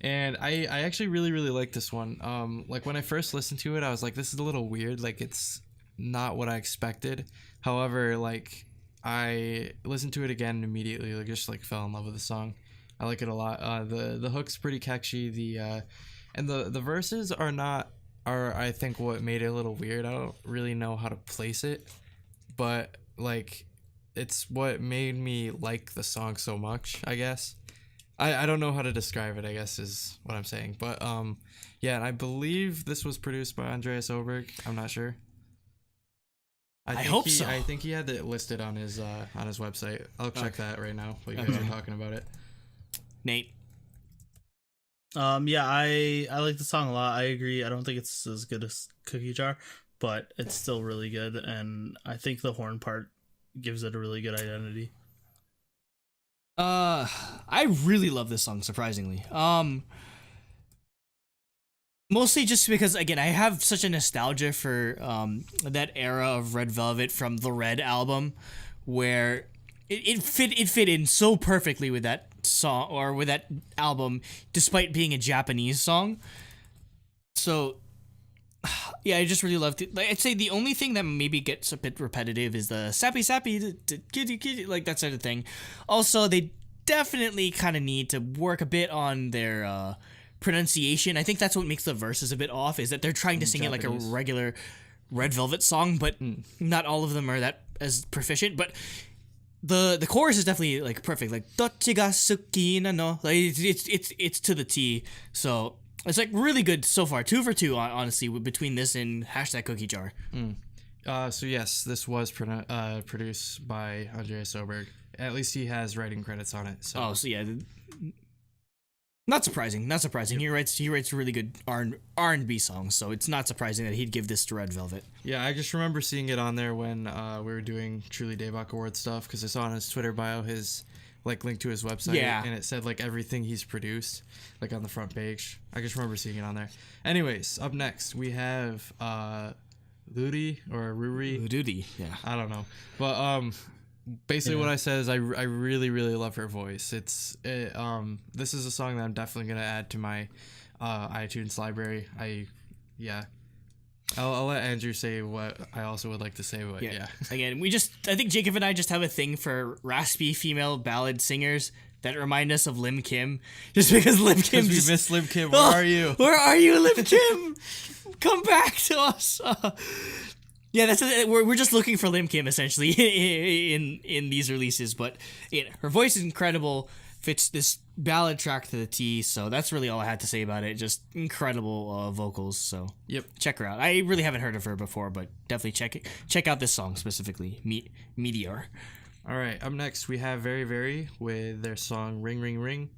And I actually really like this one. Like when I first listened to it, I was like, this is a little weird. Like it's not what I expected. However, like I listened to it again and immediately, like just like fell in love with the song. I like it a lot. The hook's pretty catchy. The verses are not are, I think, what made it a little weird. I don't really know how to place it, but like it's what made me like the song so much, I guess. I don't know how to describe it, I guess is what I'm saying. But yeah, and I believe this was produced by Andreas Oberg. I'm not sure. I hope so. I think he had it listed on his website. I'll check that right now while you guys are talking about it. Nate. Yeah, I like the song a lot. I agree. I don't think it's as good as Cookie Jar, but it's still really good, and I think the horn part gives it a really good identity. I really love this song, surprisingly. Mostly just because, again, I have such a nostalgia for that era of Red Velvet from the Red album, where it fit in so perfectly with that song or with that album, despite being a Japanese song. So yeah, I just really loved it. Like, I'd say the only thing that maybe gets a bit repetitive is the sappy kitty kitty, like that sort of thing. Also, they definitely kind of need to work a bit on their pronunciation. I think that's what makes the verses a bit off, is that they're trying to sing it like a regular Red Velvet song, but not all of them are that as proficient. But the chorus is definitely like perfect, like "Dochi ga suki na no," like it's to the T. So it's like really good so far. 2 for 2, honestly, between this and #Cookie Jar. So yes, this was produced by Andreas Oberg. At least he has writing credits on it. So. Oh, so yeah, not surprising. Not surprising. Yep. He writes really good R&B songs, so it's not surprising that he'd give this to Red Velvet. Yeah, I just remember seeing it on there when we were doing Truly Daebak Award stuff, because I saw on his Twitter bio his like link to his website, and it said like everything he's produced, like on the front page. I just remember seeing it on there. Anyways, up next we have Ludi or Ruri. Ludi, yeah. I don't know, but basically what I said is I really love her voice. This is a song that I'm definitely gonna add to my iTunes library. I'll let Andrew say what I also would like to say, but yeah. Again, I think Jacob and I just have a thing for raspy female ballad singers that remind us of Lim Kim, just because Lim Kim. We miss Lim Kim. Where are you? Where are you, Lim Kim? Come back to us. Yeah, we're just looking for Lim Kim essentially in these releases, but her voice is incredible, fits this ballad track to the T, so that's really all I had to say about it. Just incredible vocals, so yep, check her out. I really haven't heard of her before, but definitely check out this song specifically, Meteor. All right, up next we have Very Very with their song Ring Ring Ring,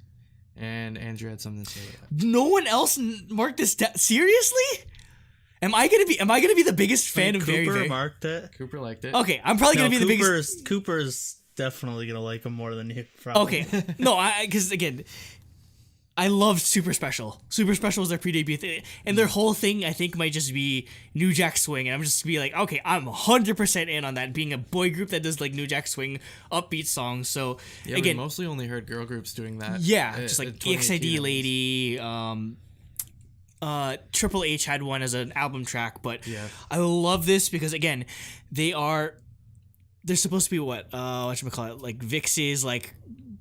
and Andrew had something to say about that. No one else marked this down. Seriously? Am I gonna be the biggest fan of Very Very? Cooper marked it. Cooper liked it. Okay, I'm probably gonna be the biggest. Cooper's definitely gonna like him more than you. Probably. Okay, no, because again, I loved Super Special. Super Special was their pre-debut thing, and their whole thing I think might just be New Jack Swing, and I'm just be like, okay, I'm 100% in on that, being a boy group that does like New Jack Swing upbeat songs. So yeah, again, we mostly only heard girl groups doing that. Yeah, just like EXID Lady. Triple H had one as an album track, but I love this because again, they're supposed to be whatchamacallit, like Vix's like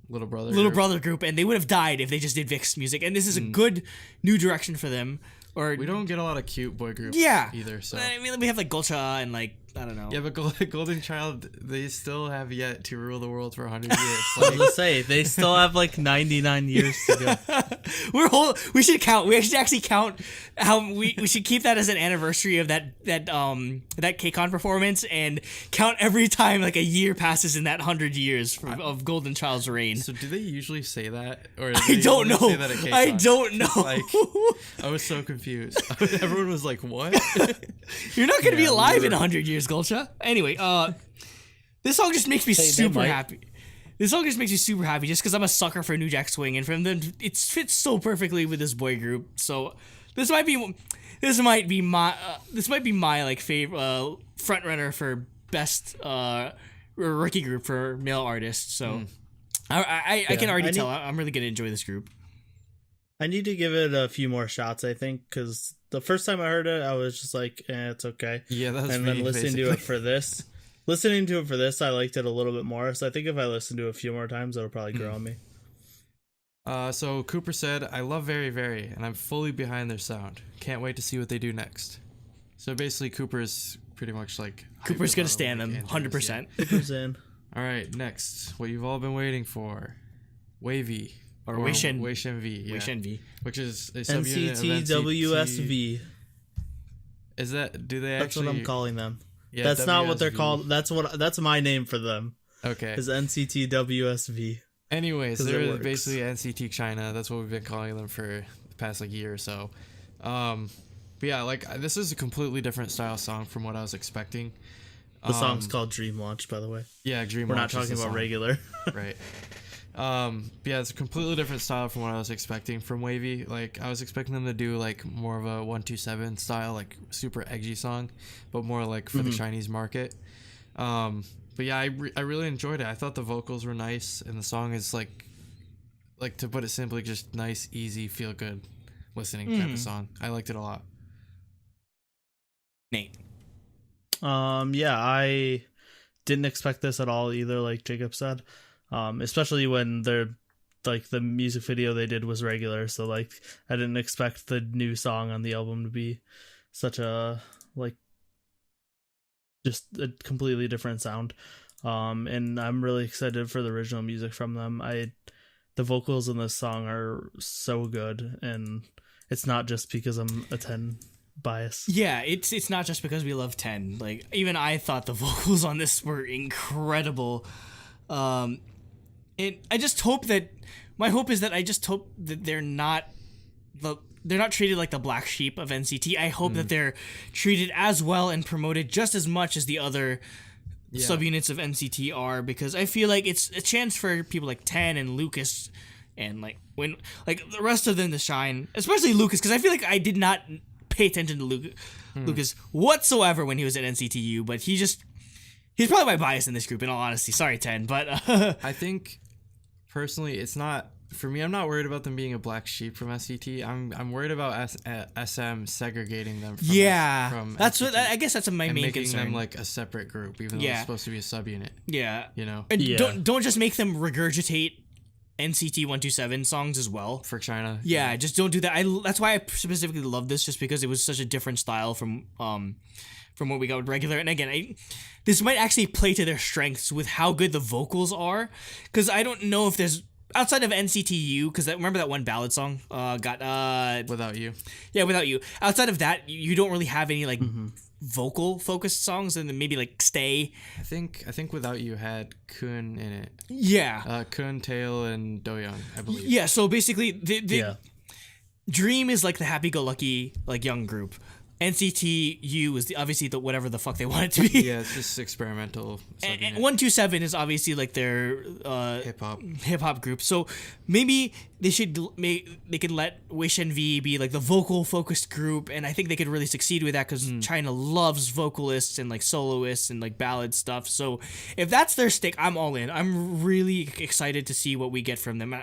little brother group, and they would have died if they just did Vix music, and this is a good new direction for them. Or we don't get a lot of cute boy groups either, so I mean, we have like Gulcha and like I don't know. Yeah, but Golden Child, they still have yet to rule the world for 100 years. I was gonna say, they still have like 99 years to go. We should count. We should actually count how we should keep that as an anniversary of that KCON performance, and count every time like a year passes in that 100 years of Golden Child's reign. So do they usually say that, or I don't know. I don't know. Like, I was so confused. Everyone was like, "What? You're not gonna be alive in 100 years, Gulcha." Anyway, this song just makes me super happy. This song just makes me super happy just because I'm a sucker for New Jack Swing, and from them, it fits so perfectly with this boy group. So this might be my like favorite front runner for best rookie group for male artists. So I can already tell I'm really gonna enjoy this group. I need to give it a few more shots, I think, because the first time I heard it, I was just like, it's okay. Yeah, that's and then listening to it for this, I liked it a little bit more. So I think if I listen to it a few more times, it'll probably grow on me. So Cooper said, I love Very Very, and I'm fully behind their sound. Can't wait to see what they do next. So basically, Cooper's pretty much like... Cooper's going to stand them, 100%. Cooper's in. All right, next. What you've all been waiting for. WayV. Or WayV. WayV, yeah. WayV. Which is a subunit of NCTWSV. Is that... Do they actually... That's what I'm calling them. Yeah, that's not what they're WSV. called. That's my name for them. Okay. Is NCTWSV. Anyways, 'Cause it they're works. basically NCT China. That's what we've been calling them for the past like year or so. But yeah, like this is a completely different style song from what I was expecting. The song's called Dream Launch, by the way. Yeah, Dream We're Launch not is talking the about song. regular. Right. But yeah, it's a completely different style from what I was expecting from WayV. Like I was expecting them to do like more of a 127 style, like super edgy song, but more like for the Chinese market. But yeah, I really enjoyed it. I thought the vocals were nice, and the song is like to put it simply, just nice, easy, feel good listening type of song. I liked it a lot. Nate. Yeah, I didn't expect this at all either, like Jacob said. Especially when they're like the music video they did was regular, so like I didn't expect the new song on the album to be such a like just a completely different sound. And I'm really excited for the original music from them. The vocals in this song are so good, and it's not just because I'm a 10 bias. Yeah, it's not just because we love 10. Like even I thought the vocals on this were incredible. And I just hope that my hope is that I just hope that they're not treated like the black sheep of NCT. I hope that they're treated as well and promoted just as much as the other subunits of NCT are, because I feel like it's a chance for people like 10 and Lucas and like when like the rest of them to shine, especially Lucas, because I feel like I did not pay attention to Lucas whatsoever when he was at NCTU, but he's probably my bias in this group in all honesty. Sorry 10, but I think personally it's not for me. I'm not worried about them being a black sheep from SCT. I'm worried about SM segregating them from from that's SCT, what I guess that's my and main making concern. them like a separate group, even though it's supposed to be a subunit. Yeah, you know. and Yeah. don't just make them regurgitate NCT 127 songs as well For China. Yeah, just don't do that. That's why I specifically love this, just because it was such a different style from what we got with regular. And again, this might actually play to their strengths with how good the vocals are, because I don't know if there's outside of NCTU, because remember that one ballad song Without You. Yeah, Without You. Outside of that, you don't really have any like vocal focused songs, and then maybe like Stay. I think Without You had Kun in it. Yeah. Kun, Tail, and Do-young, I believe. Yeah, so basically the Dream is like the happy-go-lucky like young group. NCTU is obviously whatever the fuck they want it to be. Yeah, it's just experimental. And 127 is obviously like their hip hop group. So maybe they could let Wish and V be like the vocal focused group, and I think they could really succeed with that, because China loves vocalists and like soloists and like ballad stuff. So if that's their stick, I'm all in. I'm really excited to see what we get from them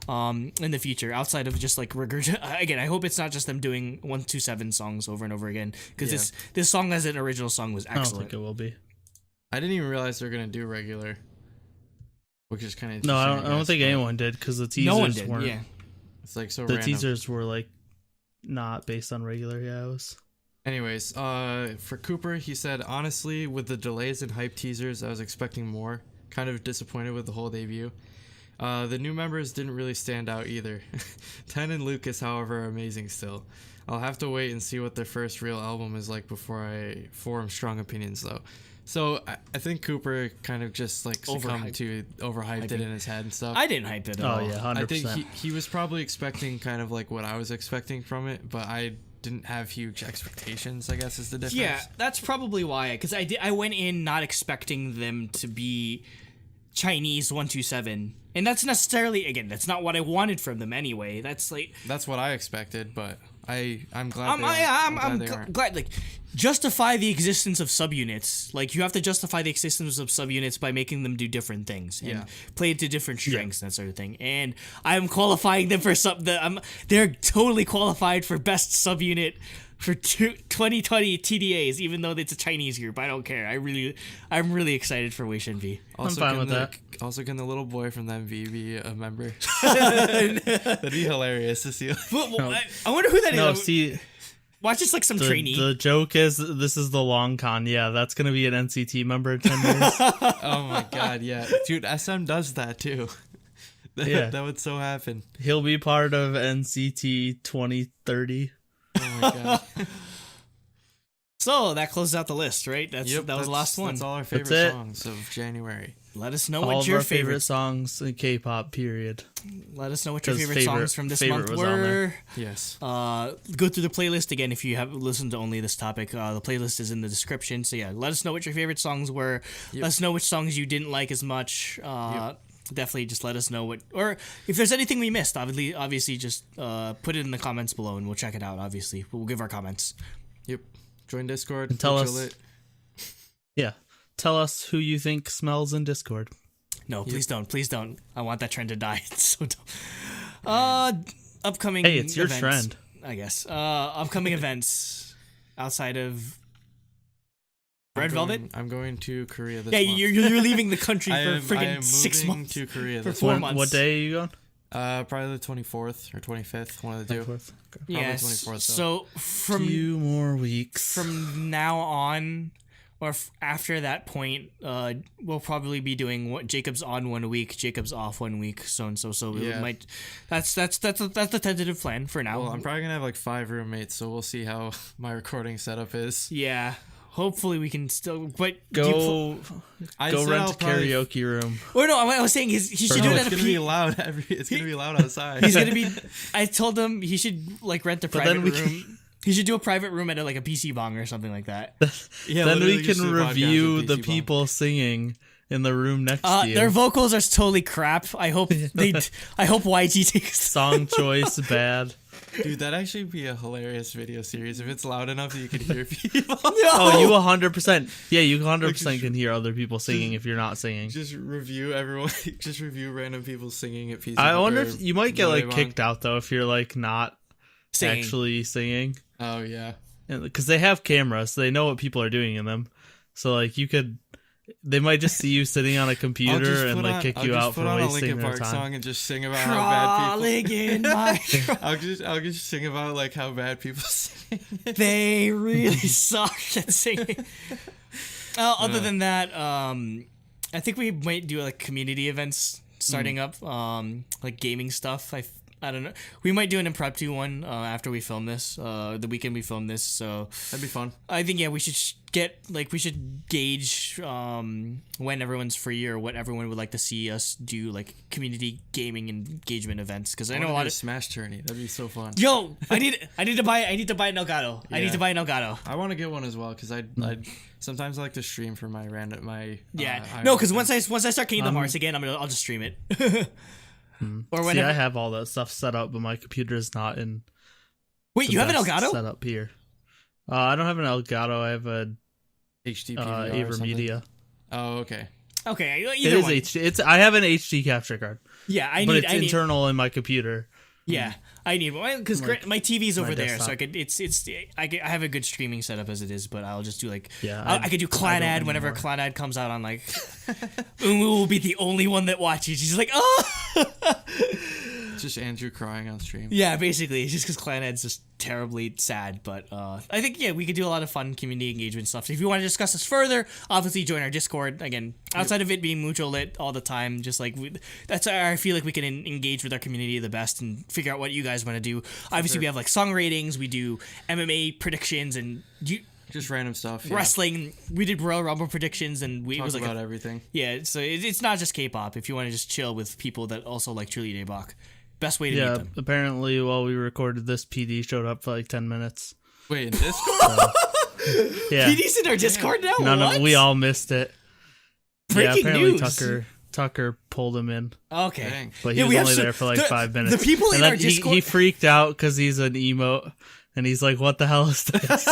in the future, outside of just like again, I hope it's not just them doing 127 songs over and over again, because this song as an original song was excellent. I don't think it will be. I didn't even realize they're gonna do regular, which is kind of No, I don't think anyone did, because the teasers No one did. weren't. Yeah. It's like so The random. teasers were like not based on regular. Yeah, it was. Anyways, for Cooper, he said, honestly, with the delays and hype teasers, I was expecting more. Kind of disappointed with the whole debut. The new members didn't really stand out either. 10 and Lucas, however, are amazing still. I'll have to wait and see what their first real album is like before I form strong opinions, though. So I think Cooper kind of just like succumbed to overhyped it in his head and stuff. I didn't hype it at all. Oh yeah, 100%. I think he was probably expecting kind of like what I was expecting from it, but I didn't have huge expectations, I guess is the difference. Yeah, that's probably why, because I went in not expecting them to be Chinese 127, and that's necessarily, again, that's not what I wanted from them anyway. That's what I expected, but I'm glad I'm they aren't. glad, like, justify the existence of subunits. Like, you have to justify the existence of subunits by making them do different things and play to different strengths and that sort of thing. And I'm qualifying them for they're totally qualified for best subunit for 2020 TDAs, even though it's a Chinese group. I don't care. I'm really excited for Wei Shenvi. Also, fine with that. Also, can the little boy from the MV be a member? That'd be hilarious to see. I wonder who that is. No, see, Watch this like some trainee. the joke is this is the long con. Yeah, that's gonna be an NCT member in 10 years. Oh my god, yeah, dude, SM does that too. Yeah. That would so happen. He'll be part of NCT 2030. Oh my god. So that closes out the list, right? That was the last one. That's all our favorite it. songs of January. Let us know All what of your our favorite songs in K-pop. Period. Let us know what your 'Cause favorite songs from this favorite month was on were. there. Yes. Go through the playlist again if you have listened to only this topic. The playlist is in the description. So yeah, let us know what your favorite songs were. Yep. Let us know which songs you didn't like as much. Definitely just let us know what, or if there's anything we missed. Obviously, just put it in the comments below and we'll check it out. Obviously, we'll give our comments. Yep. Join Discord. And tell we'll us- chill it. Yeah. Tell us who you think smells in Discord. No, please don't. Please don't. I want that trend to die. It's so dumb. Upcoming. Hey, it's your events, trend. I guess. Upcoming events outside of Red Velvet. I'm going to Korea this Yeah, month. you're leaving the country I for am friggin' 6 moving months. to Korea For this 4 month. months. What day are you going? Probably the 24th or 25th. One of the two. 24th. Okay. Yes. 24th, though. So Few more weeks. from now on, or after that point, we'll probably be doing what Jacob's on 1 week, Jacob's off 1 week, so and so. So we Yeah. might. That's the tentative plan for now. Well, I'm probably gonna have like 5 roommates, so we'll see how my recording setup is. Yeah. Hopefully we can still. But Go I go said rent I'll a probably- karaoke room. Or no, I was saying he should No, do it it's at a gonna be loud. It's gonna be loud outside. He's gonna be. I told him he should like rent a But private then we room. He should do a private room at like a PC bong or something like that. Yeah, Then literally we just can do a podcast review with the PC people singing in the room next to you. Their vocals are totally crap. I hope I hope YG takes. Song choice bad. Bomb. Dude, that'd actually be a hilarious video series if it's loud enough that you can hear people. Oh, you 100%. Yeah, you 100% can hear other people singing if you're not singing. Just review everyone. Just review random people singing at PC. I wonder if you might get like Noibon. kicked out though if you're like not Singing. actually singing, Oh yeah. because they have cameras, so they know what people are doing in them. So like you could, they might just see you sitting on a computer and like kick you out for I'll just put on a wasting Linkin their Park time. song and just sing about how bad Crawling people. in my. I'll just sing about like how bad people sing. They really suck at singing. Other than that, I think we might do like community events starting up, like gaming stuff. I don't know. We might do an impromptu one after we film this, the weekend we film this. So That'd be fun. I think we should we should gauge when everyone's free or what everyone would like to see us do, like community gaming engagement events. Because I know a lot of Smash Tourney. That'd be so fun. Yo, I need to buy an Elgato. I need to buy an Elgato. I want to get one as well because I sometimes I like to stream for my Yeah, no, because once I start Kingdom Hearts again, I'll just stream it. Or See, whenever. I have all that stuff set up, but my computer's not in. Wait, the you have an best Elgato? set up here? I don't have an Elgato. I have a HD PVR or something. AverMedia. Oh, okay. Okay, It either is one. HD. I have an HD capture card, Yeah, but it's internal in my computer. Yeah, I need one because my TV's over there, so desktop. I could. I have a good streaming setup as it is, but I'll just do like. Yeah, I could do Clan Ad whenever anymore. Clan Ad comes out on like. Umu will be the only one that watches. She's like, oh. Just Andrew crying on stream. Yeah, basically, it's just because Clan Ad's just terribly sad. But I think we could do a lot of fun community engagement stuff. So if you want to discuss this further, obviously join our Discord. Again, outside of it being mucho lit all the time, just like that's how I feel like we can engage with our community the best and figure out what you guys want to do. Obviously, we have like song ratings, we do MMA predictions, and Just random stuff. Yeah. wrestling. We did Royal Rumble predictions, and it Talk was like about everything. yeah. So it's not just K-pop. If you want to just chill with people that also like truly Daebak, best way to meet Yeah, them. apparently while we recorded this, PD showed up for like 10 minutes. Wait, in Discord? Yeah, PD's in our Discord now. What? we all missed it. Breaking apparently news. Tucker pulled him in, Okay. Dang. but he Yeah, was we have only some- there for like the- 5 minutes. the people and in then our he Discord- freaked out because he's an emote, and he's like, "What the hell is this?"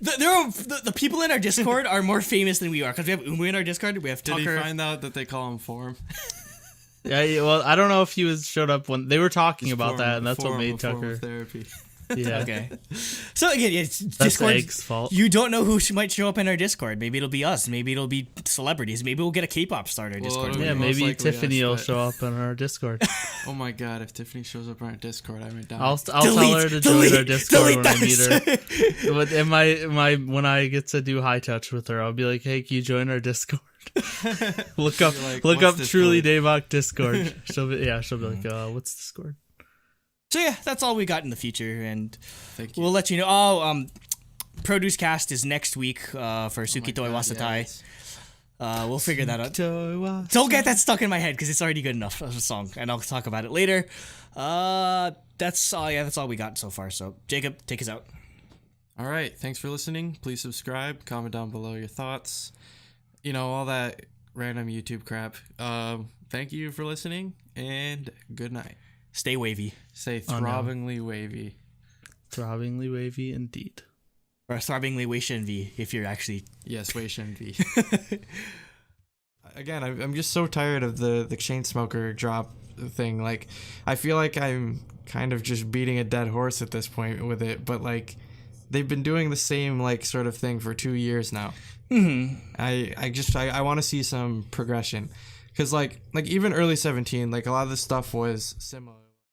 The people in our Discord are more famous than we are because we have Umu in our Discord. We have Did he Tucker. find out that they call him Form? Yeah, well, I don't know if he showed up when they were talking about that, and that's what made a form Tucker. of therapy. Yeah. Okay. So again, it's That's Discord. Egg's fault. You don't know who might show up in our Discord. Maybe it'll be us. Maybe it'll be celebrities. Maybe we'll get a K-pop star in our Discord. it'll be Yeah, most maybe likely Tiffany us, will but- show up on our Discord. Oh my god, if Tiffany shows up on our Discord, I might die. I'll tell her to join our Discord when I meet her. But in my when I get to do high touch with her, I'll be like, "Hey, can you join our Discord?" look up You're like, look "What's up truly Discord?" Daebak Discord. She'll be like, "What's Discord?" So yeah, that's all we got in the future, and Thank you. we'll let you know. Oh, Produce Cast is next week for Suki Toi Wasatai. Yes. We'll figure that out. Don't get that stuck in my head because it's already good enough as a song, and I'll talk about it later. That's all. Yeah, that's all we got so far. So Jacob, take us out. All right. Thanks for listening. Please subscribe. Comment down below your thoughts. You know, all that random YouTube crap. Thank you for listening, and good night. Stay wavy. Say Oh, no. throbbingly wavy. Throbbingly wavy indeed. Or throbbingly Weishenvi if you're actually. Yes, Wei Shen V. Again, I'm just so tired of the chain smoker drop thing. Like, I feel like I'm kind of just beating a dead horse at this point with it, but like, they've been doing the same like sort of thing for 2 years now. I want to see some progression, because like even early 17, like a lot of the stuff was similar.